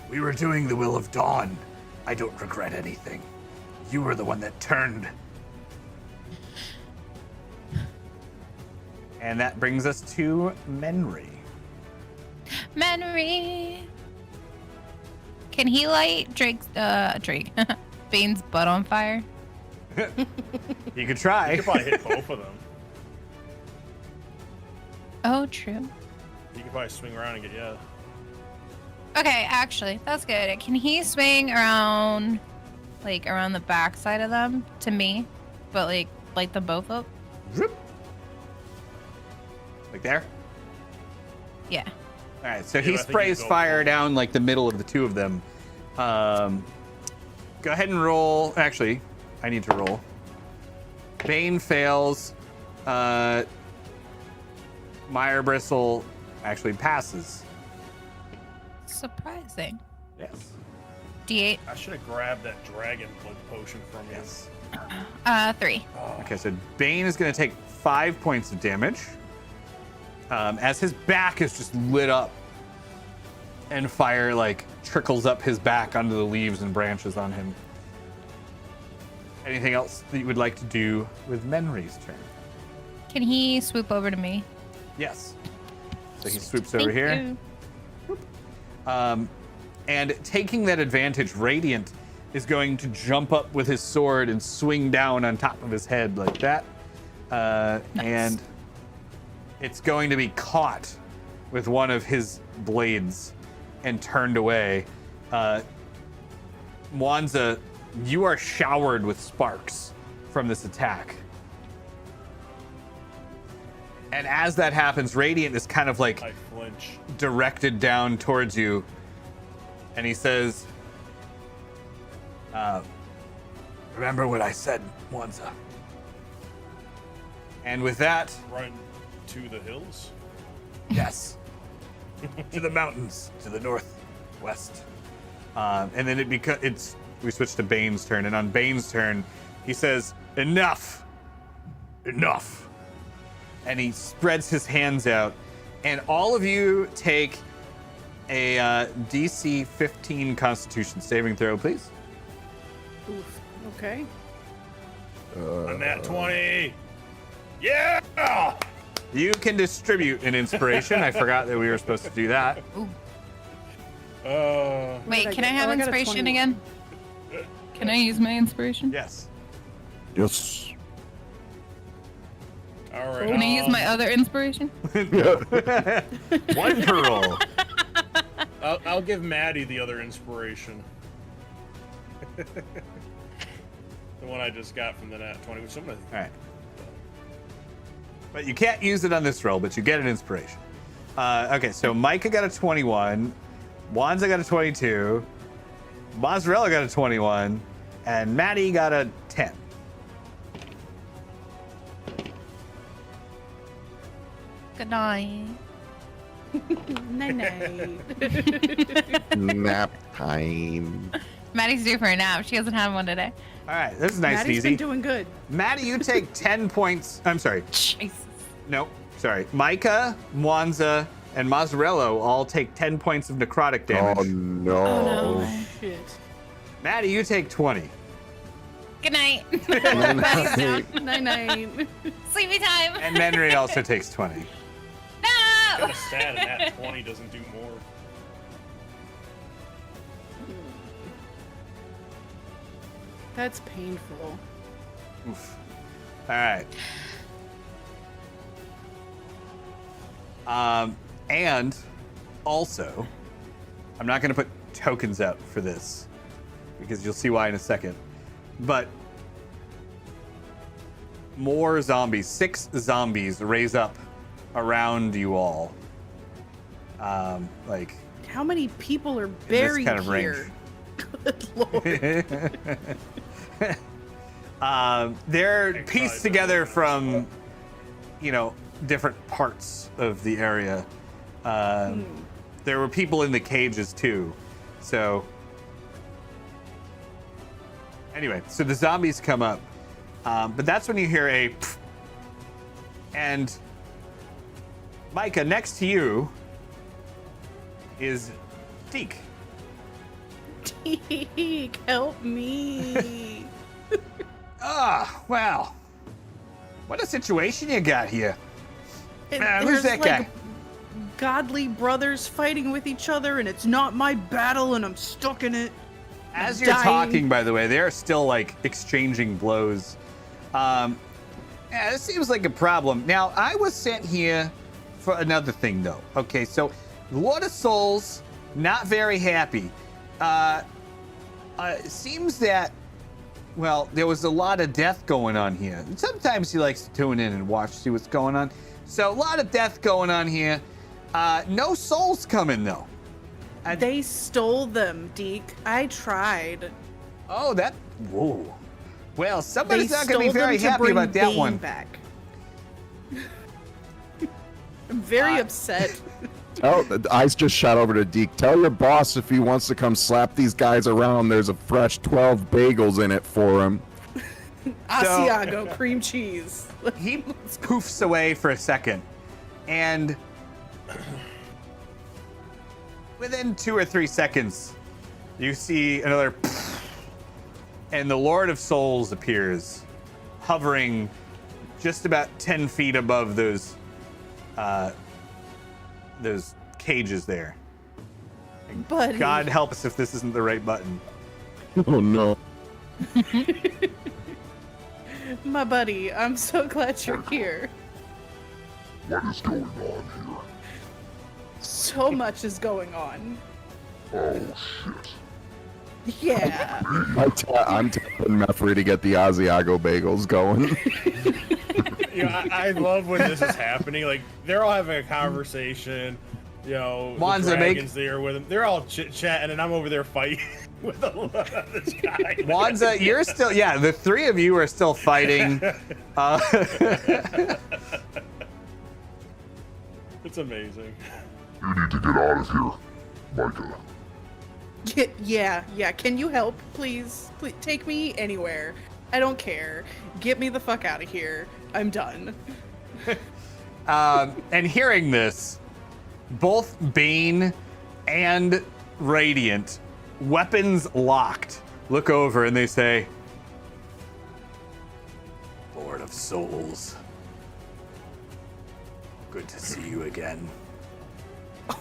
"We were doing the will of Dawn. I don't regret anything. You were the one that turned." And that brings us to Menry. Memory. Can he light Drake? Bane's butt on fire? You could try. You could probably hit both of them. Oh, true. You could probably swing around and get yeah. Okay, actually, that's good. Can he swing around, like, around the back side of them to me, but, like, light them both up? Zoop. Like there? Yeah. All right, so Yeah, he I think you sprays go fire for it. down like the middle of the two of them. Go ahead and roll. Actually, I need to roll. Bane fails. Mire Bristle actually passes. Surprising. Yes. D8. I should have grabbed that dragon blood potion from you. Yes. 3. Okay, so Bane is going to take 5 points of damage as his back is just lit up and fire like trickles up his back onto the leaves and branches on him. Anything else that you would like to do with Menry's turn? Can he swoop over to me? Yes. So he swoops over Thank here. you. And taking that advantage, Radiant is going to jump up with his sword and swing down on top of his head like that. And it's going to be caught with one of his blades and turned away. Mwanza, you are showered with sparks from this attack. And as that happens, Radiant is kind of like I flinch. directed down towards you, and he says, remember what I said, Mwanza. And with that, Run to the hills. yes, to the mountains, to the northwest. And then we switch to Bane's turn, and on Bane's turn, he says, enough, enough. And he spreads his hands out, and all of you take a DC 15 Constitution saving throw, please. Oof. Okay. On that 20. Yeah! You can distribute an inspiration. I forgot that we were supposed to do that. Ooh. did Wait, I can I get? have Oh, I got a inspiration 21. again? Can I use my inspiration? Yes. Yes. All right. Can I use my other inspiration? One per roll. I'll give Maddie the other inspiration. The one I just got from the nat 20, which somebody. All right. But you can't use it on this roll, but you get an inspiration. Okay, so Micah got a 21, Wanza got a 22, Mozzarella got a 21, and Maddie got a 10. Good night. Night. Nap time. Maddie's due for a nap. She hasn't had one today. All right, this is nice Maddie's and been easy. doing good. Maddie, you take 10 points. I'm sorry. Jesus. No, sorry. Micah, Mwanza, and Mozzarella all take 10 points of necrotic damage. Oh no. Shit. Maddie, you take 20. Good night. Maddie's down. Night. Sleepy time. And Menry also takes 20. Kind No! of sad, and that 20 doesn't do more. That's painful. Oof. All right. And also, I'm not going to put tokens out for this because you'll see why in a second. But more zombies, 6 zombies raise up around you all. Like How many people are buried kind of here? Good lord. they're Big pieced size together of it. from, different parts of the area. There were people in the cages too. So, anyway, so the zombies come up. But that's when you hear a pff, and Micah, next to you is Deke. Teek, help me. Well, what a situation you got here. And Who's there's, that guy? godly brothers fighting with each other, and it's not my battle, and I'm stuck in it. As you're Dying. talking, by the way, they are still like exchanging blows. Yeah, this seems like a problem. Now, I was sent here for another thing, though. Okay, so Lord of Souls, not very happy. It seems that, well, there was a lot of death going on here. Sometimes he likes to tune in and watch, see what's going on. So a lot of death going on here. No souls coming, though. They stole them, Deke. I tried. Oh, that, whoa. Well, somebody's They not going to be stole very them to happy bring about that Bane one. back. I'm very upset. I just shot over to Deke. Tell your boss if he wants to come slap these guys around, there's a fresh 12 bagels in it for him. Asiago cream cheese. He poofs away for a second, and within 2 or 3 seconds, you see another poof, and the Lord of Souls appears, hovering just about 10 feet above those cages there. Buddy. God help us if this isn't the right button. Oh no. My buddy, I'm so glad you're here. What is going on here? So much is going on. Oh, shit. Yeah. I'm telling Meffrey to get the Asiago bagels going. You know, I love when this is happening. Like, they're all having a conversation. You know, Wanza, the dragons there with them. They're all chit-chatting, and I'm over there fighting with this guy. Wanza, you're still, yeah, the three of you are still fighting. It's amazing. You need to get out of here, Micah. Yeah. Can you help, please? Please take me anywhere. I don't care. Get me the fuck out of here. I'm done. And hearing this, both Bane and Radiant, weapons locked, look over and they say, Lord of Souls, good to see you again.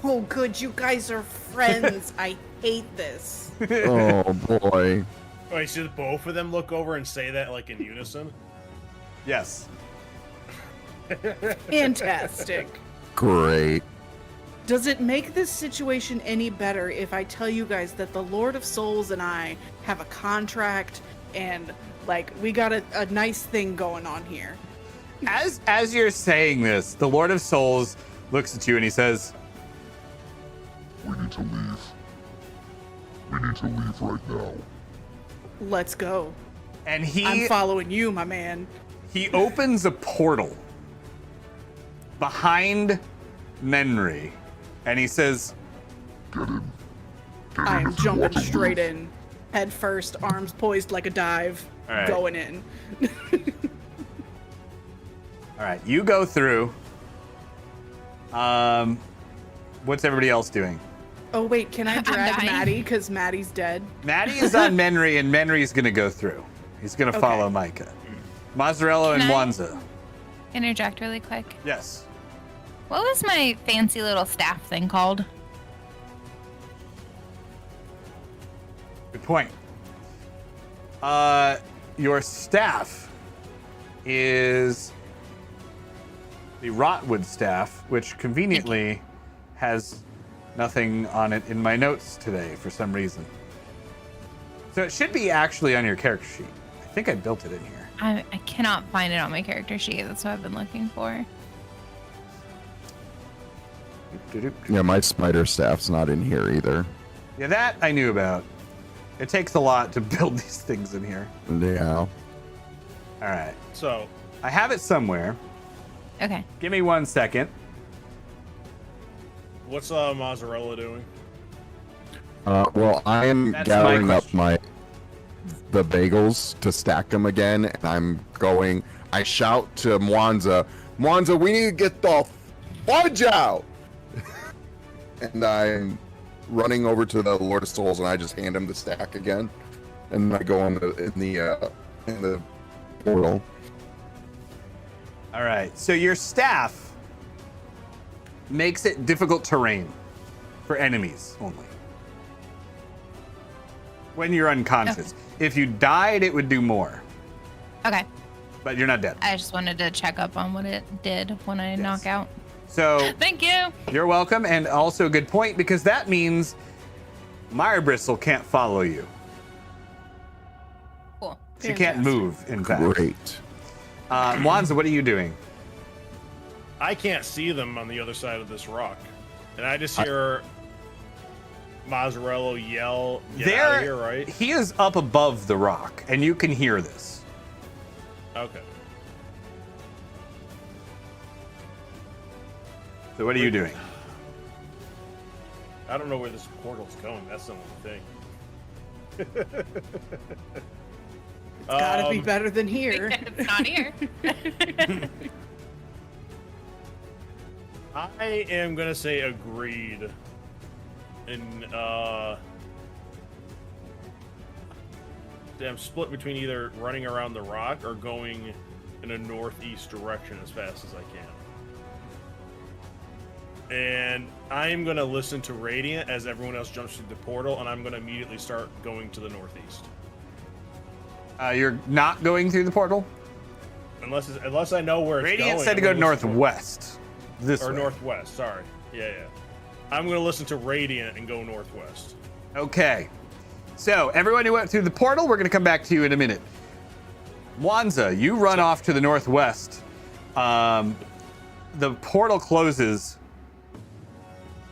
Oh, good. You guys are friends. I hate this. Oh boy. Wait, should both of them look over and say that like in unison? Yes. Fantastic. Great. Does it make this situation any better if I tell you guys that the Lord of Souls and I have a contract and, like, we got a nice thing going on here? As you're saying this, the Lord of Souls looks at you and he says, We need to leave. We need to leave right now. Let's go. and I'm following you, my man. he opens a portal behind Menry, and he says, Get in. Get I in am if you jumping want to straight live. in. Head first, arms poised like a dive. All right. Going in. all right, you go through. What's everybody else doing? Oh, wait, can I I'm drag dying. Maddie? Because Maddie's dead. Maddie is on Menry, and Menry's gonna go through. He's gonna follow Micah. Mazzarello and Can I- Wanza. Interject really quick. Yes. What was my fancy little staff thing called? Good point. Your staff is the Rotwood staff, which conveniently has nothing on it in my notes today for some reason. So it should be actually on your character sheet. I think I built it in here. I cannot find it on my character sheet. That's what I've been looking for. Yeah, my spider staff's not in here either. Yeah, that I knew about. It takes a lot to build these things in here. Yeah. All right. So, I have it somewhere. Okay. Give me 1 second. what's Mozzarella doing? Well, I am That's gathering my up the bagels to stack them again, and I'm going. I shout to Mwanza, Mwanza, we need to get the fudge out. And I'm running over to the Lord of Souls, and I just hand him the stack again, and I go in the portal. All right. So your staff makes it difficult terrain for enemies only. when you're unconscious. If you died, it would do more, Okay. but you're not dead. I just wanted to check up on what it did when I knock out. So Thank you. you're welcome, and also a good point, because that means Mire Bristle can't follow you. Cool. She can't Fantastic. move, in fact. Great. Mwanza, what are you doing? I can't see them on the other side of this rock, and I just hear Mazzarello yell, "Get out of here!" Right? He is up above the rock, and you can hear this. Okay. So what are you doing? I don't know where this portal's going. That's the only thing. It's gotta be better than here. It's not here. I am gonna say agreed. And I'm split between either running around the rock or going in a northeast direction as fast as I can. And I'm gonna listen to Radiant as everyone else jumps through the portal, and I'm gonna immediately start going to the northeast. You're not going through the portal? Unless I know where it's Radiant going. said to I'm go gonna listen northwest. This or way. northwest. Sorry. Yeah. I'm gonna listen to Radiant and go northwest. Okay. So everyone who went through the portal, we're going to come back to you in a minute. Mwanza, you run off to the northwest. The portal closes,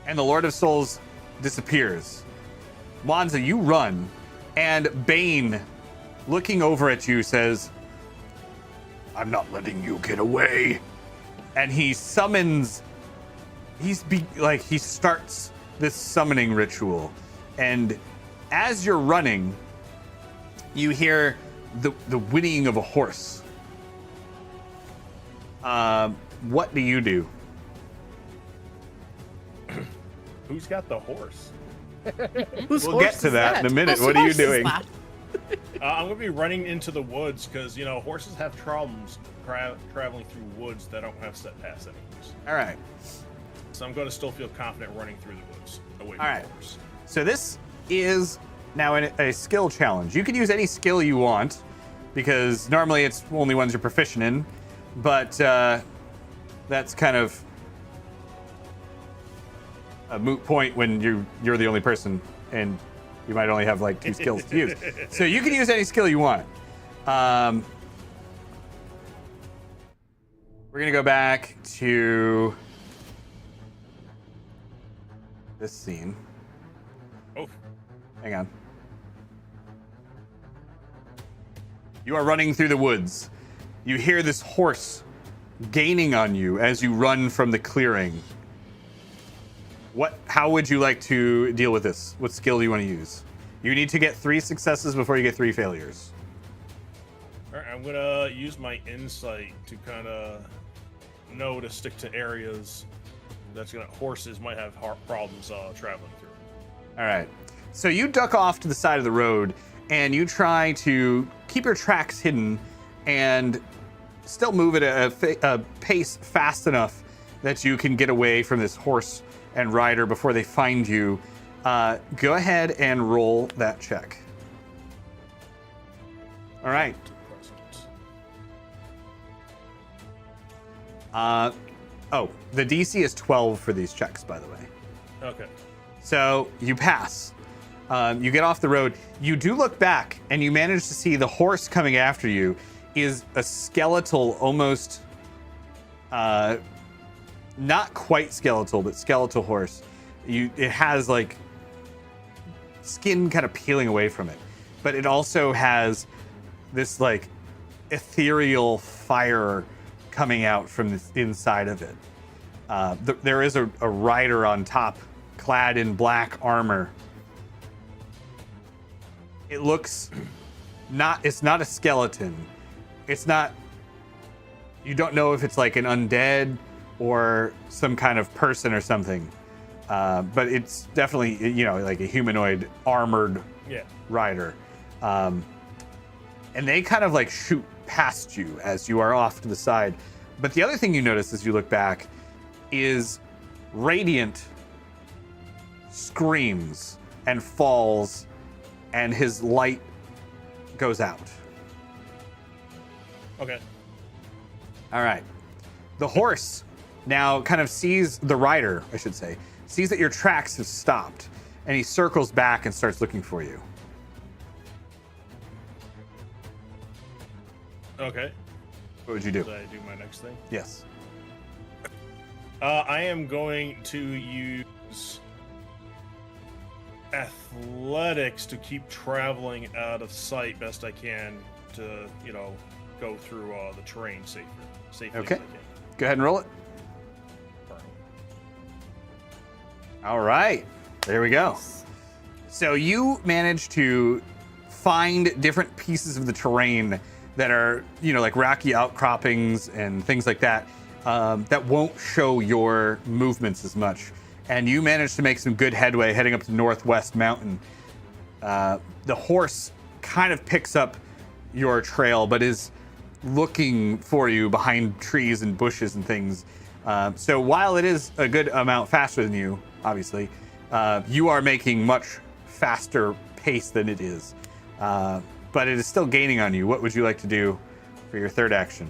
and the Lord of Souls disappears. Mwanza, you run, and Bane, looking over at you, says, "I'm not letting you get away." And he summons. He starts this summoning ritual, and as you're running, you hear the whinnying of a horse. What do you do? Who's got the horse? We'll get to that in a minute. What are you doing? I'm gonna be running into the woods because horses have problems traveling through woods that don't have set paths anyways. All right. So I'm gonna still feel confident running through the woods away from All right. the horse. So this is now a skill challenge. You can use any skill you want, because normally it's only ones you're proficient in, but that's kind of a moot point when you're the only person and you might only have like 2 skills to use. So you can use any skill you want. We're gonna go back to this scene. Oh, Hang on. You are running through the woods. You hear this horse gaining on you as you run from the clearing. How would you like to deal with this? What skill do you want to use? You need to get 3 successes before you get 3 failures. all right. I'm gonna use my insight to kind of know to stick to areas horses might have problems traveling through. All right. So you duck off to the side of the road and you try to keep your tracks hidden and still move at a pace fast enough that you can get away from this horse and rider before they find you. Go ahead and roll that check. All right. The DC is 12 for these checks, by the way. Okay. So you pass. You get off the road. You do look back, and you manage to see the horse coming after you is a skeletal, almost not quite skeletal, but skeletal horse. It has like skin kind of peeling away from it, but it also has this like ethereal fire coming out from the inside of it. There is a rider on top, clad in black armor. It looks it's not a skeleton. It's not, you don't know if it's like an undead or some kind of person or something. But it's definitely, like a humanoid armored rider. And they kind of like shoot past you as you are off to the side. But the other thing you notice as you look back is Radiant screams and falls and his light goes out. Okay. All right. The horse now kind of sees the rider, I should say, sees that your tracks have stopped, and he circles back and starts looking for you. Okay. What would you do? Did I do my next thing? Yes. I am going to use athletics to keep traveling out of sight best I can to, go through the terrain safely Okay. as I can. Go ahead and roll it. All right. There we go. So you manage to find different pieces of the terrain that are, like rocky outcroppings and things like that, that won't show your movements as much. And you manage to make some good headway heading up to Northwest Mountain. The horse kind of picks up your trail, but is looking for you behind trees and bushes and things. So while it is a good amount faster than you, obviously, you are making much faster pace than it is. But it is still gaining on you. What would you like to do for your third action?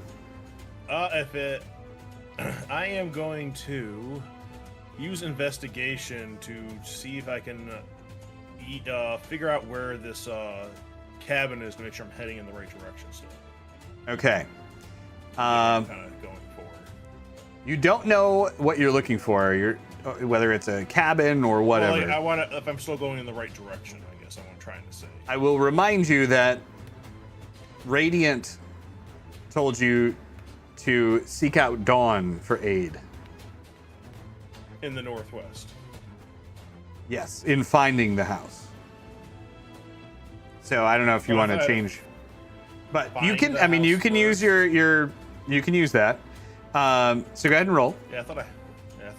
I am going to use investigation to see if I can figure out where this cabin is to make sure I'm heading in the right direction still. Okay. Kind of going forward. You don't know what you're looking for. Whether it's a cabin or whatever. Well, I want to. If I'm still going in the right direction, I guess I'm trying to say. I will remind you that Radiant told you to seek out Dawn for aid. In the northwest. Yes, in finding the house. So I don't know if you want to change, but you can. I mean, you can use your. You can use that. So go ahead and roll. Yeah, I thought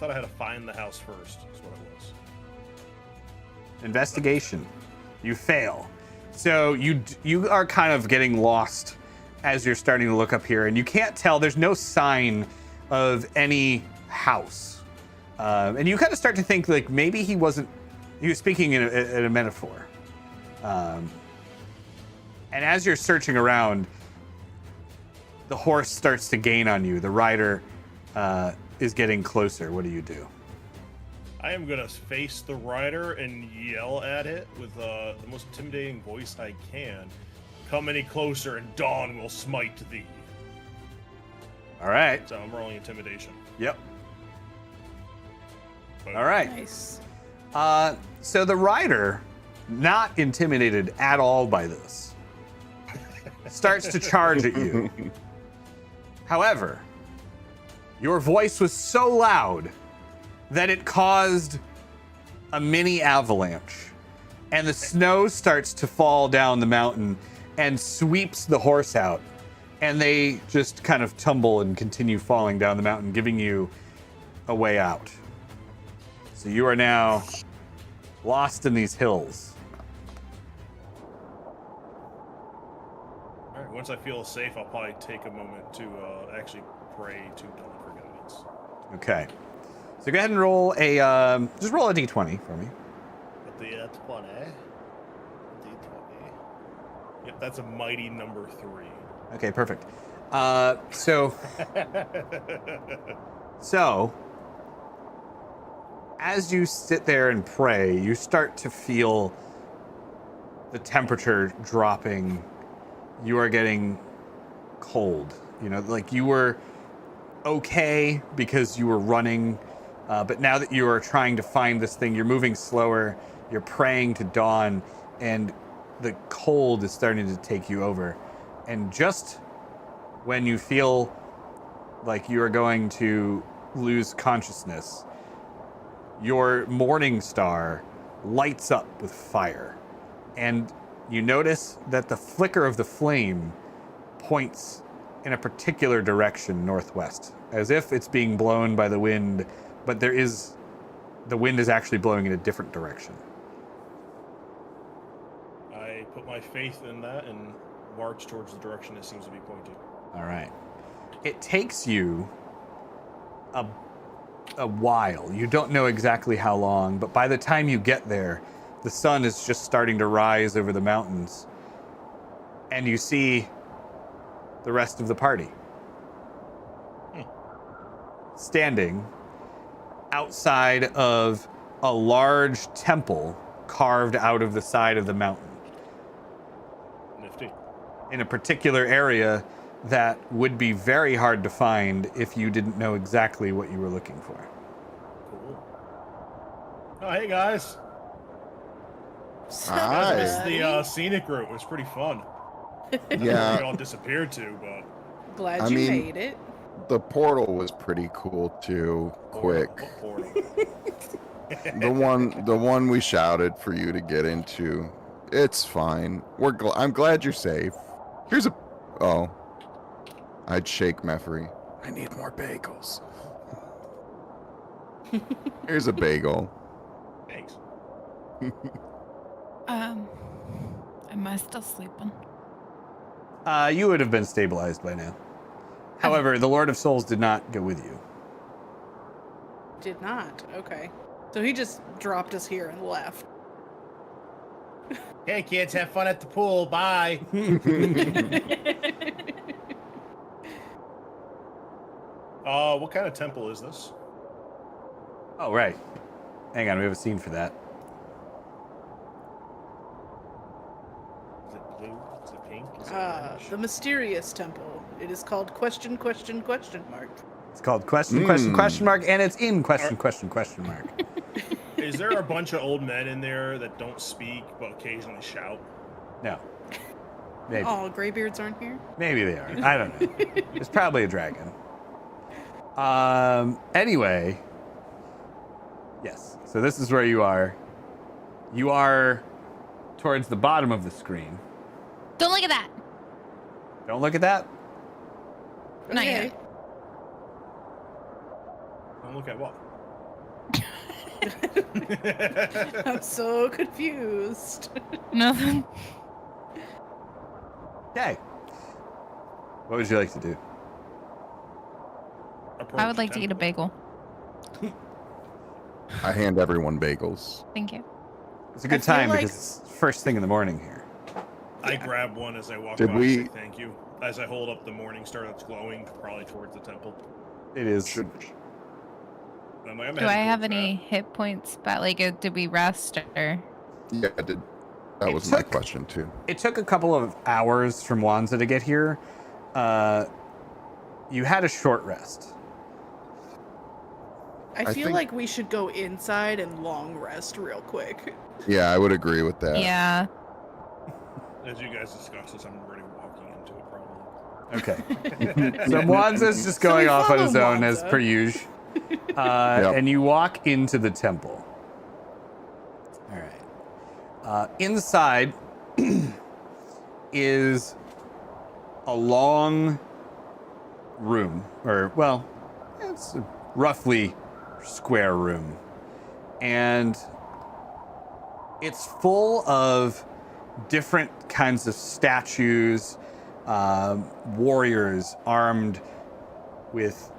I had to find the house first. That's what it was. Investigation. You fail. So you are kind of getting lost as you're starting to look up here, and you can't tell. There's no sign of any house, and you kind of start to think like maybe he was speaking in a metaphor. And as you're searching around, the horse starts to gain on you. The rider is getting closer. What do you do? I am gonna face the rider and yell at it with the most intimidating voice I can. Come any closer, and Dawn will smite thee. All right. So I'm rolling intimidation. Yep. Boom. All right. Nice. So the rider, not intimidated at all by this, starts to charge at you. However, your voice was so loud that it caused a mini avalanche, and the snow starts to fall down the mountain and sweeps the horse out, and they just kind of tumble and continue falling down the mountain, giving you a way out. So you are now lost in these hills. All right. Once I feel safe, I'll probably take a moment to actually pray to Dawn for guidance. Okay. So go ahead and roll a just roll a d20 for me. The 20. D20. Yep, that's a mighty number 3. Okay, perfect. So as you sit there and pray, you start to feel the temperature dropping. You are getting cold. Like you were okay because you were running, but now that you are trying to find this thing, you're moving slower, you're praying to Dawn, and the cold is starting to take you over. And just when you feel like you are going to lose consciousness, your morning star lights up with fire. And you notice that the flicker of the flame points in a particular direction northwest, as if it's being blown by the wind, but the wind is actually blowing in a different direction. I put my faith in that and march towards the direction it seems to be pointing. All right. It takes you a while. You don't know exactly how long, but by the time you get there, The sun is just starting to rise over the mountains. And you see the rest of the party standing outside of a large temple carved out of the side of the mountain Nifty. in a particular area that would be very hard to find if you didn't know exactly what you were looking for. Cool. Oh, hey guys. Hi. This is the scenic route. It was pretty fun. Where we Yeah, all disappeared to, but Glad I you mean- made it. the portal was pretty cool too. Quick. Portal. The one we shouted for you to get into. It's fine. I'm glad you're safe. Here's a. Oh. I'd shake Meffrey. I need more bagels. Here's a bagel. Thanks. Am I still sleeping? You would have been stabilized by now. However, the Lord of Souls did not go with you. Did not. Okay. So he just dropped us here and left. Hey kids, have fun at the pool. Bye. What kind of temple is this? Oh, right. Hang on, we have a scene for that. Is it blue? Is it pink? Is it orange? The mysterious temple. It is called question mark. It's called question mark, and it's in question mark. Is there a bunch of old men in there that don't speak but occasionally shout? No. Maybe. Oh, graybeards aren't here? Maybe they are. I don't know. It's probably a dragon. Anyway. Yes. So this is where you are. You are towards the bottom of the screen. Don't look at that. Don't look at that. Not Okay. yet. Don't look at what? I'm so confused. Nothing. Okay. What would you like to do? I would like to eat a bagel. I hand everyone bagels. Thank you. It's a good I feel time like- because it's first thing in the morning here. I grab one as I walk Did by and we- say thank you. As I hold up the morning star that's glowing, probably towards the temple. It is. Should I'm like, I'm Do I heading have towards any hit points? But like, did we rest or? yeah, I did. That It was my took- question too. It took a couple of hours from Wanza to get here. You had a short rest. I I feel think- like we should go inside and long rest real quick. Yeah, I would agree with that. Yeah. that. As you guys discuss this, I'm already walking into it probably. Okay. So Wanza's just going we off on follow his own as Wanza. per usual. And you walk into the temple. All right. Inside is a long room, or well, it's a roughly square room, and it's full of different kinds of statues, warriors armed with,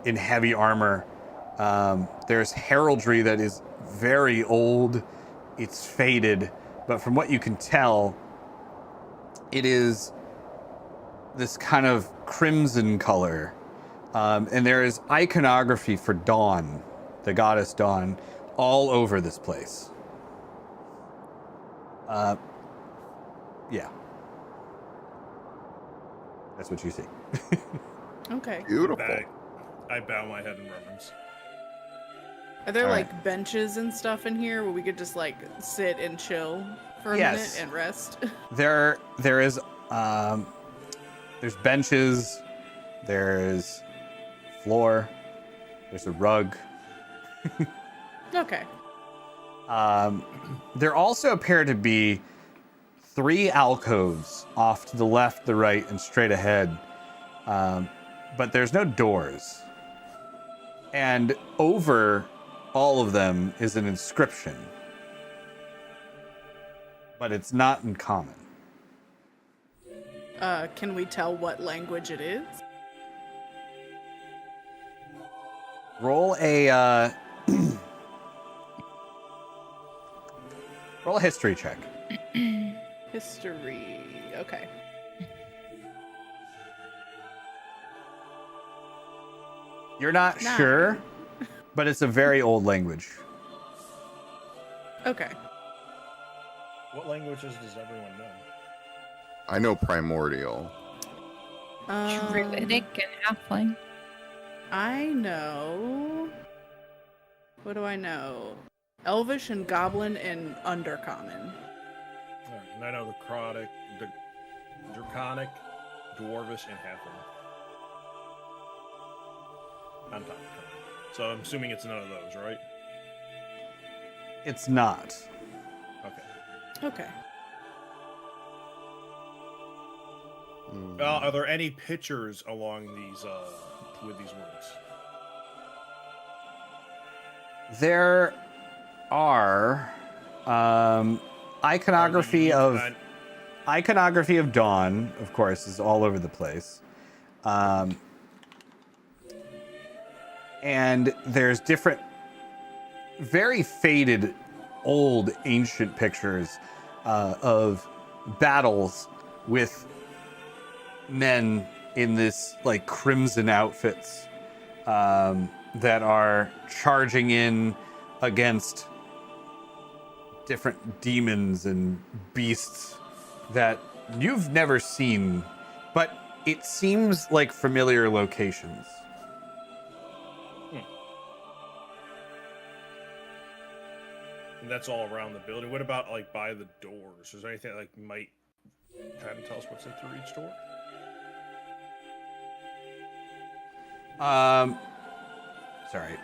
in heavy armor. There's heraldry that is very old. It's faded, but from what you can tell, it is this kind of crimson color. And there is iconography for Dawn, the goddess Dawn, all over this place. Yeah. That's what you see. Okay. Beautiful. I bow my head in reverence. Are there All like benches and stuff in here where we could just like sit and chill for a Yes. minute and rest? There is there's benches, there's floor, there's a rug. Okay. There also appear to be 3 alcoves off to the left, the right, and straight ahead. But there's no doors. And over all of them is an inscription. But it's not in common. Can we tell what language it is? Roll a Roll a history check. History. Okay. You're not 9. sure, but it's a very old language. Okay. What languages does everyone know? I know primordial. Druidic and halfling. I know. What do I know? Elvish and Goblin and Undercommon. Alright, and I know the Draconic, Dwarvish, and Halfling. On top of it. So I'm assuming it's none of those, right? It's not. Okay. Okay. Are there any pictures along these with these words? There are iconography of Dawn, of course, is all over the place. And there's different, very faded, old, ancient pictures of battles with men in this like crimson outfits that are charging in against different demons and beasts that you've never seen, but it seems like familiar locations. And that's all around the building. What about like by the doors? Is there anything that, like might kind of tell us what's in through each door? Sorry,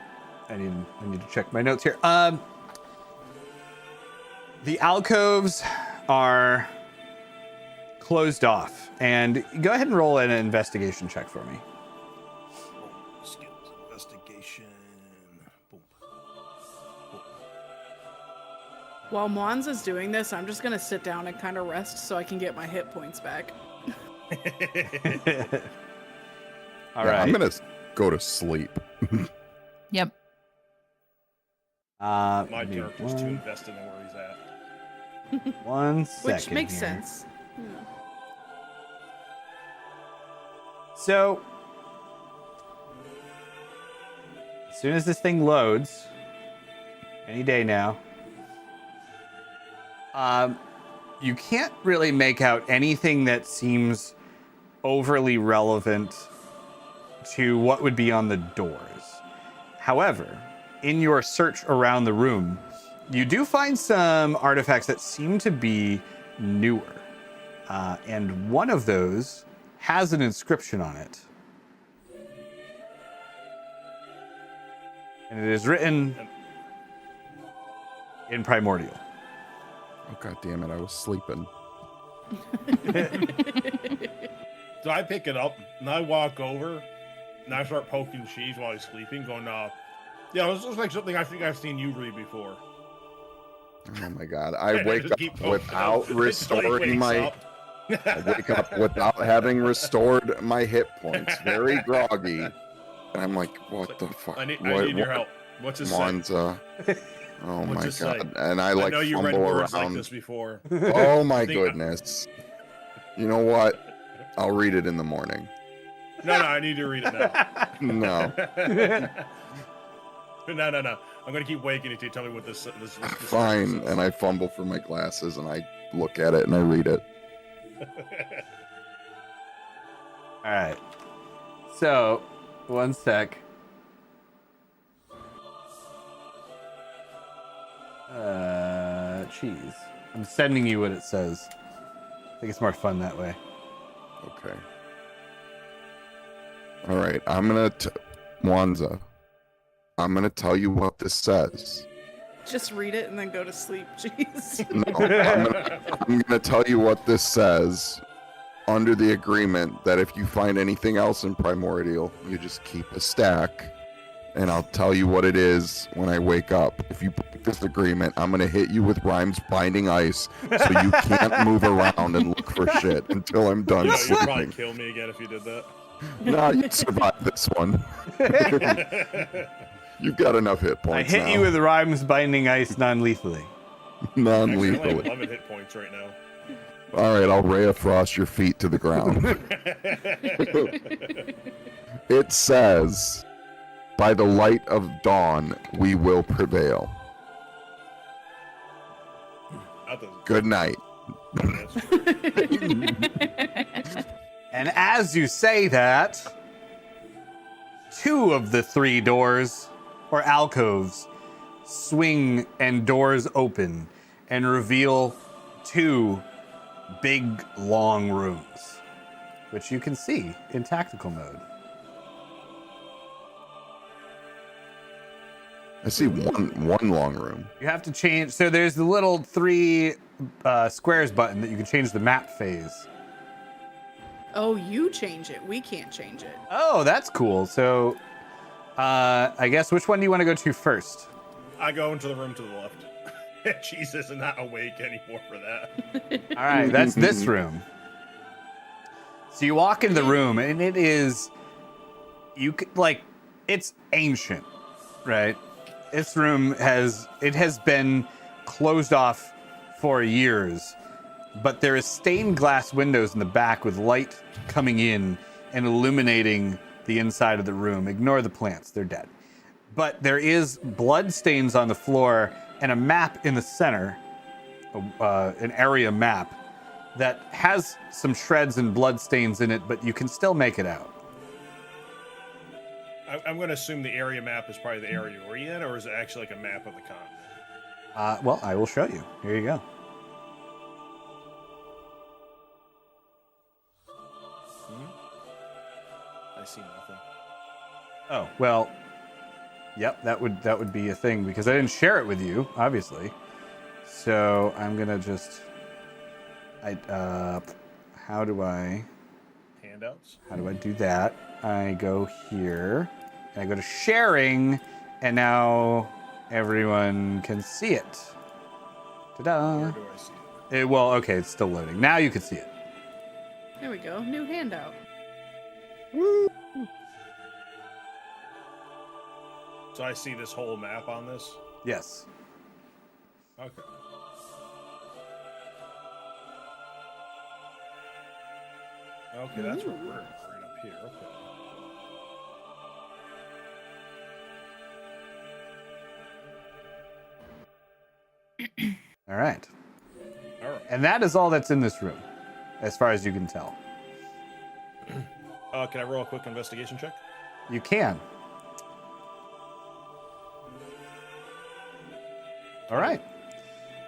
I need to check my notes here. The alcoves are closed off, and go ahead and roll an investigation check for me. Skills investigation. Boom. Boom. While Mwanza's doing this, I'm just gonna sit down and kind of rest so I can get my hit points back. All right. I'm gonna go to sleep. Yep. My give me character's too invested in where he's at. 1 second. Which makes here. sense. Yeah. So, as soon as this thing loads, any day now, you can't really make out anything that seems overly relevant to what would be on the doors. However, in your search around the room, you do find some artifacts that seem to be newer. And one of those has an inscription on it. And it is written in primordial. Oh, God damn it, I was sleeping. So I pick it up and I walk over and I start poking cheese while he's sleeping, going, yeah, this looks like something I think I've seen you read before. Oh my God, I And wake just up keep poking without him until he restoring wakes my... up. I wake up without having restored my hit points. Very groggy. And I'm like, what the fuck? I need your help. What's his say? Mwanza. Oh What's my it say? God. And I I like know you read fumble words like around. this before. Oh my I think- goodness. You know what? I'll read it in the morning. No, I need to read it now. No. No. I'm gonna keep waking until you tell me what this Fine. says. And I fumble for my glasses and I look at it and I read it. All right. So, 1 sec. Cheese. I'm sending you what it says. I think it's more fun that way. Okay. All right. Mwanza, I'm going to tell you what this says. Just read it and then go to sleep. Jeez. No, I'm going to tell you what this says under the agreement that if you find anything else in Primordial, you just keep a stack, and I'll tell you what it is when I wake up. If you break this agreement, I'm going to hit you with Rhymes Binding Ice so you can't move around and look for shit until I'm done You'd probably sleeping. kill me again if you did that. Nah, you survived this one. You've got enough hit I points hit now. you with Rhymes Binding Ice non-lethally. Actually, I only have Non-lethally. 11 hit points right now. All right, I'll ray of frost your feet to the ground. It says, "By the light of dawn, we will prevail." Good night. And as you say that, 2 of the 3 doors, or alcoves, swing and doors open and reveal 2 big, long rooms, which you can see in tactical mode. I see one long room. You have to change. So there's the little 3 squares button that you can change the map phase. Oh, you change it. We can't change it. Oh, that's cool. So I guess which one do you want to go to first? I go into the room to the left. Jesus is not awake anymore for that. All right, that's this room. So you walk in the room, and it is, it's ancient, right? This room has been closed off for years, but there is stained glass windows in the back with light coming in and illuminating the inside of the room. Ignore the plants, they're dead. But there is blood stains on the floor and a map in the center, an area map that has some shreds and blood stains in it, but you can still make it out. I'm going to assume the area map is probably the area we're in, or is it actually like a map of the continent? Well, I will show you. Here you go. I see nothing. Oh, well, yep, that would be a thing because I didn't share it with you, obviously. So I'm gonna just, how do I Handouts? do that? I go here, and I go to sharing, and now everyone can see it. Ta-da! Where do I see it? Well, okay, it's still loading. Now you can see it. There we go. New handout. So I see this whole map on this? Yes. Okay. Okay, that's where we're right up here. Okay. All right. All right. And that is all that's in this room, as far as you can tell. Can I roll a quick investigation check? You can. All right.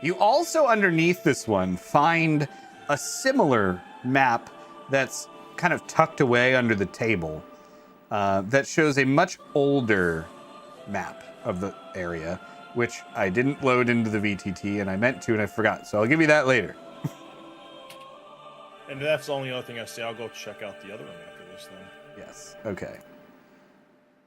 You also, underneath this one, find a similar map that's kind of tucked away under the table that shows a much older map of the area, which I didn't load into the VTT, and I meant to, and I forgot. So I'll give you that later. And that's the only other thing I see. I'll go check out the other one after this then. Yes. Okay.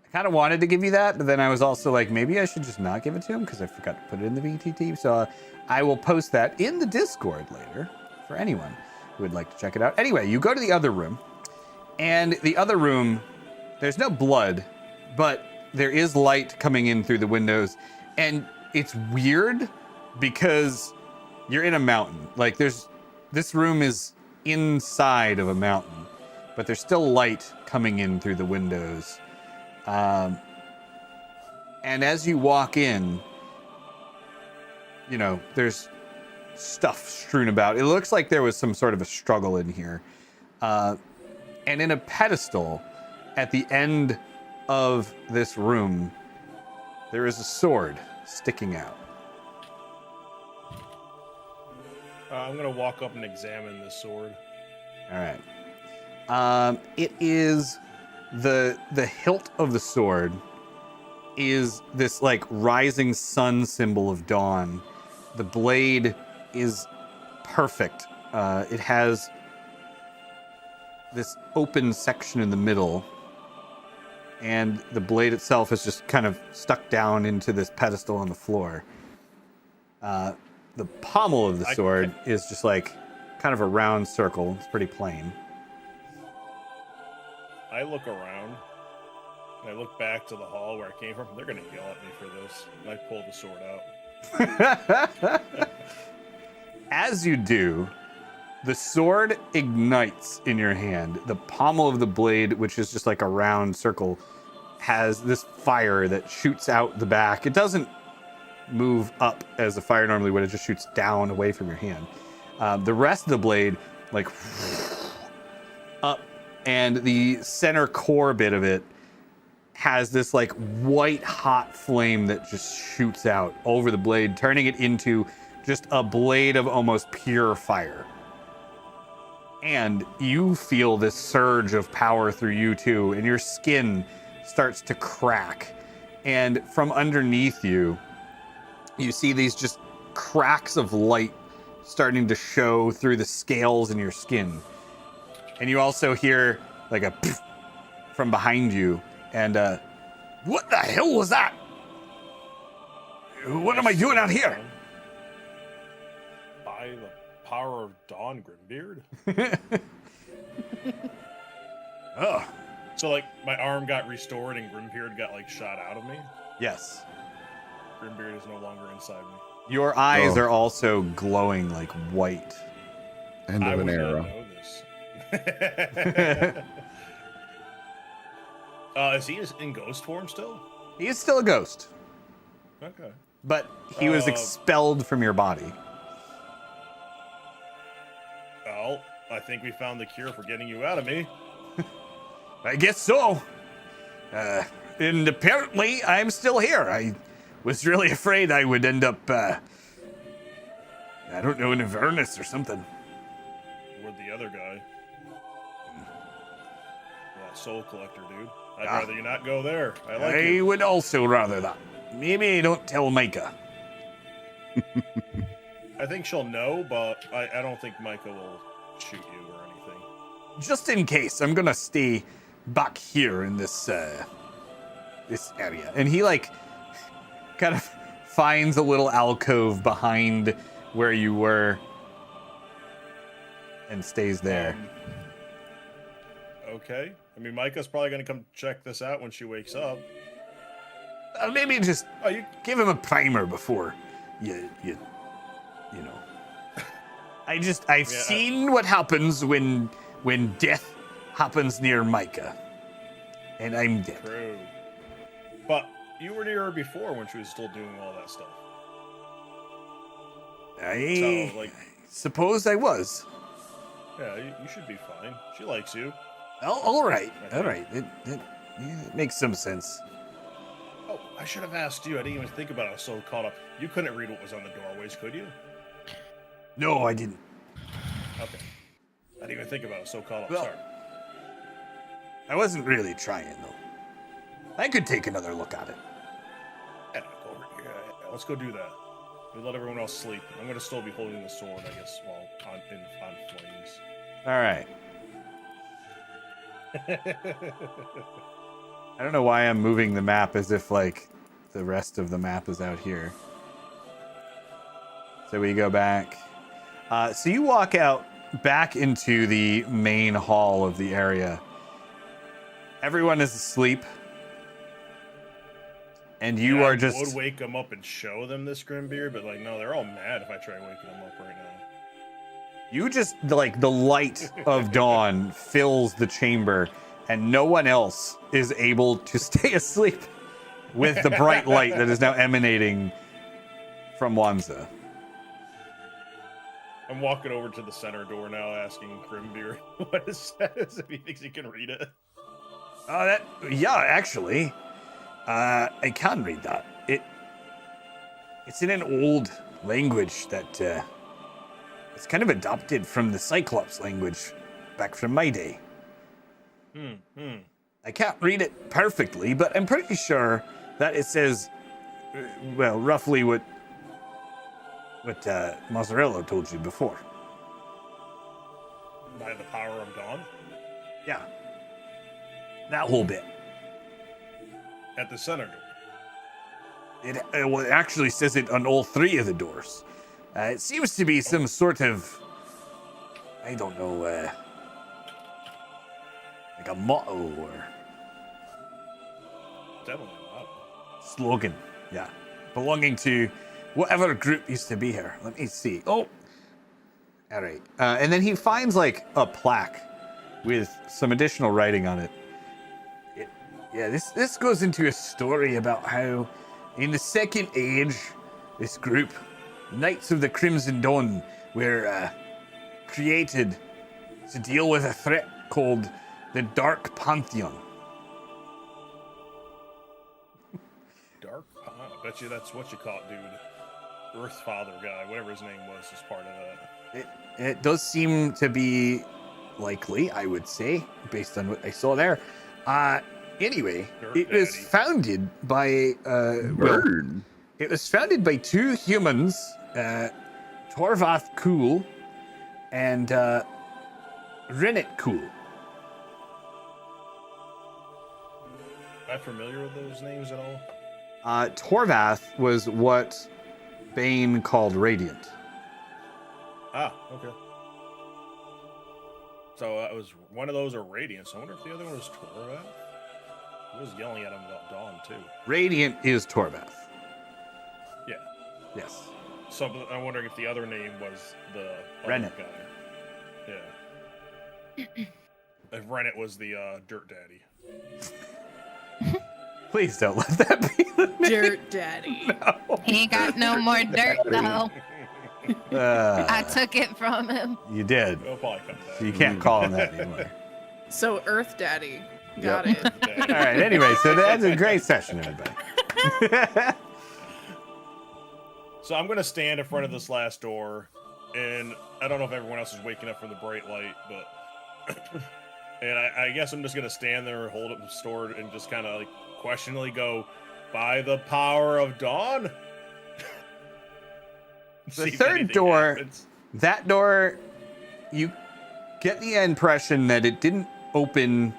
I kind of wanted to give you that, but then I was also like, maybe I should just not give it to him because I forgot to put it in the VTT. So I will post that in the Discord later for anyone who would like to check it out. Anyway, you go to the other room, and the other room, there's no blood, but there is light coming in through the windows, and it's weird because you're in a mountain. Like this room is inside of a mountain, but there's still light coming in through the windows. And as you walk in, you know, there's stuff strewn about. It looks like there was some sort of a struggle in here. And in a pedestal at the end of this room, there is a sword sticking out. I'm going to walk up and examine this sword. All right. It is the hilt of the sword is this like rising sun symbol of dawn. The blade is perfect. It has this open section in the middle, and the blade itself is just kind of stuck down into this pedestal on the floor. The pommel of the sword is just like kind of a round circle. It's pretty plain. I look around, and I look back to the hall where I came from. They're going to yell at me for this. And I pull the sword out. As you do, the sword ignites in your hand. The pommel of the blade, which is just like a round circle, has this fire that shoots out the back. It doesn't move up as the fire normally would. It just shoots down away from your hand. The rest of the blade, like, up, and the center core bit of it has this like white hot flame that just shoots out over the blade, turning it into just a blade of almost pure fire. And you feel this surge of power through you too, and your skin starts to crack. And from underneath you, you see these just cracks of light starting to show through the scales in your skin. And you also hear like a pfft from behind you. And what the hell was that? What am I doing out here? By the power of Dawn, Grimbeard. Oh, So, like, my arm got restored and Grimbeard got, like, shot out of me. yes. Grimbeard is no longer inside me. Your eyes Oh. are also glowing like white. End I of an would not era. know this. Is he in ghost form still? He is still a ghost, Okay. but he was expelled from your body. Well, I think we found the cure for getting you out of me. I guess so. And apparently I'm still here. I was really afraid I would end up, I don't know, in Avernus or something. With the other guy. That soul collector, dude. I'd Ah. rather you not go there. I like I you. would also rather that. Maybe don't tell Micah. I think she'll know, but I don't think Micah will shoot you or anything. Just in case, I'm gonna stay back here in this this area. And he like kind of finds a little alcove behind where you were and stays there. Okay. I mean, Micah's probably going to come check this out when she wakes up. Maybe just Oh, you give him a primer before you know. I've seen what happens when death happens near Micah. And I'm dead. true. But you were near her before when she was still doing all that stuff. I So, like, suppose I was. yeah, you should be fine. She likes you. Oh, all right. It makes some sense. Oh, I should have asked you. I didn't even think about it. I was so caught up. You couldn't read what was on the doorways, could you? No, I didn't. Okay. I didn't even think about it. So caught up. Well- Sorry. I wasn't really trying, though. I could take another look at it. Yeah, go over here. Yeah, let's go do that. We let everyone else sleep. I'm going to still be holding the sword, I guess, while on flames. All right. I don't know why I'm moving the map as if, like, the rest of the map is out here. So we go back. So you walk out back into the main hall of the area. Everyone is asleep. And you Yeah, are I just... would wake them up and show them this Grimbeard, but like, no, they're all mad if I try waking them up right now. You just, like, the light of dawn fills the chamber, and no one else is able to stay asleep with the bright light that is now emanating from Wanza. I'm walking over to the center door now, asking Grimbeard what it says, if he thinks he can read it. Yeah, actually, I can read that. It's in an old language that it's kind of adopted from the Cyclops language back from my day. I can't read it perfectly, but I'm pretty sure that it says, well, roughly what Mazzarello told you before. By the power of dawn? Yeah. That whole bit. At the center door. It actually says it on all three of the doors. It seems to be some sort of, I don't know, like a motto or Definitely not. slogan. Yeah. Belonging to whatever group used to be here. Let me see. Oh, all right. And then he finds like a plaque with some additional writing on it. This goes into a story about how in the Second Age, this group, Knights of the Crimson Dawn, were created to deal with a threat called the Dark Pantheon. Dark? I bet you that's what you call it, dude. Earthfather guy, whatever his name was, is part of that. It does seem to be likely, I would say, based on what I saw there. Anyway, it was founded by Bird. it was founded by two humans, Torvath Cool and Rennet Cool. Am I familiar with those names at all? Torvath was what Bane called Radiant. Ah, okay. So it was one of those are Radiance. I wonder if the other one was Torvath. I was yelling at him about Dawn too. Radiant is Torvath. Yeah. Yes. So I'm wondering if the other name was the Rennet guy. Yeah. If Rennet was the Dirt Daddy. Please don't let that be the name. Dirt Daddy. He ain't got no more dirt though. I took it from him. You did. It'll probably come back. So you can't call him that anymore. So Earth Daddy. Got Yep. it. All right. Anyway, so that's a great session, everybody. So I'm gonna stand in front of this last door, and I don't know if everyone else is waking up from the bright light, but and I guess I'm just gonna stand there, hold it stored, and just kind of like questioningly go, "By the power of dawn." The See if third anything door, happens. that door, you get the impression that it didn't open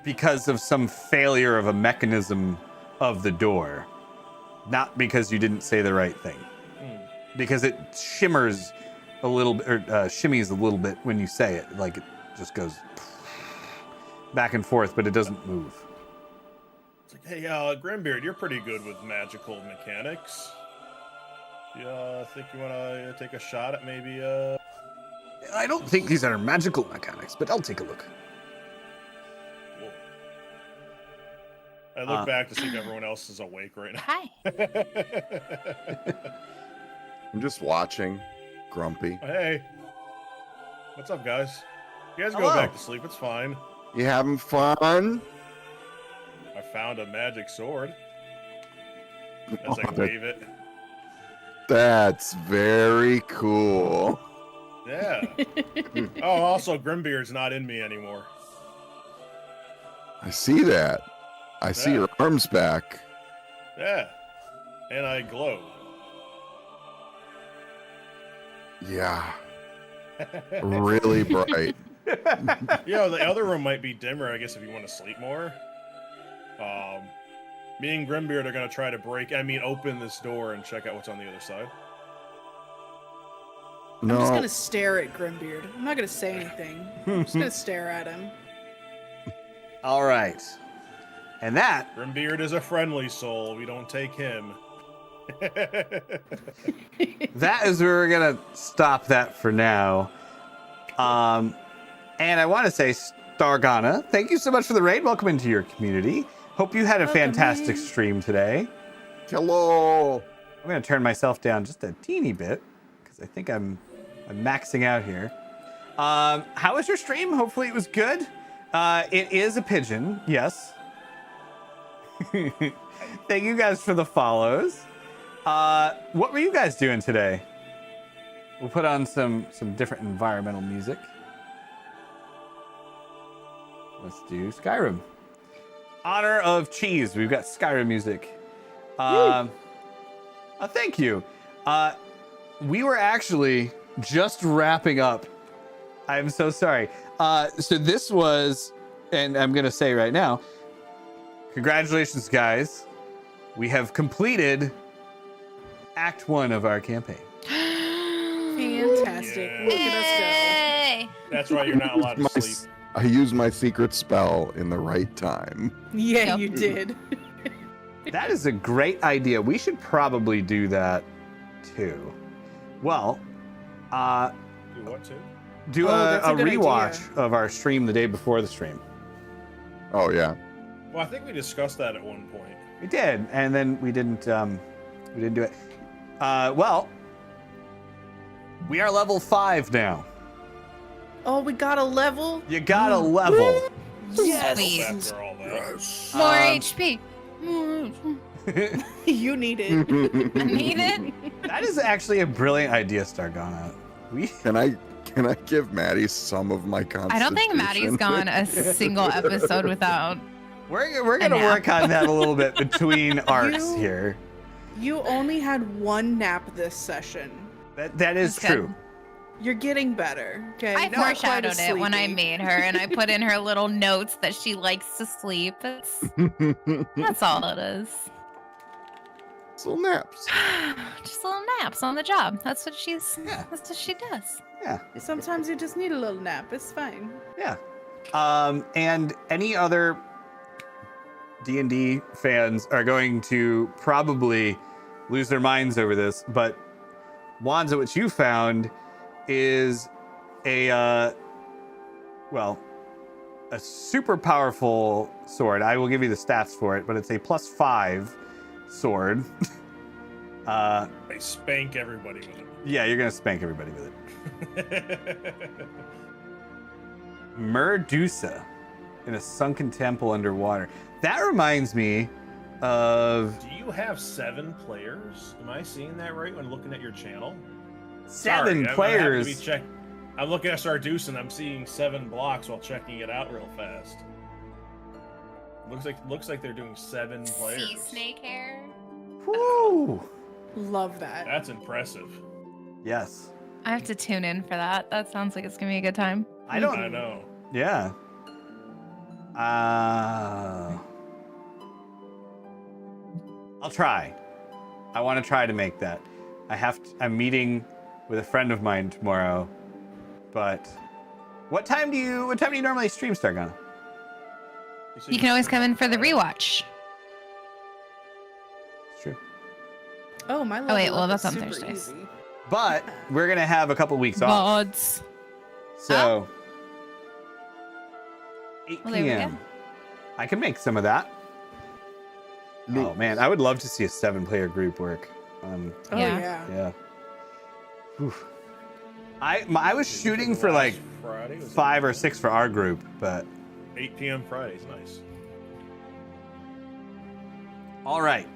because of some failure of a mechanism of the door, not because you didn't say the right thing. Because it shimmers a little bit, or shimmies a little bit when you say it. Like it just goes back and forth, but it doesn't move. It's like, hey, Grimbeard, you're pretty good with magical mechanics. Yeah, I think you wanna take a shot at maybe I don't think these are magical mechanics, but I'll take a look. I look back to see if everyone else is awake right now. Hi. I'm just watching, grumpy. Hey, what's up, guys? You guys go Hello. back to sleep. It's fine. You having fun? I found a magic sword. As I Oh, wave it. That's very cool. Yeah. Oh, also, Grimbeard's not in me anymore. I see that. I see Yeah. your arms back. Yeah. And I glow. Yeah. Really bright. Yeah, the other room might be dimmer, I guess, if you want to sleep more. Me and Grimbeard are going to try to open this door and check out what's on the other side. I'm just No, gonna stare at Grimbeard. I'm not gonna say anything. I'm just gonna stare at him. All right. And that Grimbeard is a friendly soul. We don't take him. that is where we're gonna stop that for now. And I want to say, Stargana, thank you so much for the raid. Welcome into your community. Hope you had a fantastic stream today. hello. I'm gonna turn myself down just a teeny bit because I think I'm maxing out here. How was your stream? Hopefully it was good. It is a pigeon, yes. Thank you guys for the follows. What were you guys doing today? We'll put on some different environmental music. Let's do Skyrim. Honor of cheese. We've got Skyrim music. Thank you. We were actually just wrapping up. I'm so sorry. So this was, and I'm going to say right now, congratulations, guys. We have completed Act 1 of our campaign. Fantastic. Yeah. Look at us Hey. That's right, you're not allowed to My sleep. s- I used my secret spell in the right time. go. Yeah, Yep. you did. That is a great idea. We should probably do that too. Well, Do what too? do that's a a good rewatch idea. of our stream the day before the stream. Oh yeah. Well, I think we discussed that at one point. We did, and then we didn't do it. Well, we are level 5 now. Oh, we got a level. You got a level. Yes. After all that. More HP. More HP. You need it. I need it. That is actually a brilliant idea, Stargana. We Can I give Maddie some of my constitution? I don't think Maddie's gone a single episode without. we're gonna nap. work on that a little bit between arcs You- here. You only had one nap this session. That is That's good. true. You're getting better. Okay. I Not quite foreshadowed as it when I sleepy. made her, and I put in her little notes that she likes to sleep. That's all it is. Little naps. Just little naps on the job. That's what she's. Yeah. That's what she does. Yeah. Sometimes you just need a little nap. It's fine. Yeah. And any other D&D fans are going to probably lose their minds over this, but Wanza, what you found is a super powerful sword. I will give you the stats for it, but it's a +5 sword. They spank everybody with it. Yeah, you're gonna spank everybody with it. Medusa in a sunken temple underwater. That reminds me of Do you have 7 players? Am I seeing that right when looking at your channel? 7 Sorry, players. I'm looking at Stardeus and I'm seeing 7 blocks while checking it out real fast. Looks like they're doing 7 players. Sea snake hair. Woo! Love that. That's impressive. Yes. I have to tune in for that. That sounds like it's gonna be a good time. I don't. I know. Yeah. I'll try. I want to try to make that. I'm meeting with a friend of mine tomorrow, but what time do you normally stream, Stargana? You can always come in for the rewatch. It's true. Oh, my level wait, well, up that's is on super Thursdays. easy. But we're gonna have a couple weeks off, Gods. so 8 Well, there we p.m. go. I can make some of that. Oh man, I would love to see a 7-player group work. Oh, Yeah. yeah. Yeah. Whew. I was shooting for like Friday, was it 5 or 6 for our group, but 8 p.m. Friday's nice. all right.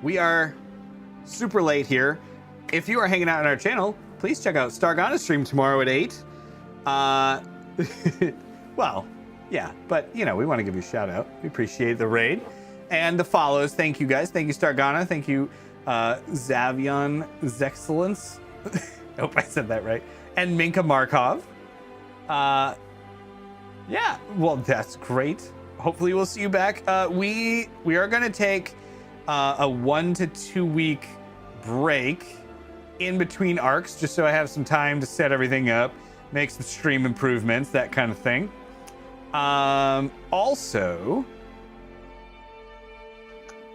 We are super late here. If you are hanging out on our channel, please check out Stargana's stream tomorrow at 8. Well, yeah, but you know, we want to give you a shout out. We appreciate the raid and the follows. Thank you guys. Thank you, Stargana. Thank you, Zavion Zexcellence. I hope I said that right. And Minka Markov. Yeah, well, that's great. Hopefully we'll see you back. We are going to take a 1 to 2 week break in between arcs, just so I have some time to set everything up, make some stream improvements, that kind of thing. Also,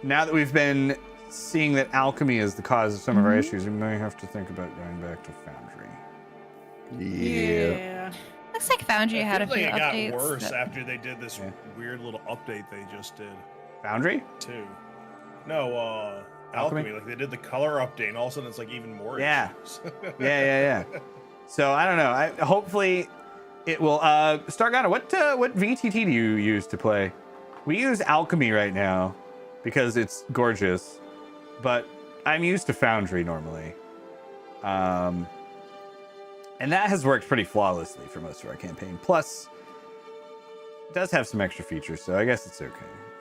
now that we've been seeing that alchemy is the cause of some of our issues, we may have to think about going back to Foundry. Yeah. Looks like Foundry had a feels few like it updates. got worse that- after they did this Yeah. weird little update they just did Foundry? too. No, Alchemy. Like they did the color update, and all of a sudden it's like even more. Yeah. issues. Yeah. So I don't know. Hopefully it will. Stargana, what VTT do you use to play? We use Alchemy right now because it's gorgeous, but I'm used to Foundry normally. And that has worked pretty flawlessly for most of our campaign. Plus, it does have some extra features, so I guess it's okay,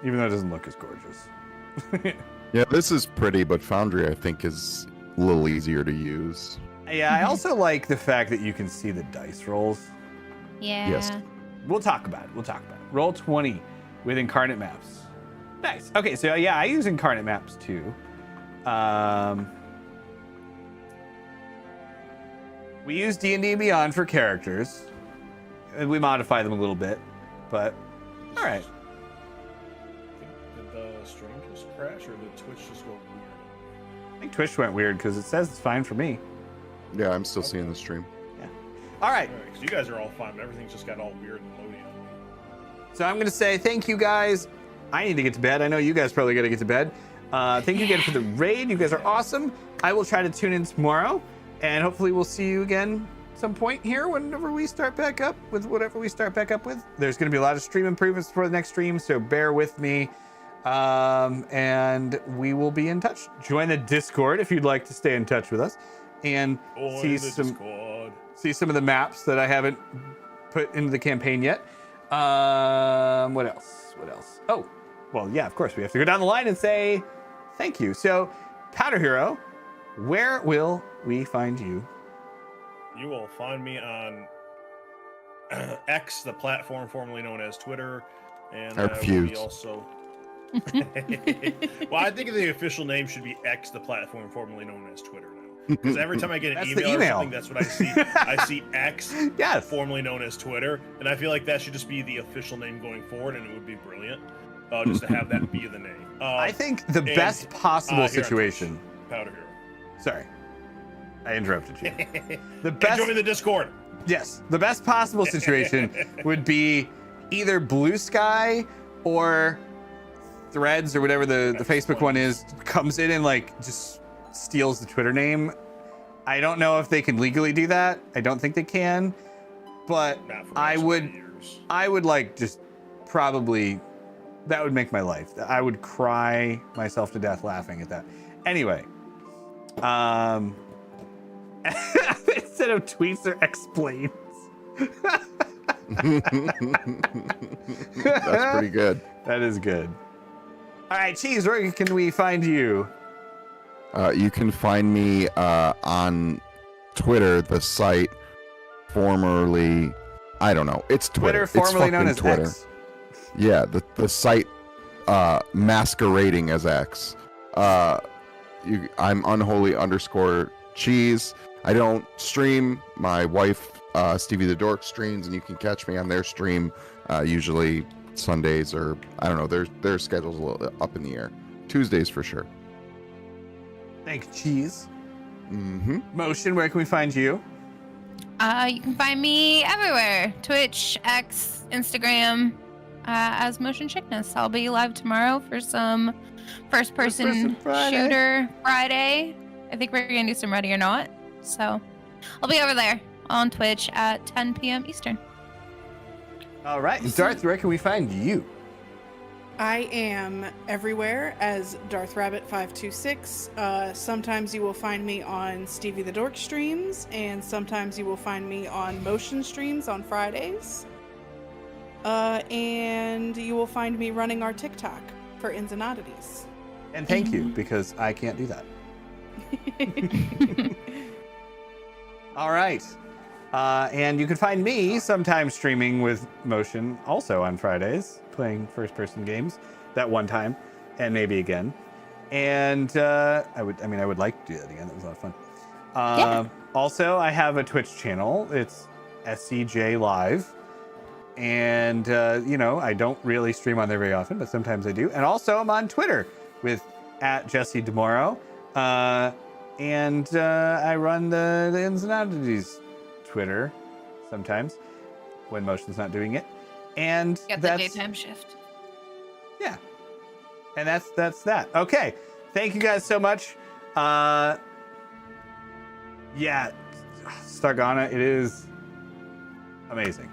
even though it doesn't look as gorgeous. Yeah, this is pretty, but Foundry I think is a little easier to use. Yeah, I also like the fact that you can see the dice rolls. Yeah. Yes. We'll talk about it. Roll 20 with incarnate maps. Nice. Okay, so yeah, I use incarnate maps too. We use D&D Beyond for characters. And we modify them a little bit, but all right. Did the stream just crash or did Twitch just go weird? I think Twitch went weird because it says it's fine for me. Yeah, I'm still seeing the stream. All right. Because you guys are all fine, but everything's just got all weird and loady on me. So I'm going to say thank you guys. I need to get to bed. I know you guys probably got to get to bed. Thank you again for the raid. You guys are awesome. I will try to tune in tomorrow, and hopefully we'll see you again some point here whenever we start back up with whatever we start back up with. There's going to be a lot of stream improvements for the next stream, so bear with me. And we will be in touch. Join the Discord if you'd like to stay in touch with us and see some of the maps that I haven't put into the campaign yet. What else? Oh, well, yeah, of course, we have to go down the line and say thank you. So, Powder Hero, where will we find you? You will find me on X, the platform formerly known as Twitter, and I refuse. we also. Well, I think the official name should be X, the platform formerly known as Twitter now. Because every time I get an email or something, that's what I see. I see X, Yes. formerly known as Twitter, and I feel like that should just be the official name going forward, and it would be brilliant just to have that be the name. I think the best possible here on situation. Powder Hero. Sorry, I interrupted you. The And best, join me in the Discord. yes, the best possible situation would be either Blue Sky or Threads or whatever the Facebook one is comes in and like just steals the Twitter name. I don't know if they can legally do that. I don't think they can, but Not for I the next would 20 years. like just probably that would make my life. I would cry myself to death laughing at that. Anyway, instead of tweets or explains. That's pretty good. That is good. All right, Cheese, where can we find you? You can find me on Twitter, the site formerly, I don't know. It's Twitter. formerly it's known as Twitter. X. Yeah, the site masquerading as X. I'm unholy_cheese. I don't stream. My wife, Stevie the Dork, streams, and you can catch me on their stream usually Sundays, or I don't know. Their schedule's a little up in the air. Tuesdays for sure. Thanks, Cheese. Mm-hmm. Motion, where can we find you? You can find me everywhere: Twitch, X, Instagram, as Motion Chickness. I'll be live tomorrow for some first-person Friday. shooter Friday. I think we're gonna do some Ready or Not. So I'll be over there on Twitch at 10 p.m. Eastern. All right, Darth, where can we find you? I am everywhere as Darth Rabbit 526. Sometimes you will find me on Stevie the Dork streams, and sometimes you will find me on Motion streams on Fridays. And you will find me running our TikTok for Innsandoddities. And thank you, because I can't do that. All right. And you can find me sometimes streaming with Motion also on Fridays, playing first-person games that one time, and maybe again. And I would like to do that again. That was a lot of fun. Also, I have a Twitch channel. It's SCJ Live. And, I don't really stream on there very often, but sometimes I do. And also, I'm on Twitter with @JesseDemoro. And I run the innsandoddities Twitter sometimes when Motion's not doing it. And Get the daytime shift. Yeah. And that's that. Okay. Thank you guys so much. Yeah. Stargana, it is amazing.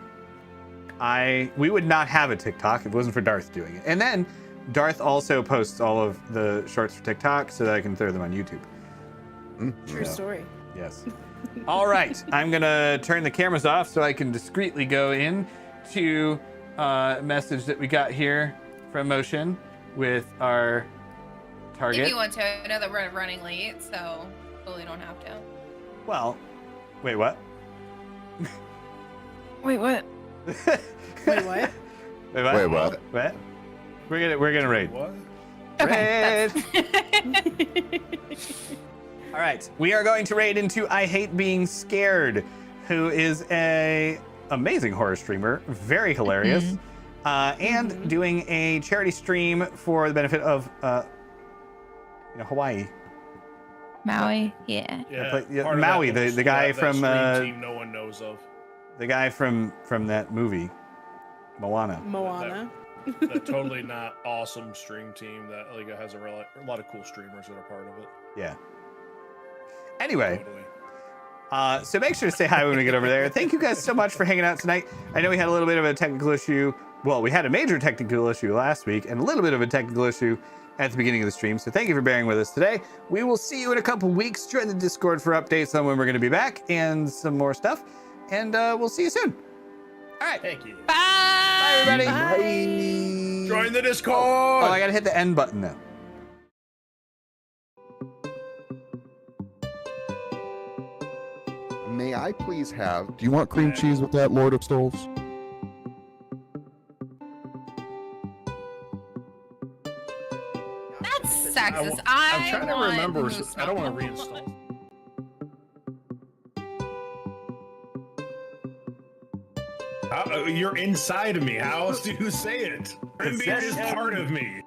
We would not have a TikTok if it wasn't for Darth doing it. And then Darth also posts all of the shorts for TikTok so that I can throw them on YouTube. True story. Yes. All right. I'm going to turn the cameras off so I can discreetly go in to a message that we got here from Motion with our target. If you want to, I know that we're running late, so totally don't have to. Well, wait, what? Wait, what? Wait, what? Wait, what? What? We're gonna raid. What? Okay. Raid. All right, we are going to raid into I Hate Being Scared, who is a amazing horror streamer, very hilarious, and doing a charity stream for the benefit of Hawaii. Maui. Yeah. Yeah, yeah, part of Maui, that the guy that from stream team no one knows of. the guy from that movie, Moana. Moana. That totally not awesome stream team that like has a lot of cool streamers that are part of it. Yeah. Anyway. Totally. So make sure to say hi when we get over there. Thank you guys so much for hanging out tonight. I know we had a little bit of a technical issue. Well, we had a major technical issue last week and a little bit of a technical issue at the beginning of the stream. So thank you for bearing with us today. We will see you in a couple weeks. Join the Discord for updates on when we're going to be back and some more stuff. And we'll see you soon. All right. Thank you. Bye. Bye, everybody. Bye. Join the Discord. Oh, I got to hit the end button now. May I please have? Do you want cream cheese with that, Lord of Stoles? That's sexist. I'm trying to want remember. moose I don't want to knuckle. reinstall. You're inside of me. How else do you say it? Reindeer is part of me.